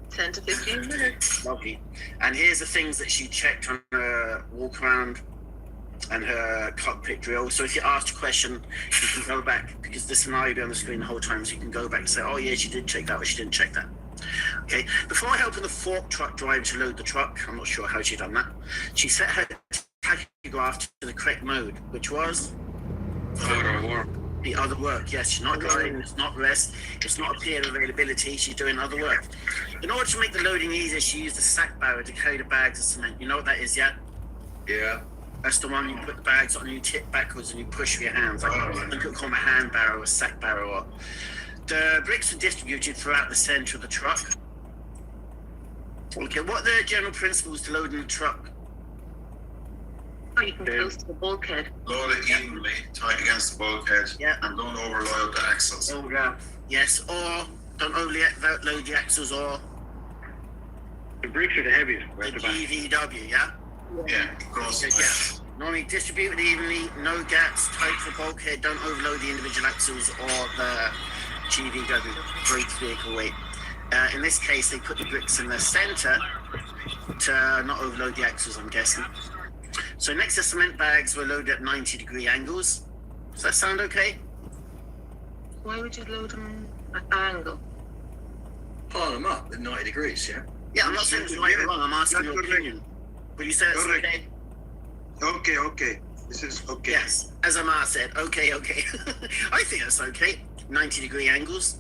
10 to 15 minutes. Lovely. And here's the things that she checked on her walk-around and her cockpit drill. So if you asked a question, you can go back, because the scenario will be on the screen the whole time, so you can go back and say, oh yeah, she did check that, or she didn't check that. Okay, before helping the fork truck driver to load the truck, I'm not sure how she done that, she set her tachograph to the correct mode, which was? The other work, yes. She's not driving, it's not rest, it's not a peer availability, she's doing other work. In order to make the loading easier, she used a sack barrow to carry the bags of cement. You know what that is, yeah? Yeah. That's the one you put the bags on, you tip backwards and you push with your hands. I think it's called a hand barrow, a sack barrow. The bricks were distributed throughout the centre of the truck. Okay, what are the general principles to loading the truck? Oh, you can close to the bulkhead. Load it evenly, tight against the bulkhead, and don't overload the axles. Yes, or don't overload the axles, or the bricks are the heaviest. The GVW, yeah? Yeah, across the back. Normally distributed evenly, no gaps, tight to the bulkhead, don't overload the individual axles or the GVW, brake vehicle weight. In this case, they put the bricks in the centre to not overload the axles, I'm guessing. So next, the cement bags were loaded at 90-degree angles. Does that sound okay? Why would you load them at an angle? Pile them up at 90 degrees, yeah? Yeah, I'm not saying it's right or wrong, I'm asking your opinion. But you said it's okay? Okay. This is okay. Yes, as Amar said, okay. I think that's okay. 90-degree angles.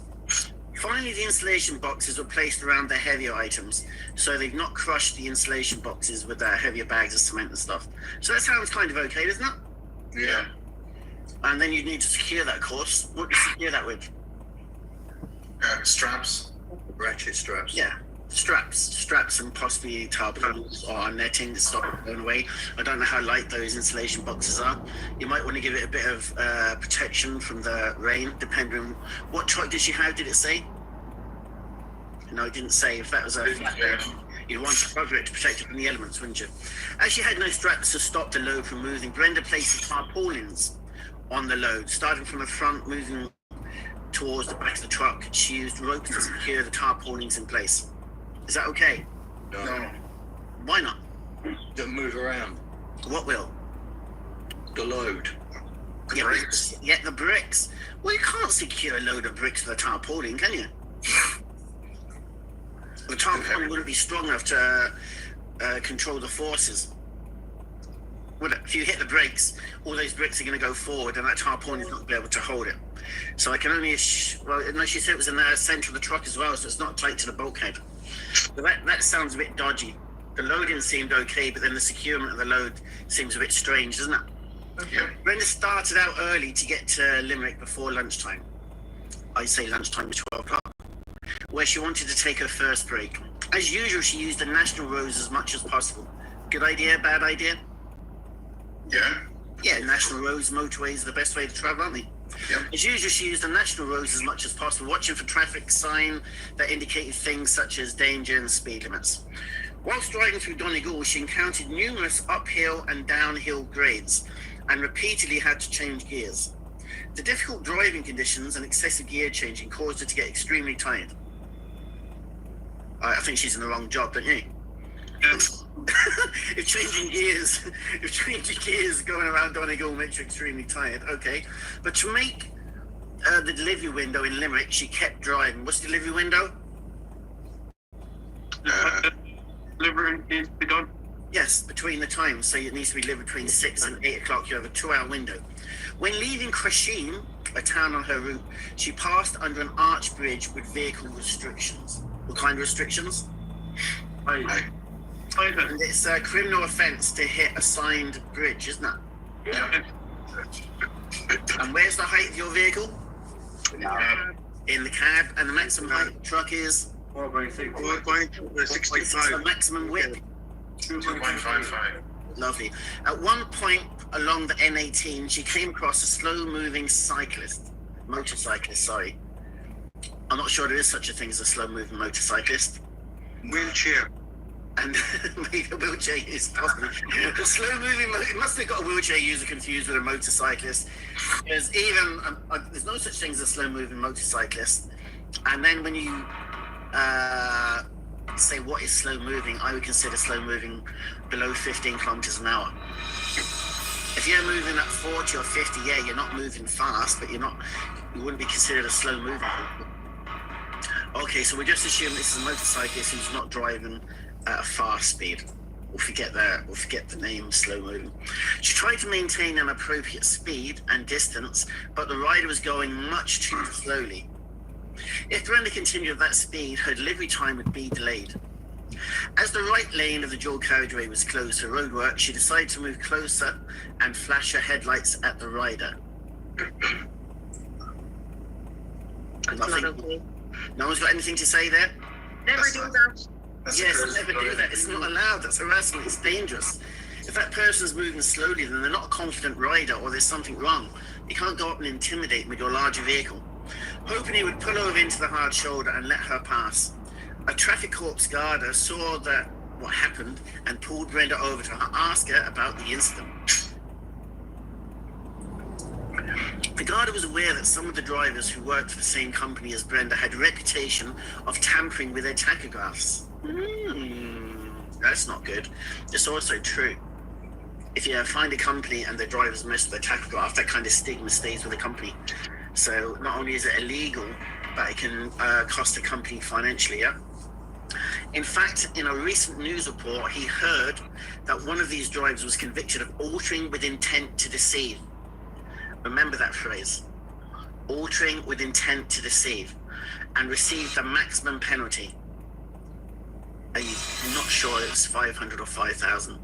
Finally, the insulation boxes were placed around the heavier items, so they've not crushed the insulation boxes with their heavier bags of cement and stuff. So that sounds kind of okay, doesn't it? Yeah. And then you need to secure that, of course. What do you secure that with? Straps. Ratchet straps. Yeah. Straps and possibly tarpaulins or netting to stop it going away. I don't know how light those insulation boxes are. You might want to give it a bit of protection from the rain, depending on what truck did she have. Did it say? No, it didn't say. If that was a you'd want to cover it to protect it from the elements, wouldn't you? As she had no straps to stop the load from moving, Brenda placed the tarpaulins on the load. Starting from the front, moving towards the back of the truck, she used ropes to secure the tarpaulins in place. Is that okay? No. Why not? Don't move around. What will? The load. The bricks. Yeah, the bricks. Well, you can't secure a load of bricks with a tarpaulin, can you? The tarpaulin wouldn't be strong enough to control the forces. If you hit the brakes, all those bricks are going to go forward, and that tarpaulin is not going to be able to hold it. So I can only, no, she said it was in the centre of the truck as well, so it's not tight to the bulkhead. But that sounds a bit dodgy. The loading seemed okay, but then the securement of the load seems a bit strange, doesn't it? Yeah. Brenda started out early to get to Limerick before lunchtime. I say lunchtime was 12 o'clock, where she wanted to take her first break. As usual, she used the national roads as much as possible. Good idea, bad idea? Yeah. Yeah, national roads, motorways are the best way to travel, aren't they? Yeah. As usual, she used the national roads as much as possible, watching for traffic sign that indicated things such as danger and speed limits. Whilst driving through Donegal, she encountered numerous uphill and downhill grades and repeatedly had to change gears. The difficult driving conditions and excessive gear changing caused her to get extremely tired. I think she's in the wrong job, don't you? If changing gears going around Donegal makes you extremely tired, okay. But to make the delivery window in Limerick, she kept driving. What's the delivery window? Delivery needs to be done. Yes, between the times. So it needs to be delivered between 6 and 8 o'clock. You have a 2-hour window. When leaving Creshin, a town on her route, she passed under an arch bridge with vehicle restrictions. What kind of restrictions? And it's a criminal offence to hit a signed bridge, isn't it? Yeah. And where's the height of your vehicle? In the cab. And the maximum height of the truck is? 4.65. The maximum width? 2.55. Lovely. At one point along the N18, she came across a slow-moving motorcyclist, sorry. I'm not sure there is such a thing as a slow-moving motorcyclist. Wheelchair. And maybe a wheelchair user, possibly. The slow-moving, it must have got a wheelchair user confused with a motorcyclist. There's there's no such thing as a slow-moving motorcyclist. And then when you say what is slow-moving, I would consider slow-moving below 15 kilometers an hour. If you're moving at 40 or 50, yeah, you're not moving fast, but you wouldn't be considered a slow-moving. Okay, so we just assume this is a motorcyclist who's not driving at a fast speed. We'll forget the name slow moving. She tried to maintain an appropriate speed and distance, but the rider was going much too slowly. If Brenda continued at that speed, her delivery time would be delayed. As the right lane of the dual carriageway was closed for roadwork, she decided to move closer and flash her headlights at the rider. No one's got anything to say there? Never do that. Yes, never do that. It's not allowed. That's harassment. It's dangerous. If that person's moving slowly, then they're not a confident rider or there's something wrong. You can't go up and intimidate them with your larger vehicle. Hoping he would pull over into the hard shoulder and let her pass. A traffic corps guarder saw what happened and pulled Brenda over to ask her about the incident. The guarder was aware that some of the drivers who worked for the same company as Brenda had a reputation of tampering with their tachographs. That's not good. It's also true. If you find a company and the drivers mess with their tachograph, that kind of stigma stays with the company. So not only is it illegal, but it can cost the company financially, yeah? In fact, in a recent news report, he heard that one of these drivers was convicted of altering with intent to deceive. Remember that phrase, altering with intent to deceive, and received the maximum penalty. I'm not sure it was 500 or 5,000.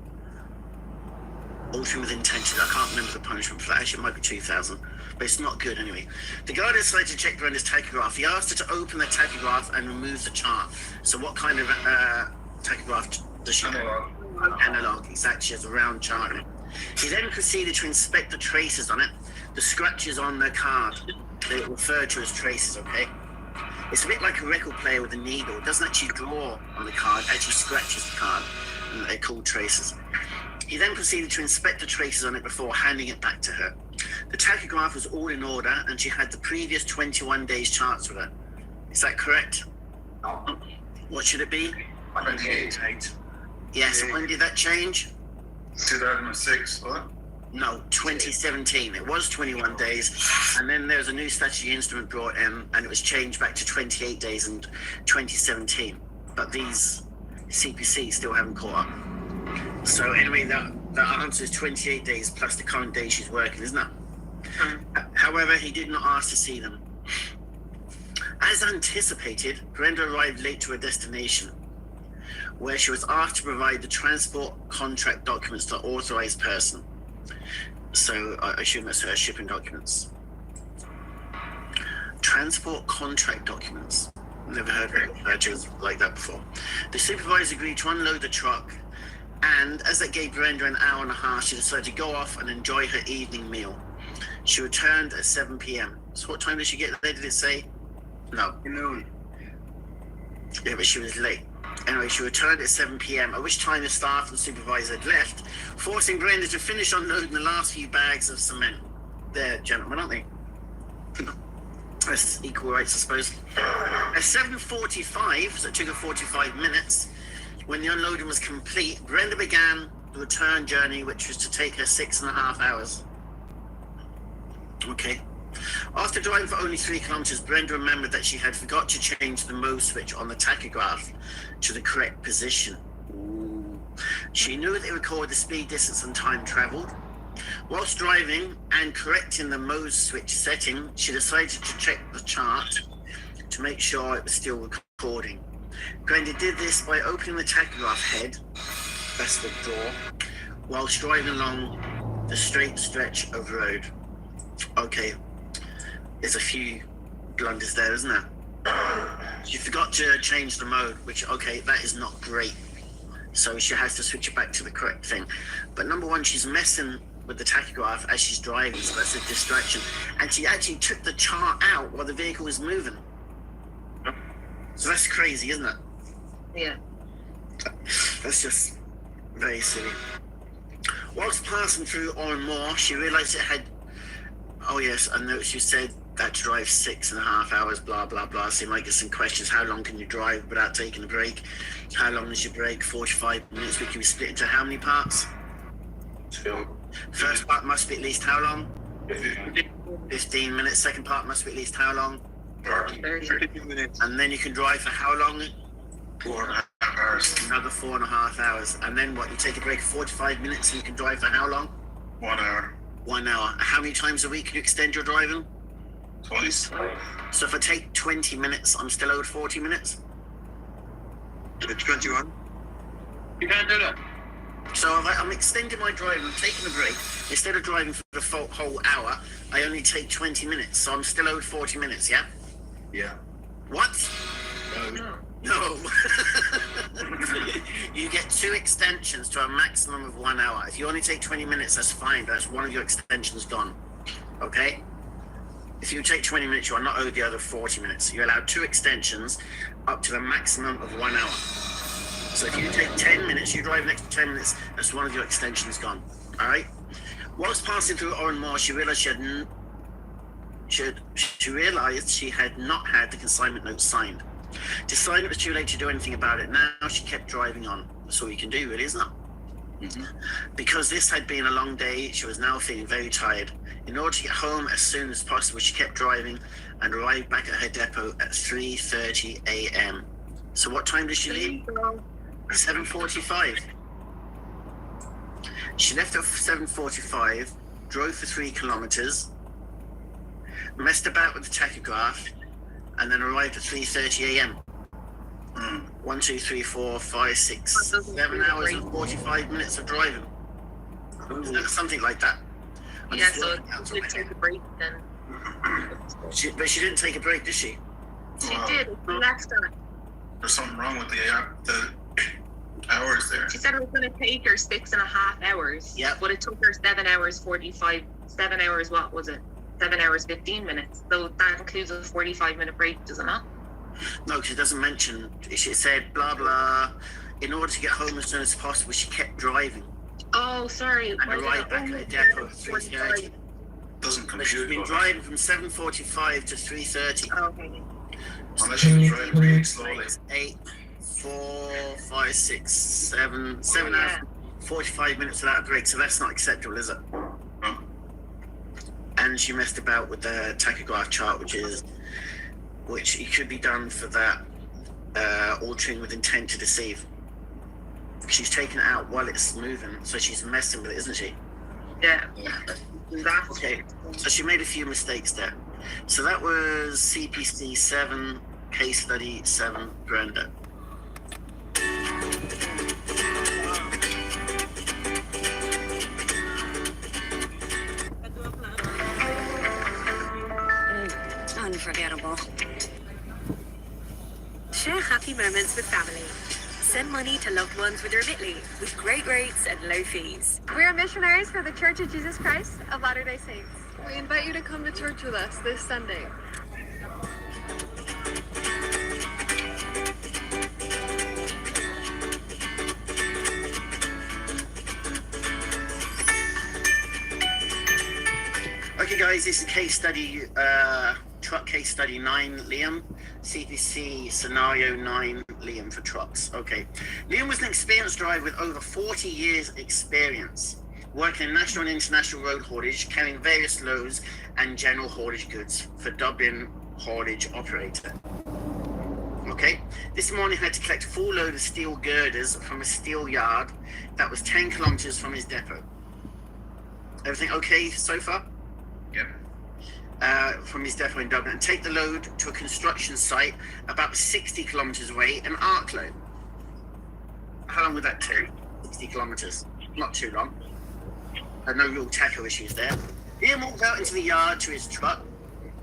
Altering with intent to, I can't remember the punishment for that. Actually, it might be 2,000, but it's not good anyway. The guard decided to check Brenda's tachograph. He asked her to open the tachograph and remove the chart. So what kind of tachograph does she have? Analog, exactly. She has a round chart. He then proceeded to inspect the traces on it, the scratches on the card. They're referred to as traces, okay? It's a bit like a record player with a needle. It doesn't actually draw on the card, it actually scratches the card, and they're called traces. He then proceeded to inspect the traces on it before handing it back to her. The tachograph was all in order, and she had the previous 21 days charts with her. Is that correct? No. What should it be? 28. Yes. When did that change? 2006, what? No, 2017. It was 21 days, and then there was a new statutory instrument brought in, and it was changed back to 28 days in 2017. But these CPC still haven't caught up. So anyway, that answer is 28 days plus the current day she's working, isn't it? However, he did not ask to see them. As anticipated, Brenda arrived late to her destination, where she was asked to provide the transport contract documents to authorized person. So I assume that's her shipping documents. Transport contract documents. Never heard of like that before. The supervisor agreed to unload the truck, and as that gave Brenda an hour and a half, she decided to go off and enjoy her evening meal. She returned at 7 p.m. So what time did she get there? Did it say? No. Noon. Yeah, but she was late. Anyway, she returned at 7 p.m., at which time the staff and supervisor had left, forcing Brenda to finish unloading the last few bags of cement. They're gentlemen, aren't they? That's equal rights, I suppose. At 7:45, so it took her 45 minutes, when the unloading was complete, Brenda began the return journey, which was to take her 6.5 hours. Okay. After driving for only 3 kilometers, Brenda remembered that she had forgot to change the mode switch on the tachograph to the correct position. Ooh. She knew that it recorded the speed, distance, and time traveled. Whilst driving and correcting the mode switch setting, she decided to check the chart to make sure it was still recording. Brenda did this by opening the tachograph head, that's the door, whilst driving along the straight stretch of road. Okay, there's a few blunders there, isn't there? She forgot to change the mode, which, okay, that is not great. So she has to switch it back to the correct thing. But number one, she's messing with the tachograph as she's driving, so that's a distraction. And she actually took the chart out while the vehicle was moving. So that's crazy, isn't it? Yeah. That's just very silly. Whilst passing through Moor, she realised it had... Oh yes, I noticed you said that to drive 6.5 hours, blah, blah, blah. So you might get some questions. How long can you drive without taking a break? How long is your break? 45 minutes. We can be split into how many parts? 2. First part must be at least how long? 15 minutes. Second part must be at least how long? 30 minutes. And then you can drive for how long? 4.5 hours. Another 4.5 hours. And then what? You take a break of 45 minutes and you can drive for how long? 1 hour. 1 hour. How many times a week can you extend your driving? Twice. So if I take 20 minutes, I'm still owed 40 minutes? It's 21. You can't do that. So if I'm extending my driving, I'm taking a break. Instead of driving for the whole hour, I only take 20 minutes. So I'm still owed 40 minutes, yeah? Yeah. What? No. No. You get 2 extensions to a maximum of 1 hour. If you only take 20 minutes, that's fine. That's one of your extensions gone. Okay? If you take 20 minutes, you are not owed the other 40 minutes. You're allowed 2 extensions up to the maximum of 1 hour. So if you take 10 minutes, you drive an extra 10 minutes, that's one of your extensions gone. All right? Whilst passing through Moor, she realised she realised she had not had the consignment note signed. Decided it was too late to do anything about it. Now she kept driving on. That's all you can do, really, isn't it? Mm-hmm. Because this had been a long day, she was now feeling very tired. In order to get home as soon as possible, she kept driving and arrived back at her depot at 3:30 a.m. So what time did she leave? 7:45. She left at 7:45, drove for 3 kilometers, messed about with the tachograph, and then arrived at 3:30 a.m. 1, 2, 3, 4, 5, 6, 7 hours and 45 minutes of driving. Something like that. Yeah, so she did take a break then. But she didn't take a break, did she? She did. She left that. There's something wrong with the hours there. She said it was going to take her 6.5 hours. Yeah. But it took her 7 hours 45. 7 hours, what was it? 7 hours 15 minutes. So that includes a 45-minute break, does it not? No, because it doesn't mention. She said blah blah. In order to get home as soon as possible, she kept driving. Oh, sorry. And arrived back at the depot at 3:30. Doesn't But she's compute. been but- driving from 7:45 to 3:30. Okay. Unless she's driving really slowly. 8, 4, 5, 6, 7 hours, 45 minutes without a break. So that's not acceptable, is it? No. And she messed about with the tachograph chart, which it could be done for that altering with intent to deceive. She's taken it out while it's moving, so she's messing with it, isn't she? Yeah. Okay, so she made a few mistakes there. So that was CPC 7, case study 7, Brenda. Unforgettable. Share happy moments with family. Send money to loved ones with Remitly with great rates and low fees. We're missionaries for the Church of Jesus Christ of Latter-day Saints. We invite you to come to church with us this Sunday. Okay guys, this is case study, truck case study 9, Liam. CPC scenario 9, Liam for trucks. Okay. Liam was an experienced driver with over 40 years experience, working in national and international road haulage, carrying various loads and general haulage goods for Dublin haulage operator. Okay. This morning he had to collect a full load of steel girders from a steel yard that was 10 kilometers from his depot. Everything okay so far? Yeah. From his depot in Dublin, and take the load to a construction site about 60 kilometres away, an arc load. How long would that take? 60 kilometres. Not too long. No real tacho issues there. Liam walked out into the yard to his truck.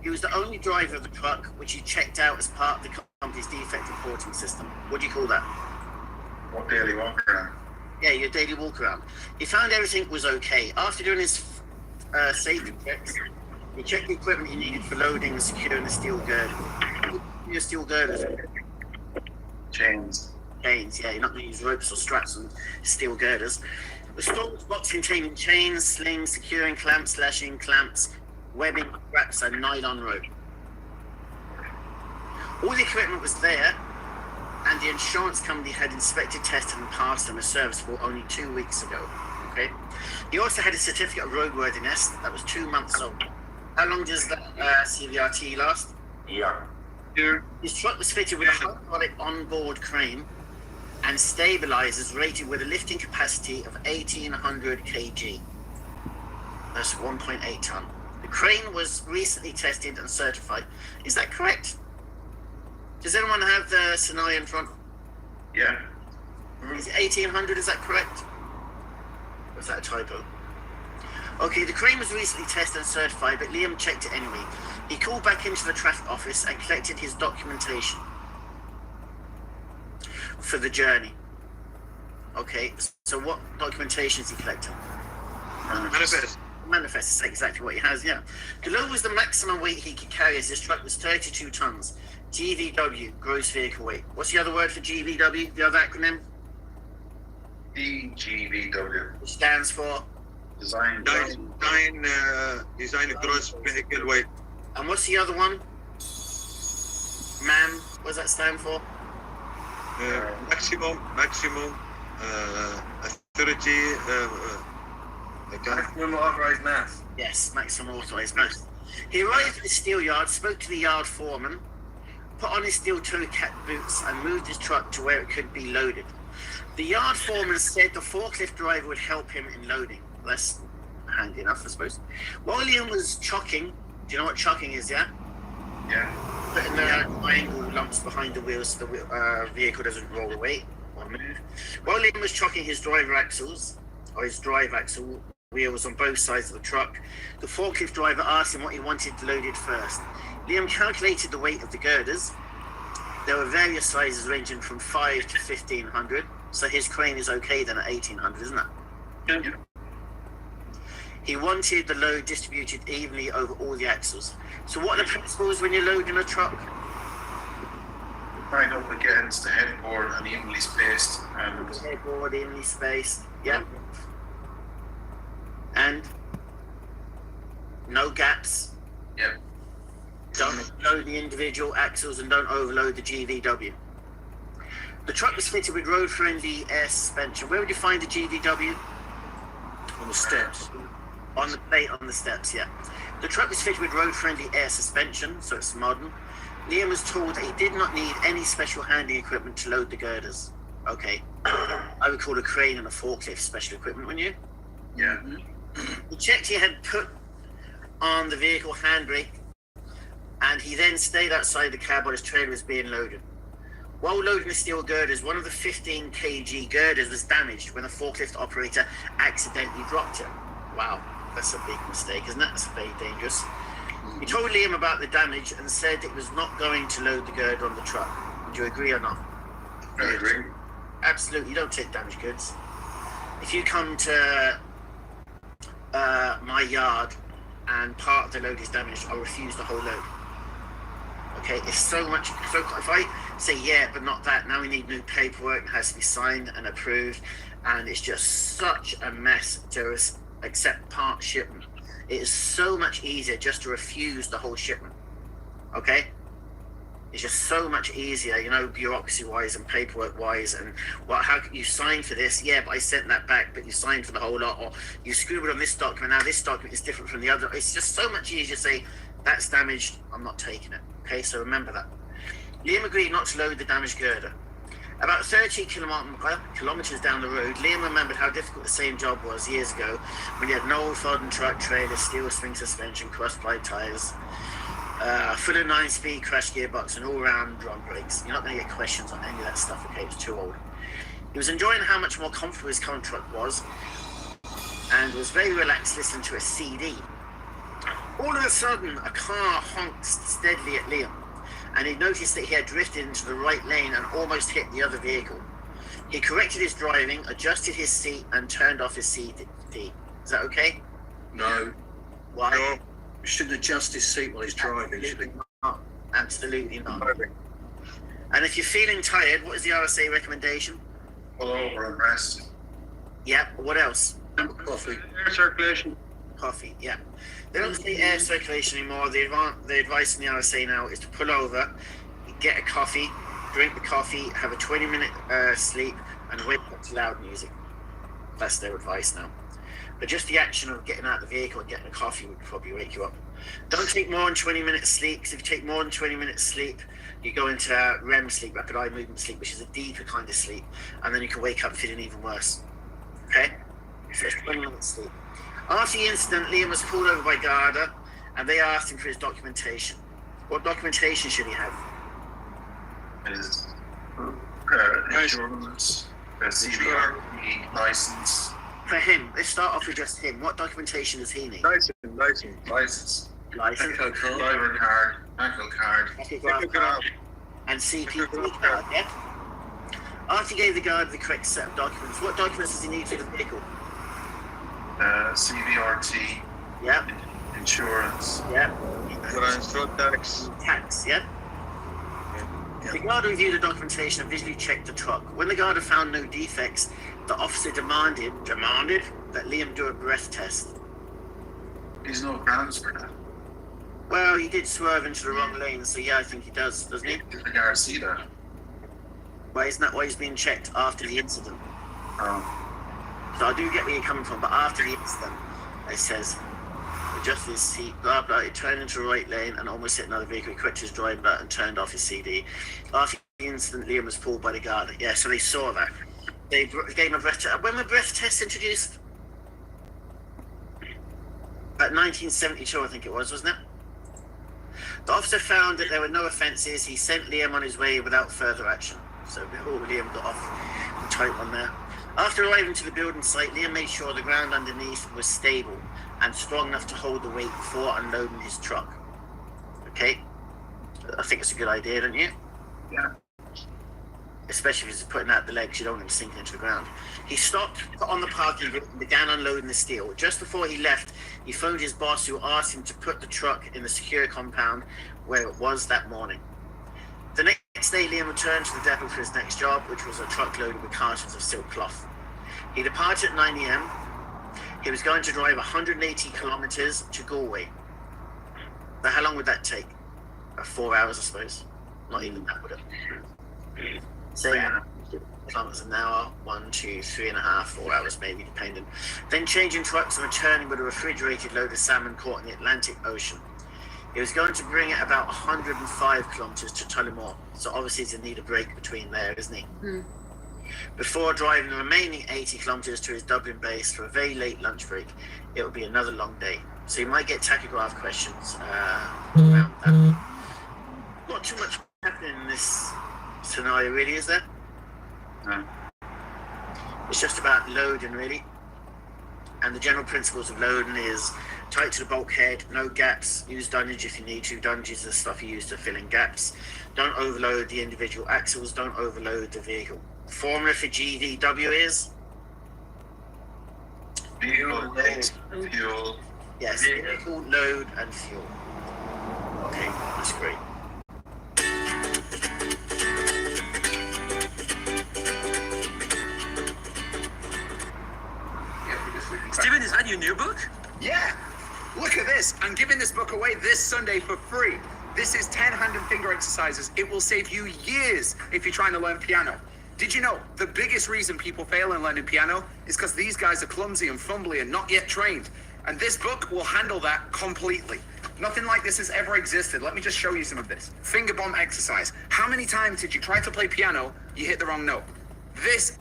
He was the only driver of the truck, which he checked out as part of the company's defect reporting system. What do you call that? What daily walk around? Yeah, your daily walk around. He found everything was okay. After doing his safety checks, he checked the equipment he needed for loading and securing the steel girder. Your steel girders. Chains. Chains, yeah. You're not going to use ropes or straps on steel girders. The storage box containing chains, slings, securing clamps, lashing clamps, webbing, straps, and nylon rope. All the equipment was there, and the insurance company had inspected, tested, and passed on a service for only 2 weeks ago. Okay. He also had a certificate of roadworthiness that was 2 months old. How long does that CVRT last? Yeah. His truck was fitted with a hydraulic onboard crane and stabilizers rated with a lifting capacity of 1,800 kg. That's 1.8 ton. The crane was recently tested and certified. Is that correct? Does anyone have the scenario in front? Yeah. Is it 1,800? Is that correct? Or is that a typo? Okay, the crane was recently tested and certified, but Liam checked it anyway. He called back into the traffic office and collected his documentation for the journey. Okay, so what documentation is he collecting? Manifest. Manifest is exactly what he has, yeah. The load was the maximum weight he could carry, as his truck was 32 tons. GVW, gross vehicle weight. What's the other word for GVW, the other acronym? DGVW. Which stands for? Design gross vehicle weight. And what's the other one? MAM, what does that stand for? Maximum authority. Maximum authorized mass. Yes, maximum authorized mass. He arrived at the steel yard, spoke to the yard foreman, put on his steel toe cap boots, and moved his truck to where it could be loaded. The yard foreman said the forklift driver would help him in loading. That's handy enough, I suppose. While Liam was chocking, do you know what chocking is, yeah? Yeah. Putting the triangle lumps behind the wheels so the vehicle doesn't roll away or move. While Liam was chocking his drive axle wheels on both sides of the truck, the forklift driver asked him what he wanted loaded first. Liam calculated the weight of the girders. There were various sizes ranging from 5 to 1,500, so his crane is okay then at 1,800, isn't it? Yeah. He wanted the load distributed evenly over all the axles. So what are the principles when you're loading a truck? Line up against the headboard and evenly spaced. And the headboard evenly spaced, yeah. And no gaps. Yeah. Don't load the individual axles and don't overload the GVW. The truck was fitted with road-friendly air suspension. Where would you find the GVW? On the steps. On the plate on the steps, yeah. The truck was fitted with road-friendly air suspension, so it's modern. Liam was told that he did not need any special handling equipment to load the girders. Okay. I would call a crane and a forklift special equipment, wouldn't you? Yeah. He checked he had put on the vehicle handbrake, and he then stayed outside the cab while his trailer was being loaded. While loading the steel girders, one of the 15 kg girders was damaged when a forklift operator accidentally dropped it. Wow, that's a big mistake, isn't it? That's very dangerous. He told Liam about the damage and said it was not going to load the girder on the truck. Would you agree or not? I agree. Absolutely, you don't take damaged goods. If you come to my yard and part of the load is damaged, I'll refuse the whole load. Okay, it's so much. So if I say yeah, but not that, now we need new paperwork, it has to be signed and approved, and it's just such a mess to accept part shipment. It is so much easier just to refuse the whole shipment. Okay? It's just so much easier, you know, bureaucracy-wise and paperwork-wise, and well, how you sign for this? Yeah, but I sent that back, but you signed for the whole lot, or you scribbled on this document, now this document is different from the other. It's just so much easier to say, that's damaged, I'm not taking it. Okay, so remember that. Liam agreed not to load the damaged girder. About 30 kilometers down the road, Liam remembered how difficult the same job was years ago when he had an old Fodden truck trailer, steel spring suspension, cross-ply tyres, full of 9-speed crash gearbox and all-round drum brakes. You're not going to get questions on any of that stuff, okay? It's too old. He was enjoying how much more comfortable his current truck was and was very relaxed listening to a CD. All of a sudden, a car honked steadily at Liam, and he noticed that he had drifted into the right lane and almost hit the other vehicle. He corrected his driving, adjusted his seat, and turned off his CD. Is that okay? No. Why? No. You shouldn't adjust his seat while he's driving, should he? Not. Absolutely not. And if you're feeling tired, what is the RSA recommendation? Pull over and rest. Yeah, what else? Coffee. Air circulation. Coffee, yeah. They don't say air circulation anymore. The advice in the RSA now is to pull over, get a coffee, drink the coffee, have a 20-minute sleep, and wake up to loud music. That's their advice now. But just the action of getting out of the vehicle and getting a coffee would probably wake you up. Don't take more than 20 minutes sleep, because if you take more than 20 minutes sleep, you go into REM sleep, rapid eye movement sleep, which is a deeper kind of sleep, and then you can wake up feeling even worse. Okay? So it's 20 minutes sleep. After the incident, Liam was pulled over by Garda, and they asked him for his documentation. What documentation should he have? His insurance, CBRP license. For him, let's start off with just him. What documentation does he need? License. Driver card, Tachograph card, and CPT card, yeah? After he gave the guard the correct set of documents, what documents does he need for the vehicle? CVRT. Yeah. Insurance. Yeah. Road tax. Tax, yeah? The guard reviewed the documentation and visually checked the truck. When the guard had found no defects, the officer demanded that Liam do a breath test. There's no grounds for that. Well, he did swerve into the wrong lane, so yeah, I think he does, doesn't he? The guard see that. Well, isn't that why he's being checked after the incident? Oh. So I do get where you're coming from, but after the incident, it says, adjusted his seat, blah, blah, he turned into the right lane and almost hit another vehicle. He corrected his driving button and turned off his CD. After the incident, Liam was pulled by the guard. Yeah, so they saw that. They gave him a breath test. When were breath tests introduced? About 1972, I think it was, wasn't it? The officer found that there were no offences. He sent Liam on his way without further action. So before Liam got off the tight one there. After arriving to the building site, Liam made sure the ground underneath was stable and strong enough to hold the weight before unloading his truck. Okay? I think it's a good idea, don't you? Yeah. Especially if he's putting out the legs, you don't want him sinking into the ground. He stopped, put on the parking brake, and began unloading the steel. Just before he left, he phoned his boss, who asked him to put the truck in the secure compound where it was that morning. The next day, Liam returned to the depot for his next job, which was a truck loaded with cartons of silk cloth. He departed at 9 a.m. He was going to drive 180 kilometers to Galway. Now, how long would that take? 4 hours, I suppose. Not even that, would it? Say kilometers an hour, 1, 2, 3.5, 4 hours maybe, depending. Then changing trucks and returning with a refrigerated load of salmon caught in the Atlantic Ocean. He was going to bring it about 105 kilometers to Tullamore, so obviously he's in need of break between there, isn't he? Before driving the remaining 80 kilometers to his Dublin base for a very late lunch break. It will be another long day. So you might get tachograph questions around that. Not too much happening in this scenario, really, is there? No. It's just about loading, really. And the general principles of loading is tight to the bulkhead, no gaps, use dunnage if you need to. Dunnage is the stuff you use to fill in gaps. Don't overload the individual axles, don't overload the vehicle. The formula for GVW is? Vehicle, weight, fuel. Yes, vehicle, load, and fuel. Okay, that's great. Steven, is that your new book? Yeah! Look at this! I'm giving this book away this Sunday for free. This is 10 hand and finger exercises. It will save you years if you're trying to learn piano. Did you know the biggest reason people fail in learning piano is because these guys are clumsy and fumbly and not yet trained. And this book will handle that completely. Nothing like this has ever existed. Let me just show you some of this. Finger bomb exercise. How many times did you try to play piano, you hit the wrong note? This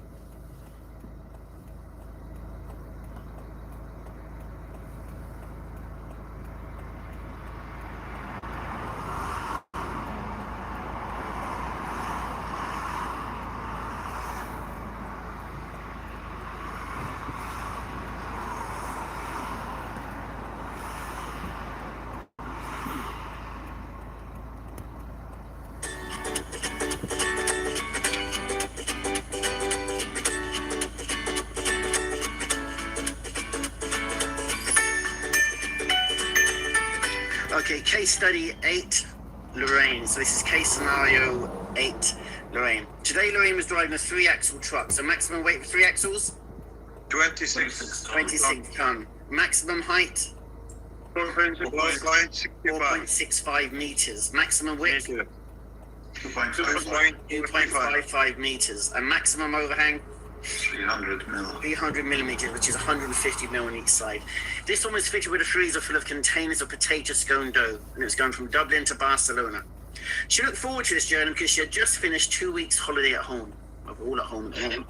Okay, case study 8, Lorraine. So this is case scenario 8, Lorraine. Today, Lorraine was driving a 3-axle truck. So maximum weight for 3 axles? 26 ton. Maximum height? 4.65 meters. Maximum width? 2.55 meters. And maximum overhang? 300 millimeters, which is 150 mil on each side. This one was fitted with a freezer full of containers of potato scone dough, and it was going from Dublin to Barcelona. She looked forward to this journey because she had just finished 2 weeks holiday at home. We're all at home at the moment.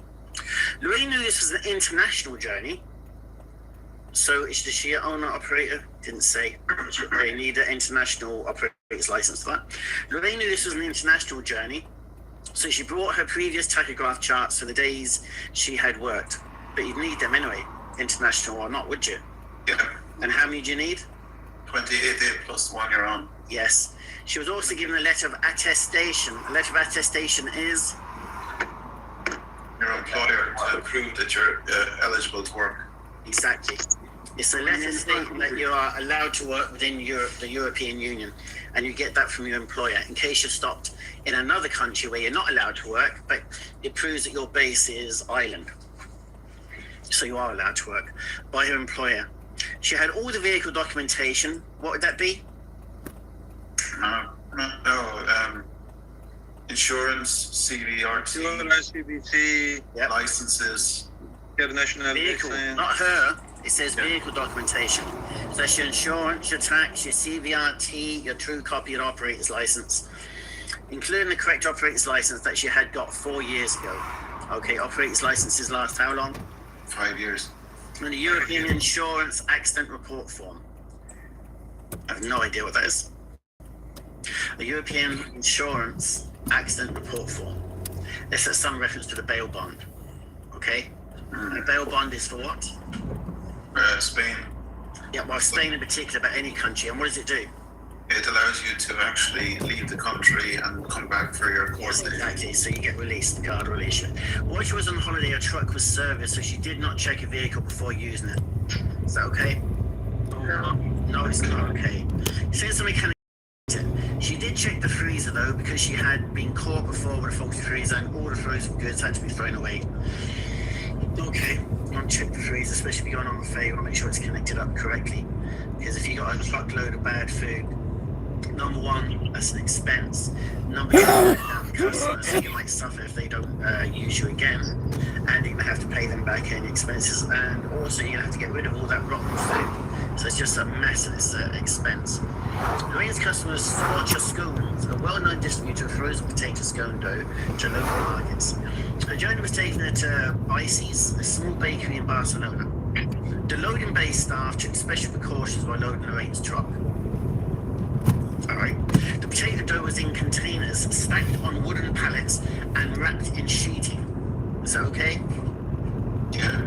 Lorraine knew this was an international journey. So is she an owner operator? Didn't say. They need an international operator's license for that. Lorraine knew this was an international journey. So she brought her previous tachograph charts for the days she had worked. But you'd need them anyway, international or not, would you? Yeah. And how many do you need? 28 day plus 1 year on. Yes. She was also given a letter of attestation. A letter of attestation is? Your employer to prove that you're eligible to work. Exactly. It's a letter stating that you are allowed to work within the European Union, and you get that from your employer in case you're stopped in another country where you're not allowed to work, but it proves that your base is Ireland. So you are allowed to work by your employer. She had all the vehicle documentation. What would that be? Insurance, CVRT, CBT, licenses. Get a national vehicle, not her. It says vehicle documentation. So that's your insurance, your tax, your CVRT, your true copy and operator's license, including the correct operator's license that she had got 4 years ago. Okay, operator's licenses last how long? 5 years. And the European Insurance Accident Report Form. I have no idea what that is. The European Insurance Accident Report Form. This has some reference to the bail bond. Okay? The bail bond is for what? Spain. Yeah, well, Spain in particular, but any country. And what does it do? It allows you to actually leave the country and come back for your court. Yes, exactly. So you get released, the guard will release you. While she was on holiday, her truck was serviced, so she did not check a vehicle before using it. Is that okay? No, it's not okay. Since the mechanic, she did check the freezer though, because she had been caught before with a faulty freezer and all the frozen goods had to be thrown away. Okay, you want to check the freezer, especially if you're going on the ferry. You want to make sure it's connected up correctly. Because if you got a truckload of bad food, number one, that's an expense. Number two, down the customers, so you might suffer if they don't use you again, and you're gonna have to pay them back any expenses, and also you're gonna have to get rid of all that rotten food. So it's just a mess and it's an expense. Lorraine's customers Scorcher Scones, a well-known distributor of frozen potato scone dough to local markets. The journey was taken at Icy's, a small bakery in Barcelona. The loading bay staff took special precautions while loading Lorraine's truck. Alright. The potato dough was in containers, stacked on wooden pallets, and wrapped in sheeting. Is that okay? Yeah.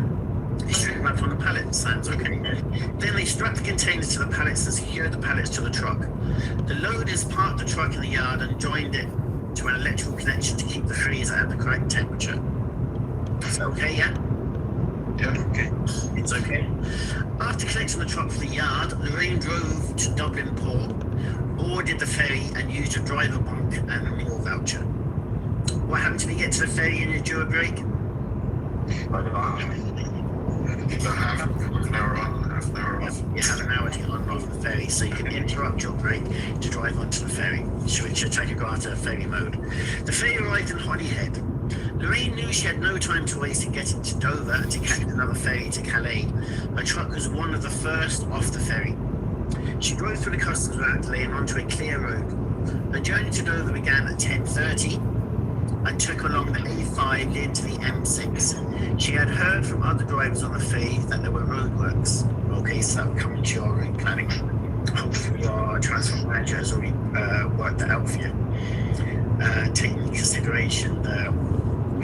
They straight wrapped on the pallets. Sounds okay. Then they strapped the containers to the pallets and secured the pallets to the truck. The loaders parked the truck in the yard and joined it to an electrical connection to keep the freezer at the correct temperature. Is that okay, yeah? Yeah, okay. It's okay. After collecting the truck from the yard, Lorraine drove to Dublin Port, boarded the ferry and used a driver bunk and a meal voucher. What happened to me get to the ferry and you do a break? Half an hour on, half an hour off. You have an hour to get on and off the ferry, so you can interrupt your break to drive onto the ferry. Switch your tachograph to ferry mode. The ferry arrived in Holyhead. Lorraine knew she had no time to waste in getting to Dover to catch another ferry to Calais. Her truck was one of the first off the ferry. She drove through the customs route delay and onto a clear road. Her journey to Dover began at 10:30 and took along the A5 leading to the M6. She had heard from other drivers on the ferry that there were roadworks. Okay, so that would come into your route planning. Hopefully your transport manager has already worked that out for you. Taking into consideration the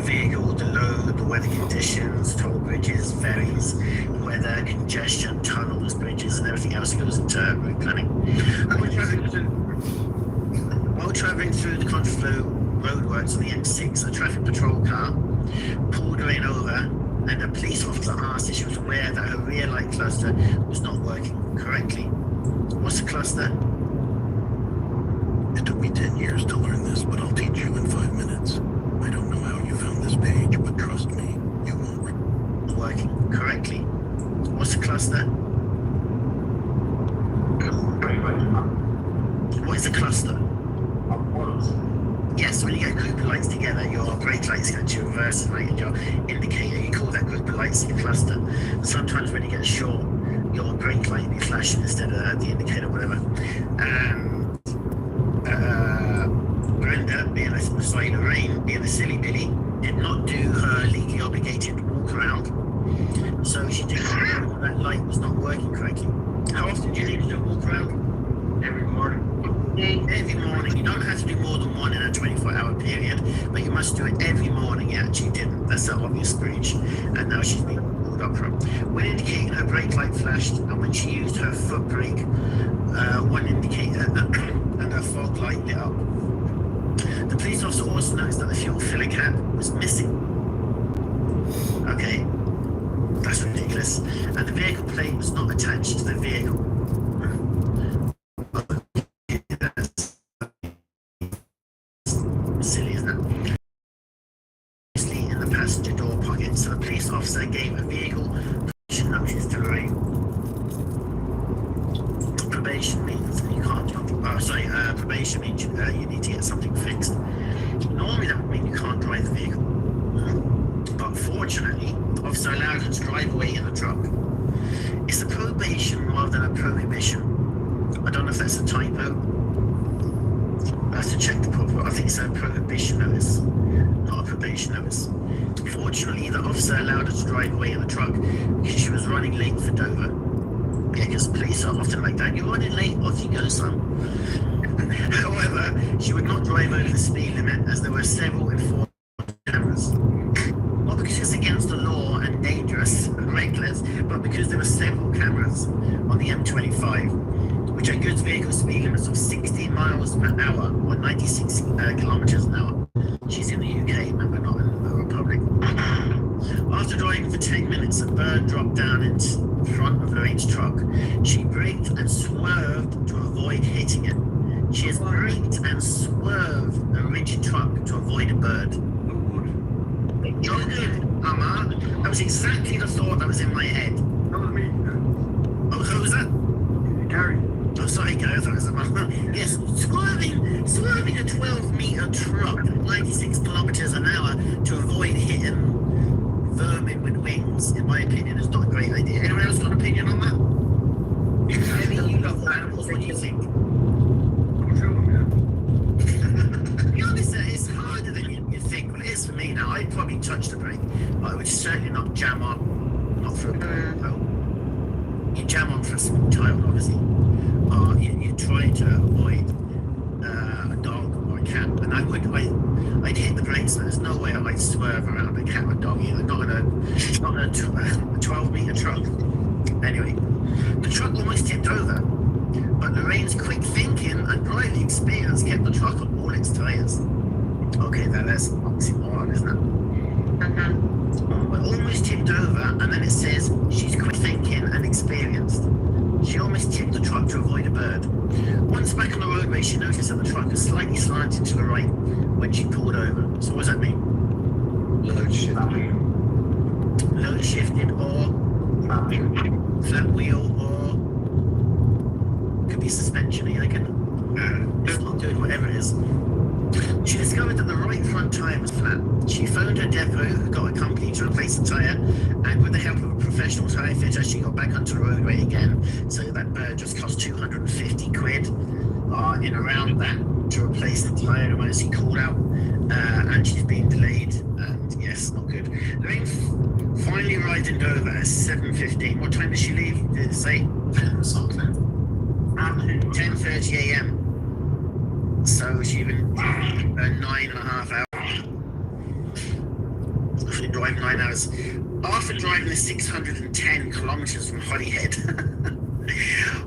vehicle, the load, the weather conditions, toll bridges, ferries, weather, congestion, tunnels, bridges, and everything else goes into route planning. While travelling through the contraflow roadworks on the M6, a traffic patrol car pulled Lorraine over, and a police officer asked if she was aware that her rear light cluster was not working correctly. What's a cluster? It took me 10 years to learn this, but I'll teach you in 5 minutes. I don't know how you found this page, but trust me, you won't. Working correctly. What's a cluster? What is a cluster? Yes, when you get a group of lights together, your brake lights go to reverse light and your indicator, you call that group of lights your cluster. And sometimes when you get short, your brake light will be flashing instead of the indicator or whatever. Brenda, Lorraine, being a silly Billy, did not do her legally obligated walk around, so she didn't know that light was not working correctly. How often do you need to do a walk around? Every morning. Every morning. You don't have to do more than one in a 24-hour period, but you must do it every morning. Yeah, she didn't. That's an obvious breach, and now she's being pulled up from. When indicating her brake light flashed, and when she used her foot brake, one indicator and her fog light lit up. The police officer also noticed that the fuel filler cap was missing. Okay, that's ridiculous. And the vehicle plate was not attached to the vehicle. Silly, isn't it? Obviously in the passenger door pocket, so the police officer gave a vehicle probation notice to Lorraine. Probation means you can't. Probation means you need to get something fixed. Normally that would mean you can't drive the vehicle, but fortunately, the officer allowed her to drive away in the truck. It's a probation rather than a prohibition. I don't know if that's a typo. I have to check the proper. I think it's a prohibition notice, not a probation notice. Fortunately, the officer allowed her to drive away in the truck because she was running late for Dover. Yeah, because police are often like that. You're running late, off you go, son. However, she would not drive over the speed limit as there were several enforced cameras. Not because it's against the law and dangerous and reckless, but because there were several cameras on the M25, which are goods vehicle speed limits of 60 miles per hour or 96 kilometers an hour. She's in the UK, remember, not in the Republic. After driving for 10 minutes, a bird dropped down in front of Lorraine's truck. She braked and swerved to avoid hitting it. She has braked and swerved a rigid truck to avoid a bird. You're good. Mama. That was exactly the thought that was in my head. That was me. Oh, who was that? Gary. Oh, sorry, Gary. I thought it was the mama. Yes, swerving a 12-meter truck at 96 kilometers an hour to avoid hitting vermin with wings, in my opinion, is not a great idea. Anyone else got an opinion on that? I mean, you love animals. What do you think? Be honest, it's harder than you think. Well, it is for me now. I'd probably touch the brake, but I would certainly not jam on. Not for a you jam on for a small child, obviously. Or you try to avoid a dog or a cat, and I'd hit the brakes. So there's no way I'd swerve around a cat or dog either. Not in a 12-meter truck. Anyway, the truck almost tipped over, but Lorraine's quick thinking and driving experience kept the truck on all its tires. Okay, that's oxymoron, isn't it? It almost tipped over, and then it says she's quick thinking and experienced. She almost tipped the truck to avoid a bird. Once back on the roadway, she noticed that the truck was slightly slanted to the right when she pulled over. So what does that mean? Load shifting. Load shifted or flat wheel, or could be suspension, I reckon. It's not good, whatever it is. She discovered that the right front tyre was flat. She phoned her depot, who got a company to replace the tyre, and with the help of a professional tyre fitter, she got back onto the roadway again. So that bird just cost 250 quid in around that to replace the tyre. Emergency called out, and she's being delayed. And yes, not good. Lorraine finally arrived in Dover at 7:15. What time did she leave? Did it say? 10:30 a.m. So she's been 9.5 hours. She's been driving 9 hours. After driving the 610 kilometers from Holyhead.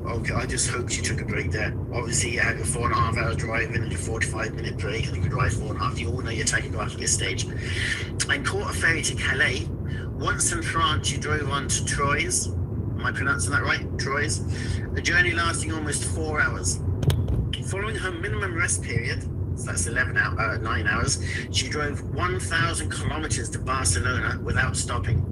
Okay, I just hope she took a break there. Obviously, you had your 4.5 hours driving and your 45-minute break, and you could drive 4.5. You all know your tachograph at this stage. And caught a ferry to Calais. Once in France, she drove on to Troyes. Am I pronouncing that right? Troyes. The journey lasting almost 4 hours. Following her minimum rest period, so that's 9 hours, she drove 1,000 kilometers to Barcelona without stopping.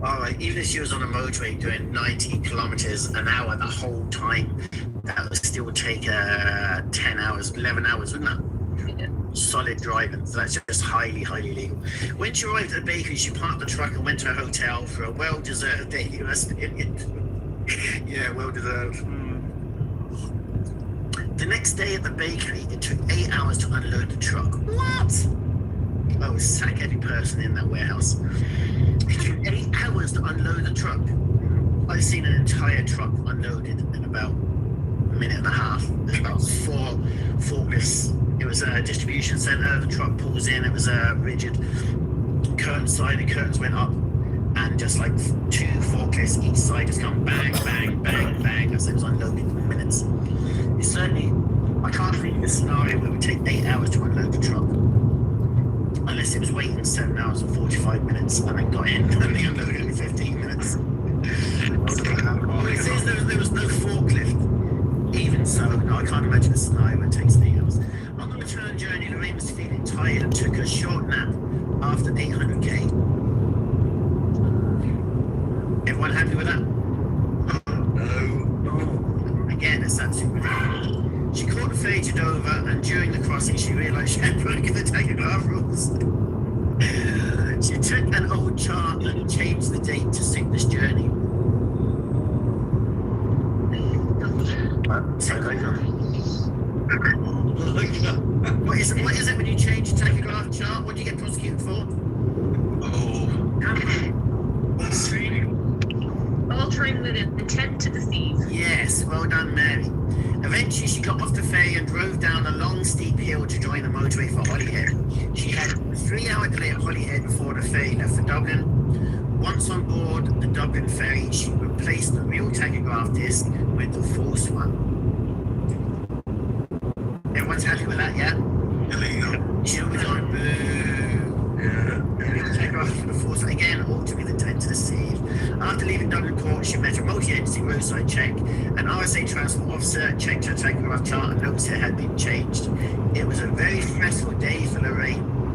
All right, even if she was on a motorway doing 90 kilometers an hour the whole time, that would still take 10 hours, 11 hours, wouldn't it? Yeah. Solid driving, so that's just highly, highly legal. When she arrived at the bakery, she parked the truck and went to a hotel for a well-deserved daily rest period. Yeah, well-deserved. The next day at the bakery, it took 8 hours to unload the truck. What? Oh, sack every person in that warehouse. It took 8 hours to unload the truck. I've seen an entire truck unloaded in about a minute and a half. There's about 4 forklifts. It was a distribution center. The truck pulls in. It was a rigid curtain side. The curtains went up, and just like 2 forklifts each side just come bang, bang, bang, bang. As it was unloaded in minutes. It's certainly, I can't think of a scenario where it would take 8 hours to unload the truck. Unless it was waiting 7 hours and 45 minutes and then got in and they unloaded in 15 minutes. Well, it says there was no forklift. Even so, no, I can't imagine a scenario where it takes 8 hours. On the return journey, Lorraine was feeling tired and took a short nap after 800k. Everyone happy with that? No. Again, it's absolutely ridiculous. She caught the ferry to Dover, and during the crossing, she realised she had broken the tachograph rules. She took an old chart and changed the date to suit this journey. What is it when you change your tachograph chart? What do you get prosecuted for? Altering with intent to deceive. Yes, well done, Mary. Eventually, she got off the ferry and drove down a long, steep hill to join the motorway for Holyhead. She had a 3-hour delay at Holyhead before the ferry left for Dublin. Once on board the Dublin ferry, she replaced the real tachograph disc with the false one. Everyone's happy with that, yeah? Illegal. She'll be on. The force again, altered with intent to deceive. After leaving Dublin Port, she met a multi-agency roadside check. An RSA transport officer checked her tachograph chart and noticed it had been changed. It was a very stressful day for Lorraine.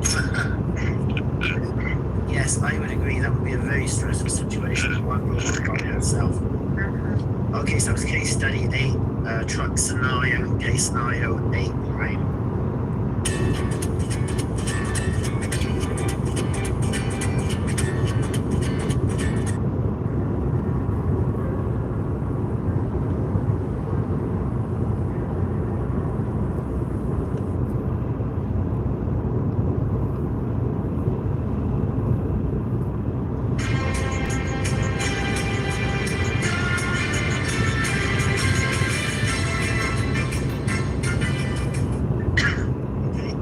Yes, I would agree. That would be a very stressful situation. One will by herself. Okay, so it's case study 8, truck scenario, case scenario 8, Lorraine.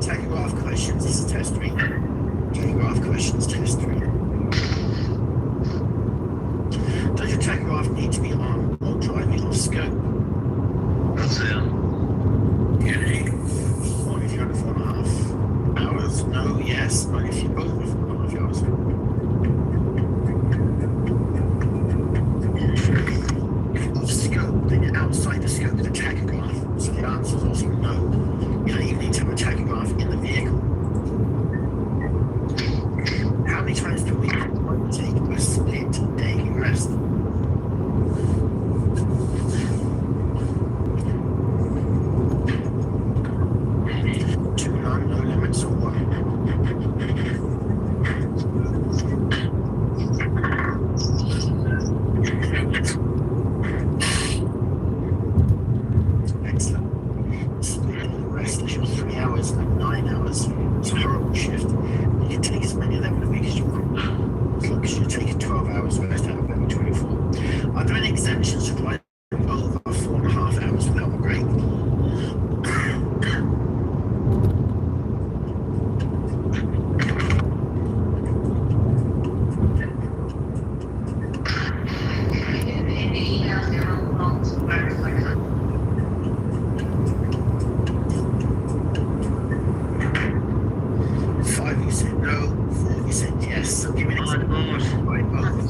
Tachograph questions, this is test 3. Tachograph questions, test 3. Does your tachograph need to be on or driving off scope? What's that? Yeah. Only if you're under 4.5 hours. No, yes. Only if you're over 4.5 hours. Off scope, then you're outside the scope of the tachograph. So the answer is also no. You don't even need to have a tachograph in the vehicle. How many times per week do you take a split daily rest? 2, none, no limits, or 1? Excellent. Split rest is your 3 hours and 9 hours. It's a horrible shift. You can take as many of them in a week as you want. As long as you're taking 12 hours rest out of every 24. Are there any exemptions to driving over 4.5 hours without a break?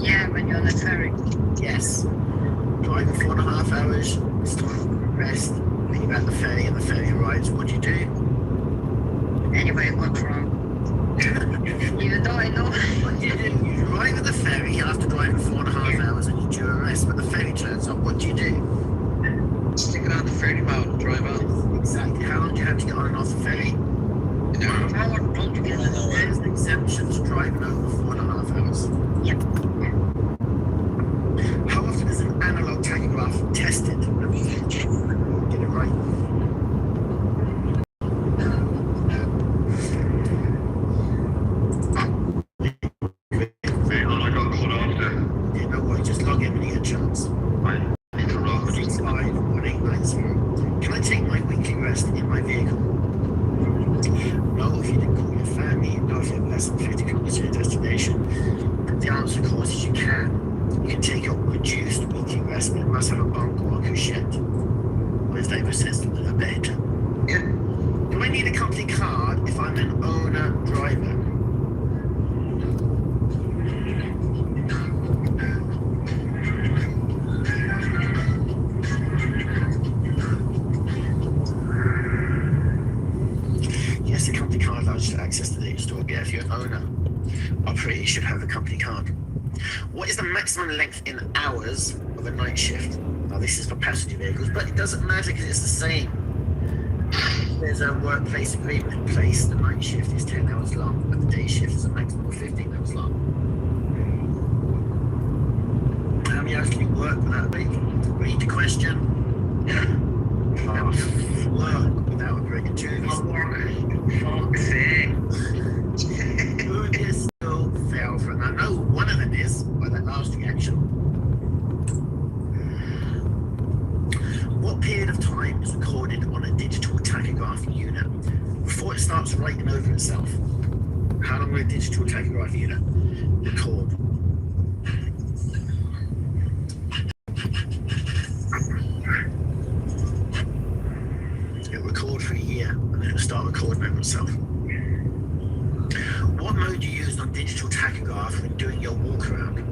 Yeah, when you're on the ferry. Yes. Driving 4.5 hours, stop, rest, then you're at the ferry and the ferry arrives. What do you do? Anyway, what's wrong? Even though I know. What do you do? You arrive at the ferry after driving 4.5 hours and you do a rest, but the ferry turns up. What do you do? Stick it on the ferry boat and drive out. Exactly. How long do you have to get on and off the ferry? There's an exemption to driving over 4.5 hours. Yep. How often is an analog tachograph tested? Get it right. I got cut off there. Yeah, no worries, just log in when you get a chance. Right. 65189. Can I take my weekly rest in my vehicle? No, if you didn't call your family. No, if you have less than 50 kilometers to your destination. The answer, of course, is you can. You can take up reduced weekly rest, but it must have a bunk or a couchette. Or as David says, a bed. Yeah. Do I need a company card if I'm an owner driver? Yes, the company card allows you to access the data store. Yeah, if you're an owner operator, you should have a company card. What is the maximum length in hours of a night shift? Now, this is for passenger vehicles, but it doesn't matter because it's the same. There's a workplace agreement in place. The night shift is 10 hours long, but the day shift is a maximum of 15 hours long. How many hours can you work without a break? Read the question. Work without a break. Fuck's sake. Who is still fail for? And I know one of them is by that last reaction. What period of time is recorded on a digital tachograph unit before it starts writing over itself? How long will a digital tachograph unit record? It'll record for a year and then it'll start recording over itself. What mode do you use on digital tachograph when doing your walk around?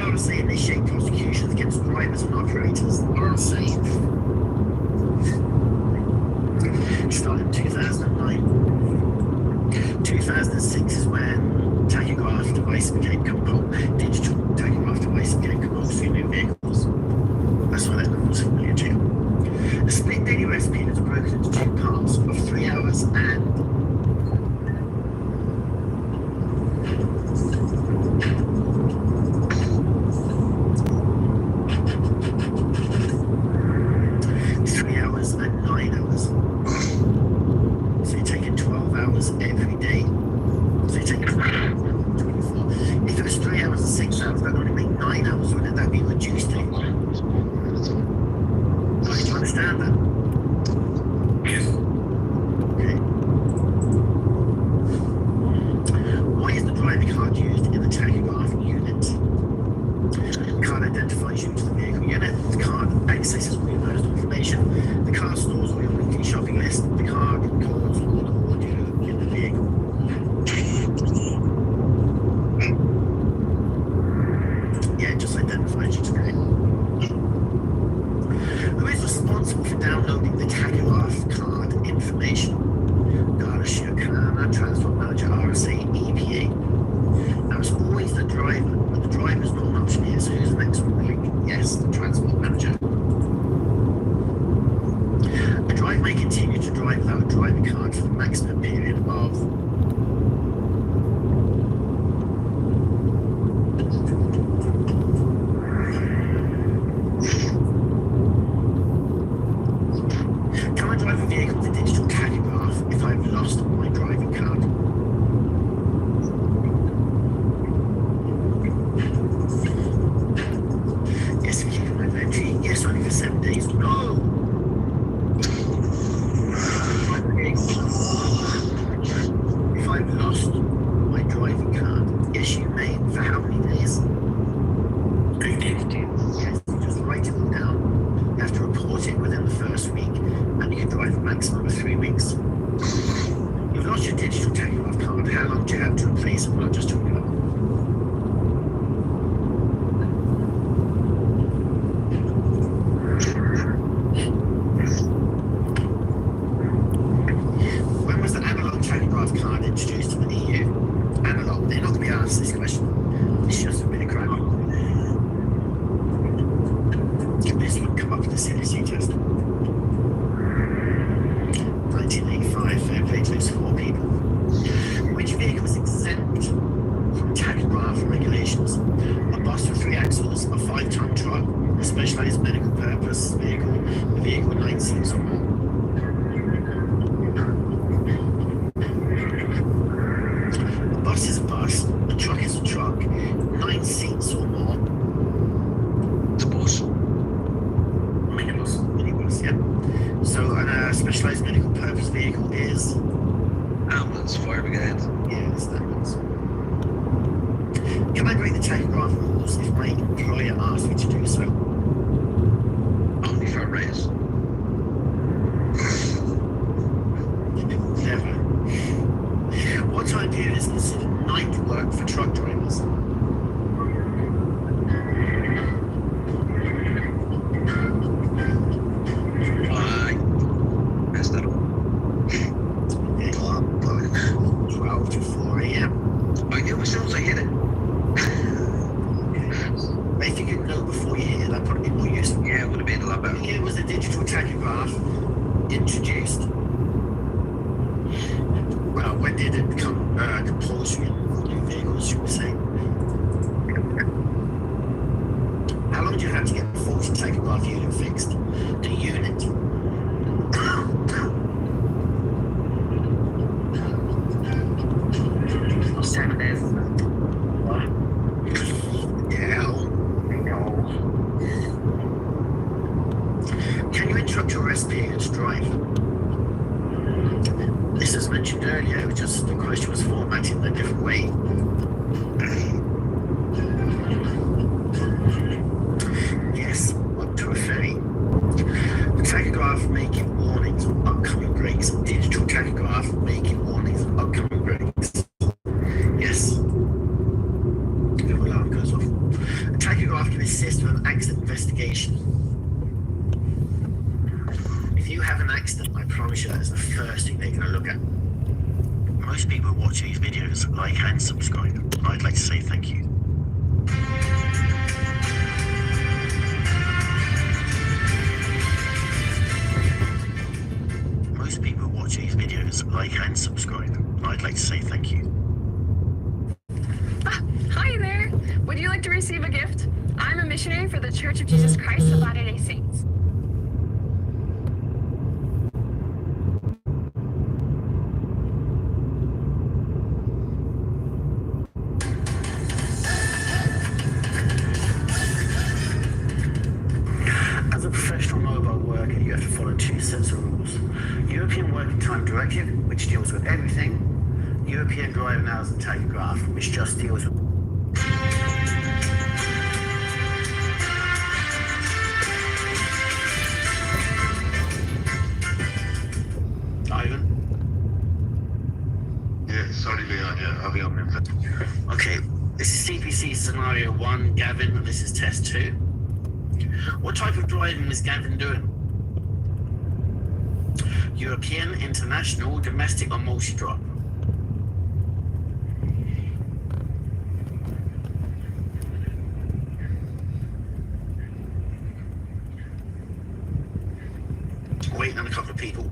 RSA initiate prosecutions against drivers and operators. RSA. Started in 2009. 2006 is when tachograph device became digital tachograph device became compulsory in new vehicles. That's why that number was familiar to you. The split daily rest period is broken into two parts of 3 hours and 3 hours and 9 hours. So you're taking 12 hours every day. So you're taking 24. If it was 3 hours and 6 hours, that would only make 9 hours, wouldn't it? That'd be reduced to. Right, do you understand that? Yes. Okay. Why is the driving card used in the tachograph unit? The card identifies you to the vehicle unit. The card accesses all your personal information. The card stores all your weekly shopping list. The card records all the audio in the vehicle. Yeah, it just identifies you today. Who is responsible for downloading the tachograph card information? Garda Transport Manager, RSA, EPA. Now it's always the driver, but the driver's not an option here, so who's the next one? Yes, the Transport Manager. A driver may continue to drive without a driving card for the maximum period of Can I drive a vehicle with a digital tachograph if I've lost my driving card? Yes, if you keep my inventory. Yes, only for 7 days. No! If I've lost my driving card, yes, you may. For how many days? 3 days. Yes, you just write it all down. You have to report it within the first week, and you can drive a maximum of 3 weeks. You've lost your digital tachograph card. How long do you have to replace it? Well, just to go. When was the analog tachograph card introduced in the EU? Analog. They're not going to be asked this question. It's just a bit of crap. This would come up with the CDC test. 1985, fair play to those 4 people. Which vehicle is exempt from tachograph regulations? A bus with 3 axles, a 5-ton truck, a specialized medical purpose vehicle, a vehicle with 9 seats or more. A bus is a bus, a truck is a truck, 9 seats or more. It's a bus. Minibus, yeah. So, a specialized medical purpose vehicle is ambulance, fire brigade. Yeah, it's the ambulance. Can I break the tachograph rules if my employer asks me to do so? Only for a raise. Never. What time period is considered night work for truck drivers? Introduced. Well, when did it become compulsory in new vehicles, should we say? How long do you have to get the faulty tachograph unit fixed? The unit. 7 days. What? Yeah. No. Can you interrupt your rest period to drive? This was mentioned earlier, just the question was formatted in a different way. Yes, up to a ferry. The tachograph making warnings of upcoming breaks. Digital tachograph making warnings of upcoming breaks. Yes. The alarm goes off. A tachograph assist with an accident investigation. If you have an accident, I promise you that is the first thing they're going to look at. Most people who watch these videos like and subscribe. I'd like to say thank you. Most people who watch these videos like and subscribe. I'd like to say thank you. Hi there. Would you like to receive a gift? I'm a missionary for the Church of Jesus Christ of Latter-day Saints. As a professional mobile worker, you have to follow two sets of rules. European Working Time Directive, which deals with everything. European Driving Hours and Tachograph, which just deals with... Ivan? Yeah, sorry, Leon. Yeah, I'll be on minute. Okay, this is CPC Scenario 1, Gavin, and this is Test 2. What type of driving is Gavin doing? European, international, domestic, or multi-drop? Waiting on a couple of people.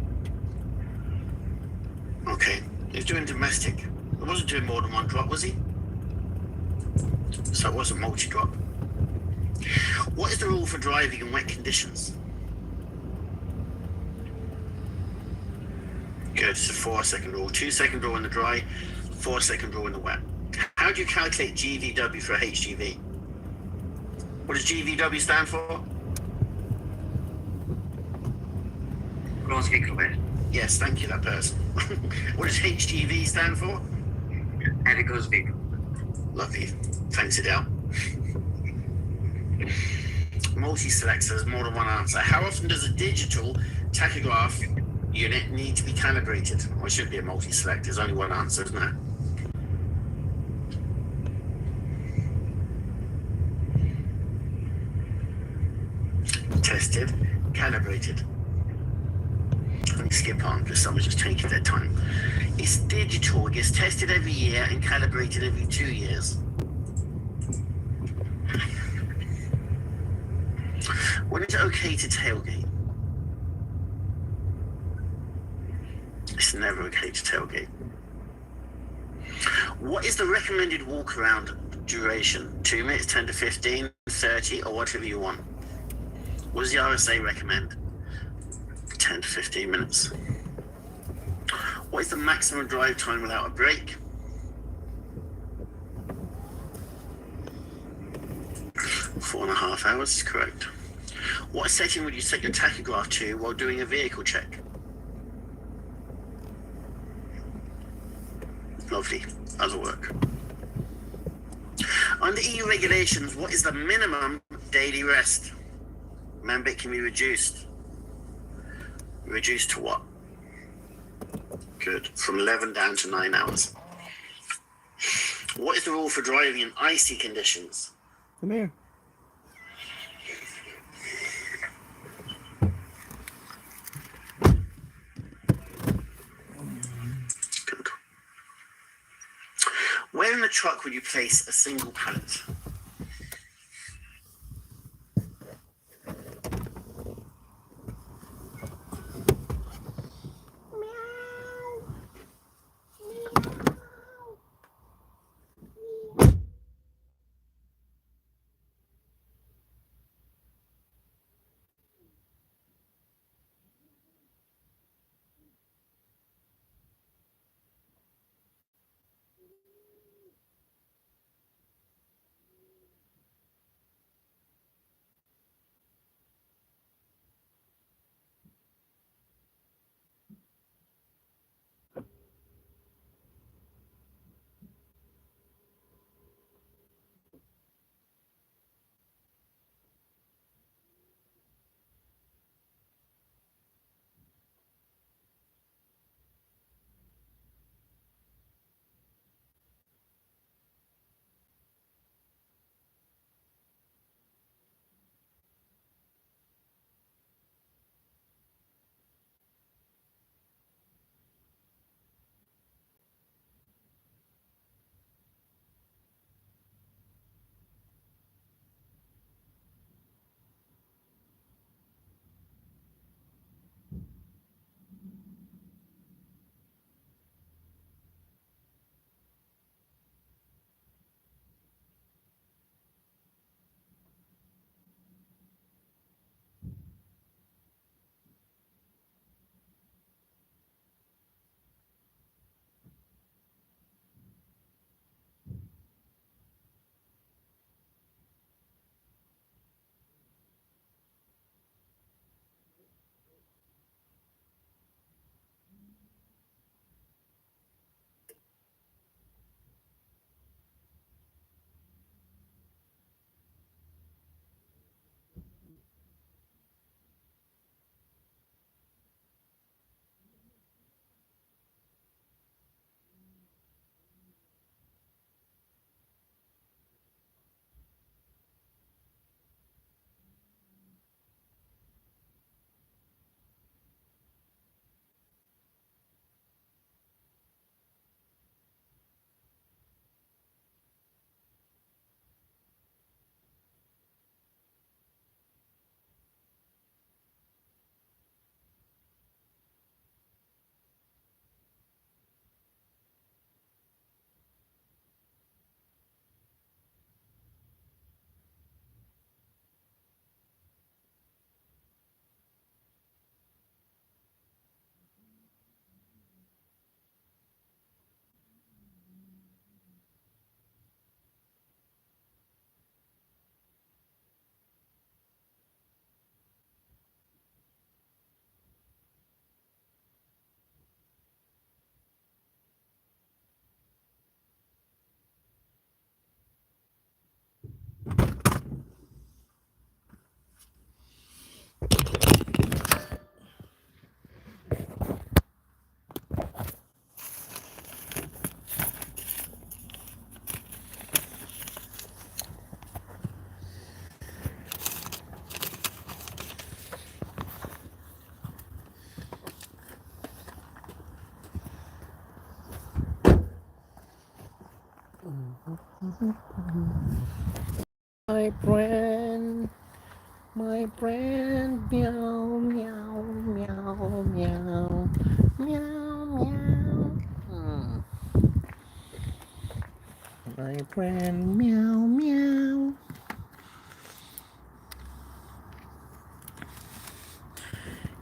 Okay, he's doing domestic. He wasn't doing more than one drop, was he? So it wasn't multi-drop. What is the rule for driving in wet conditions? Good, it's a 4-second rule. 2-second rule in the dry, 4-second rule in the wet. How do you calculate GVW for a HGV? What does GVW stand for? Gross vehicle weight. Yes, thank you, that person. What does HGV stand for? Heavy goods vehicle. Lovely. Thanks, Adele. Multi-select says more than one answer. How often does a digital tachograph unit need to be calibrated? Well, it should be a multi-select. There's only one answer, isn't there? Tested, calibrated. Let me skip on because someone's just taking their time. It's digital. It gets tested every year and calibrated every 2 years. When is it okay to tailgate? It's never okay to tailgate. What is the recommended walk around duration? 2 minutes, 10 to 15, 30, or whatever you want? What does the RSA recommend? 10 to 15 minutes. What is the maximum drive time without a break? 4.5 hours is correct. What setting would you set your tachograph to while doing a vehicle check? Lovely, that'll work. Under EU regulations, what is the minimum daily rest? Remember, it can be reduced. Reduced to what? Good, from 11 down to 9 hours. What is the rule for driving in icy conditions? Come here. Good. Where in the truck would you place a single pallet? friend, my friend, meow, meow, meow, meow, meow, meow. My friend, meow, meow.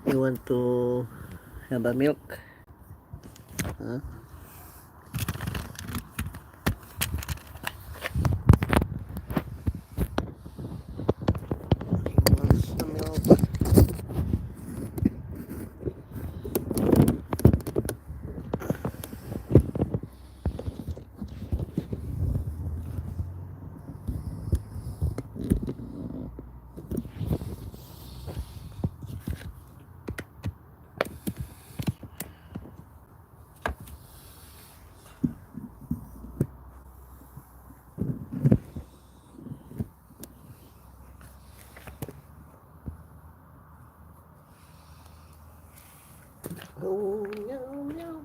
You want to have a milk? Huh? He wants the milk. Oh, meow, meow.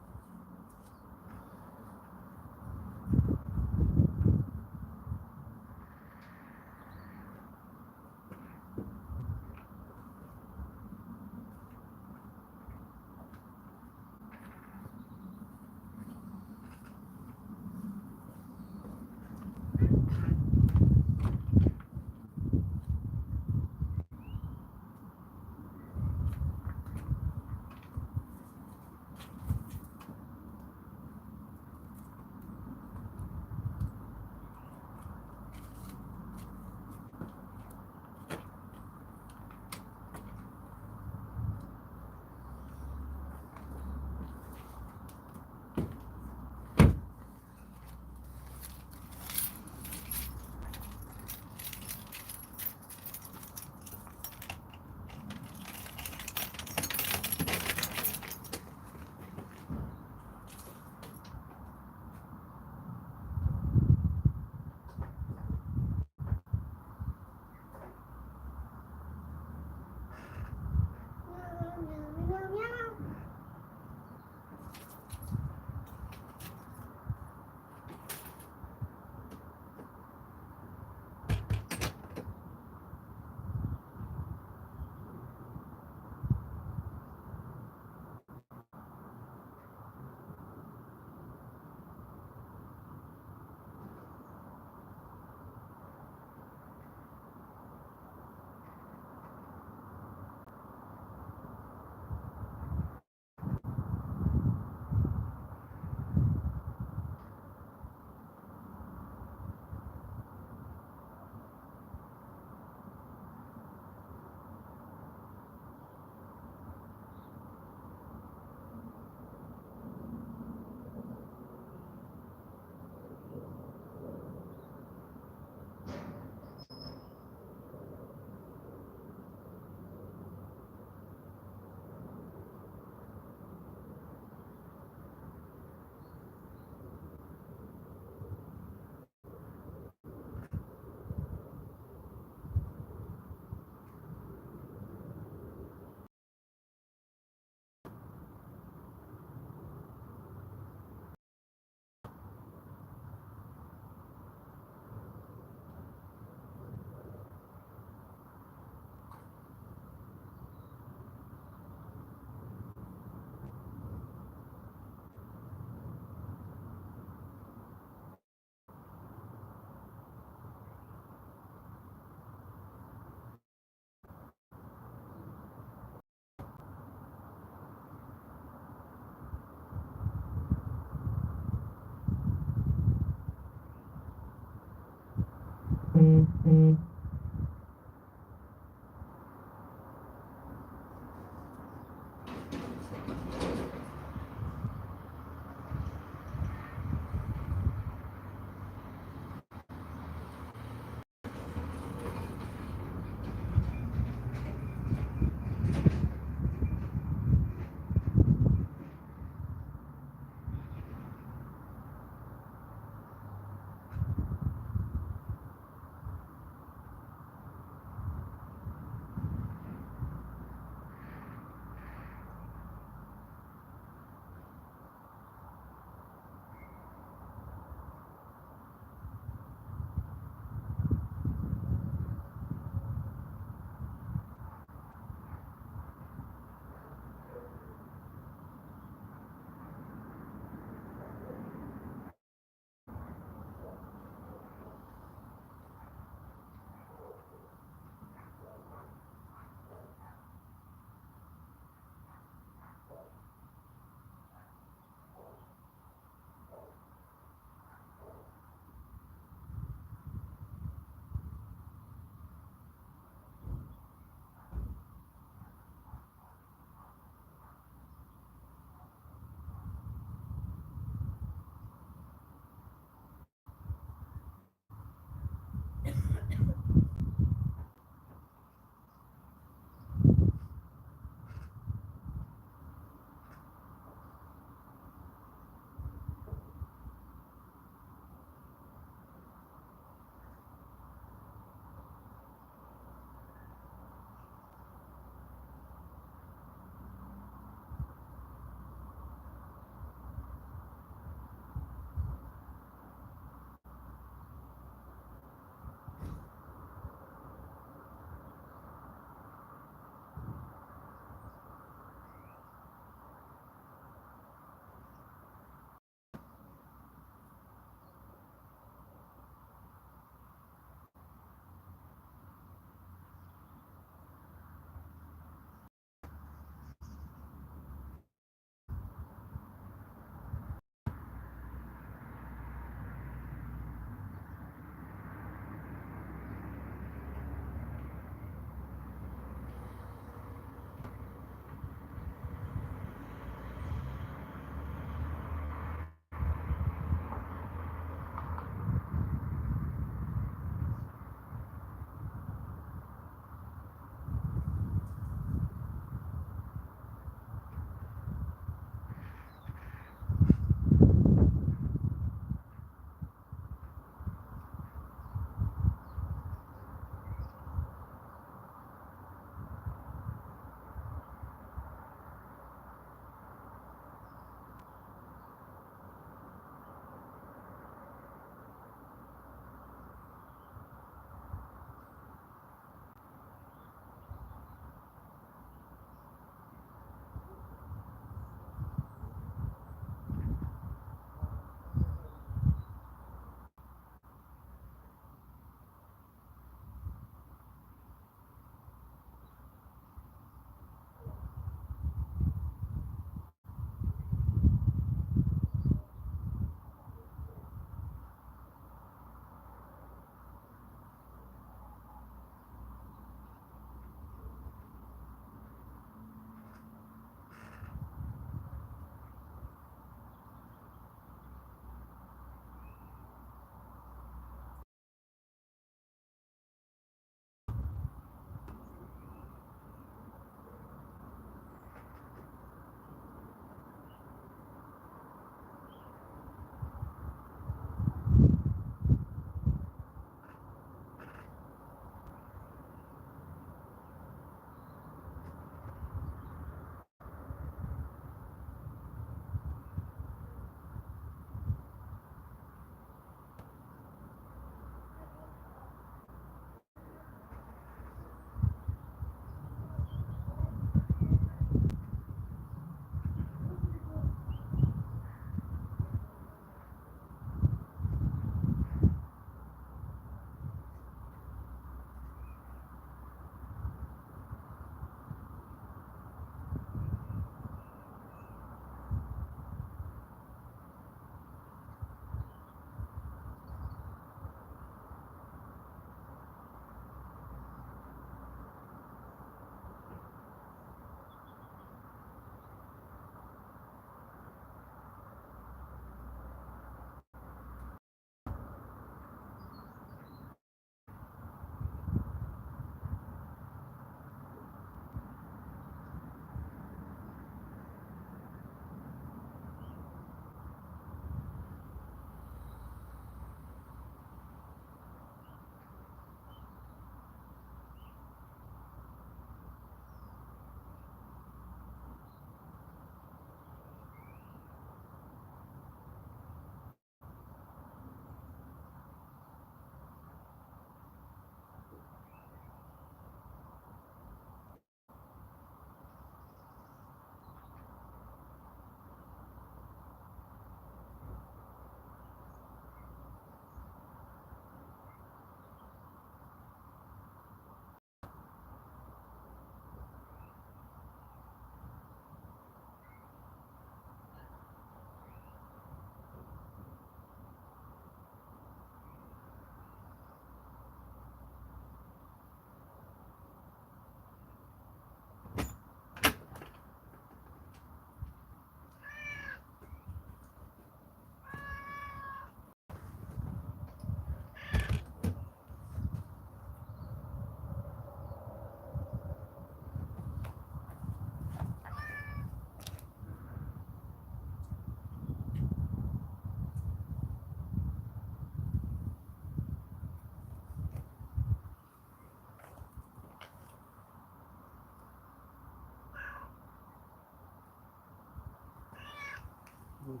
Make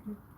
it.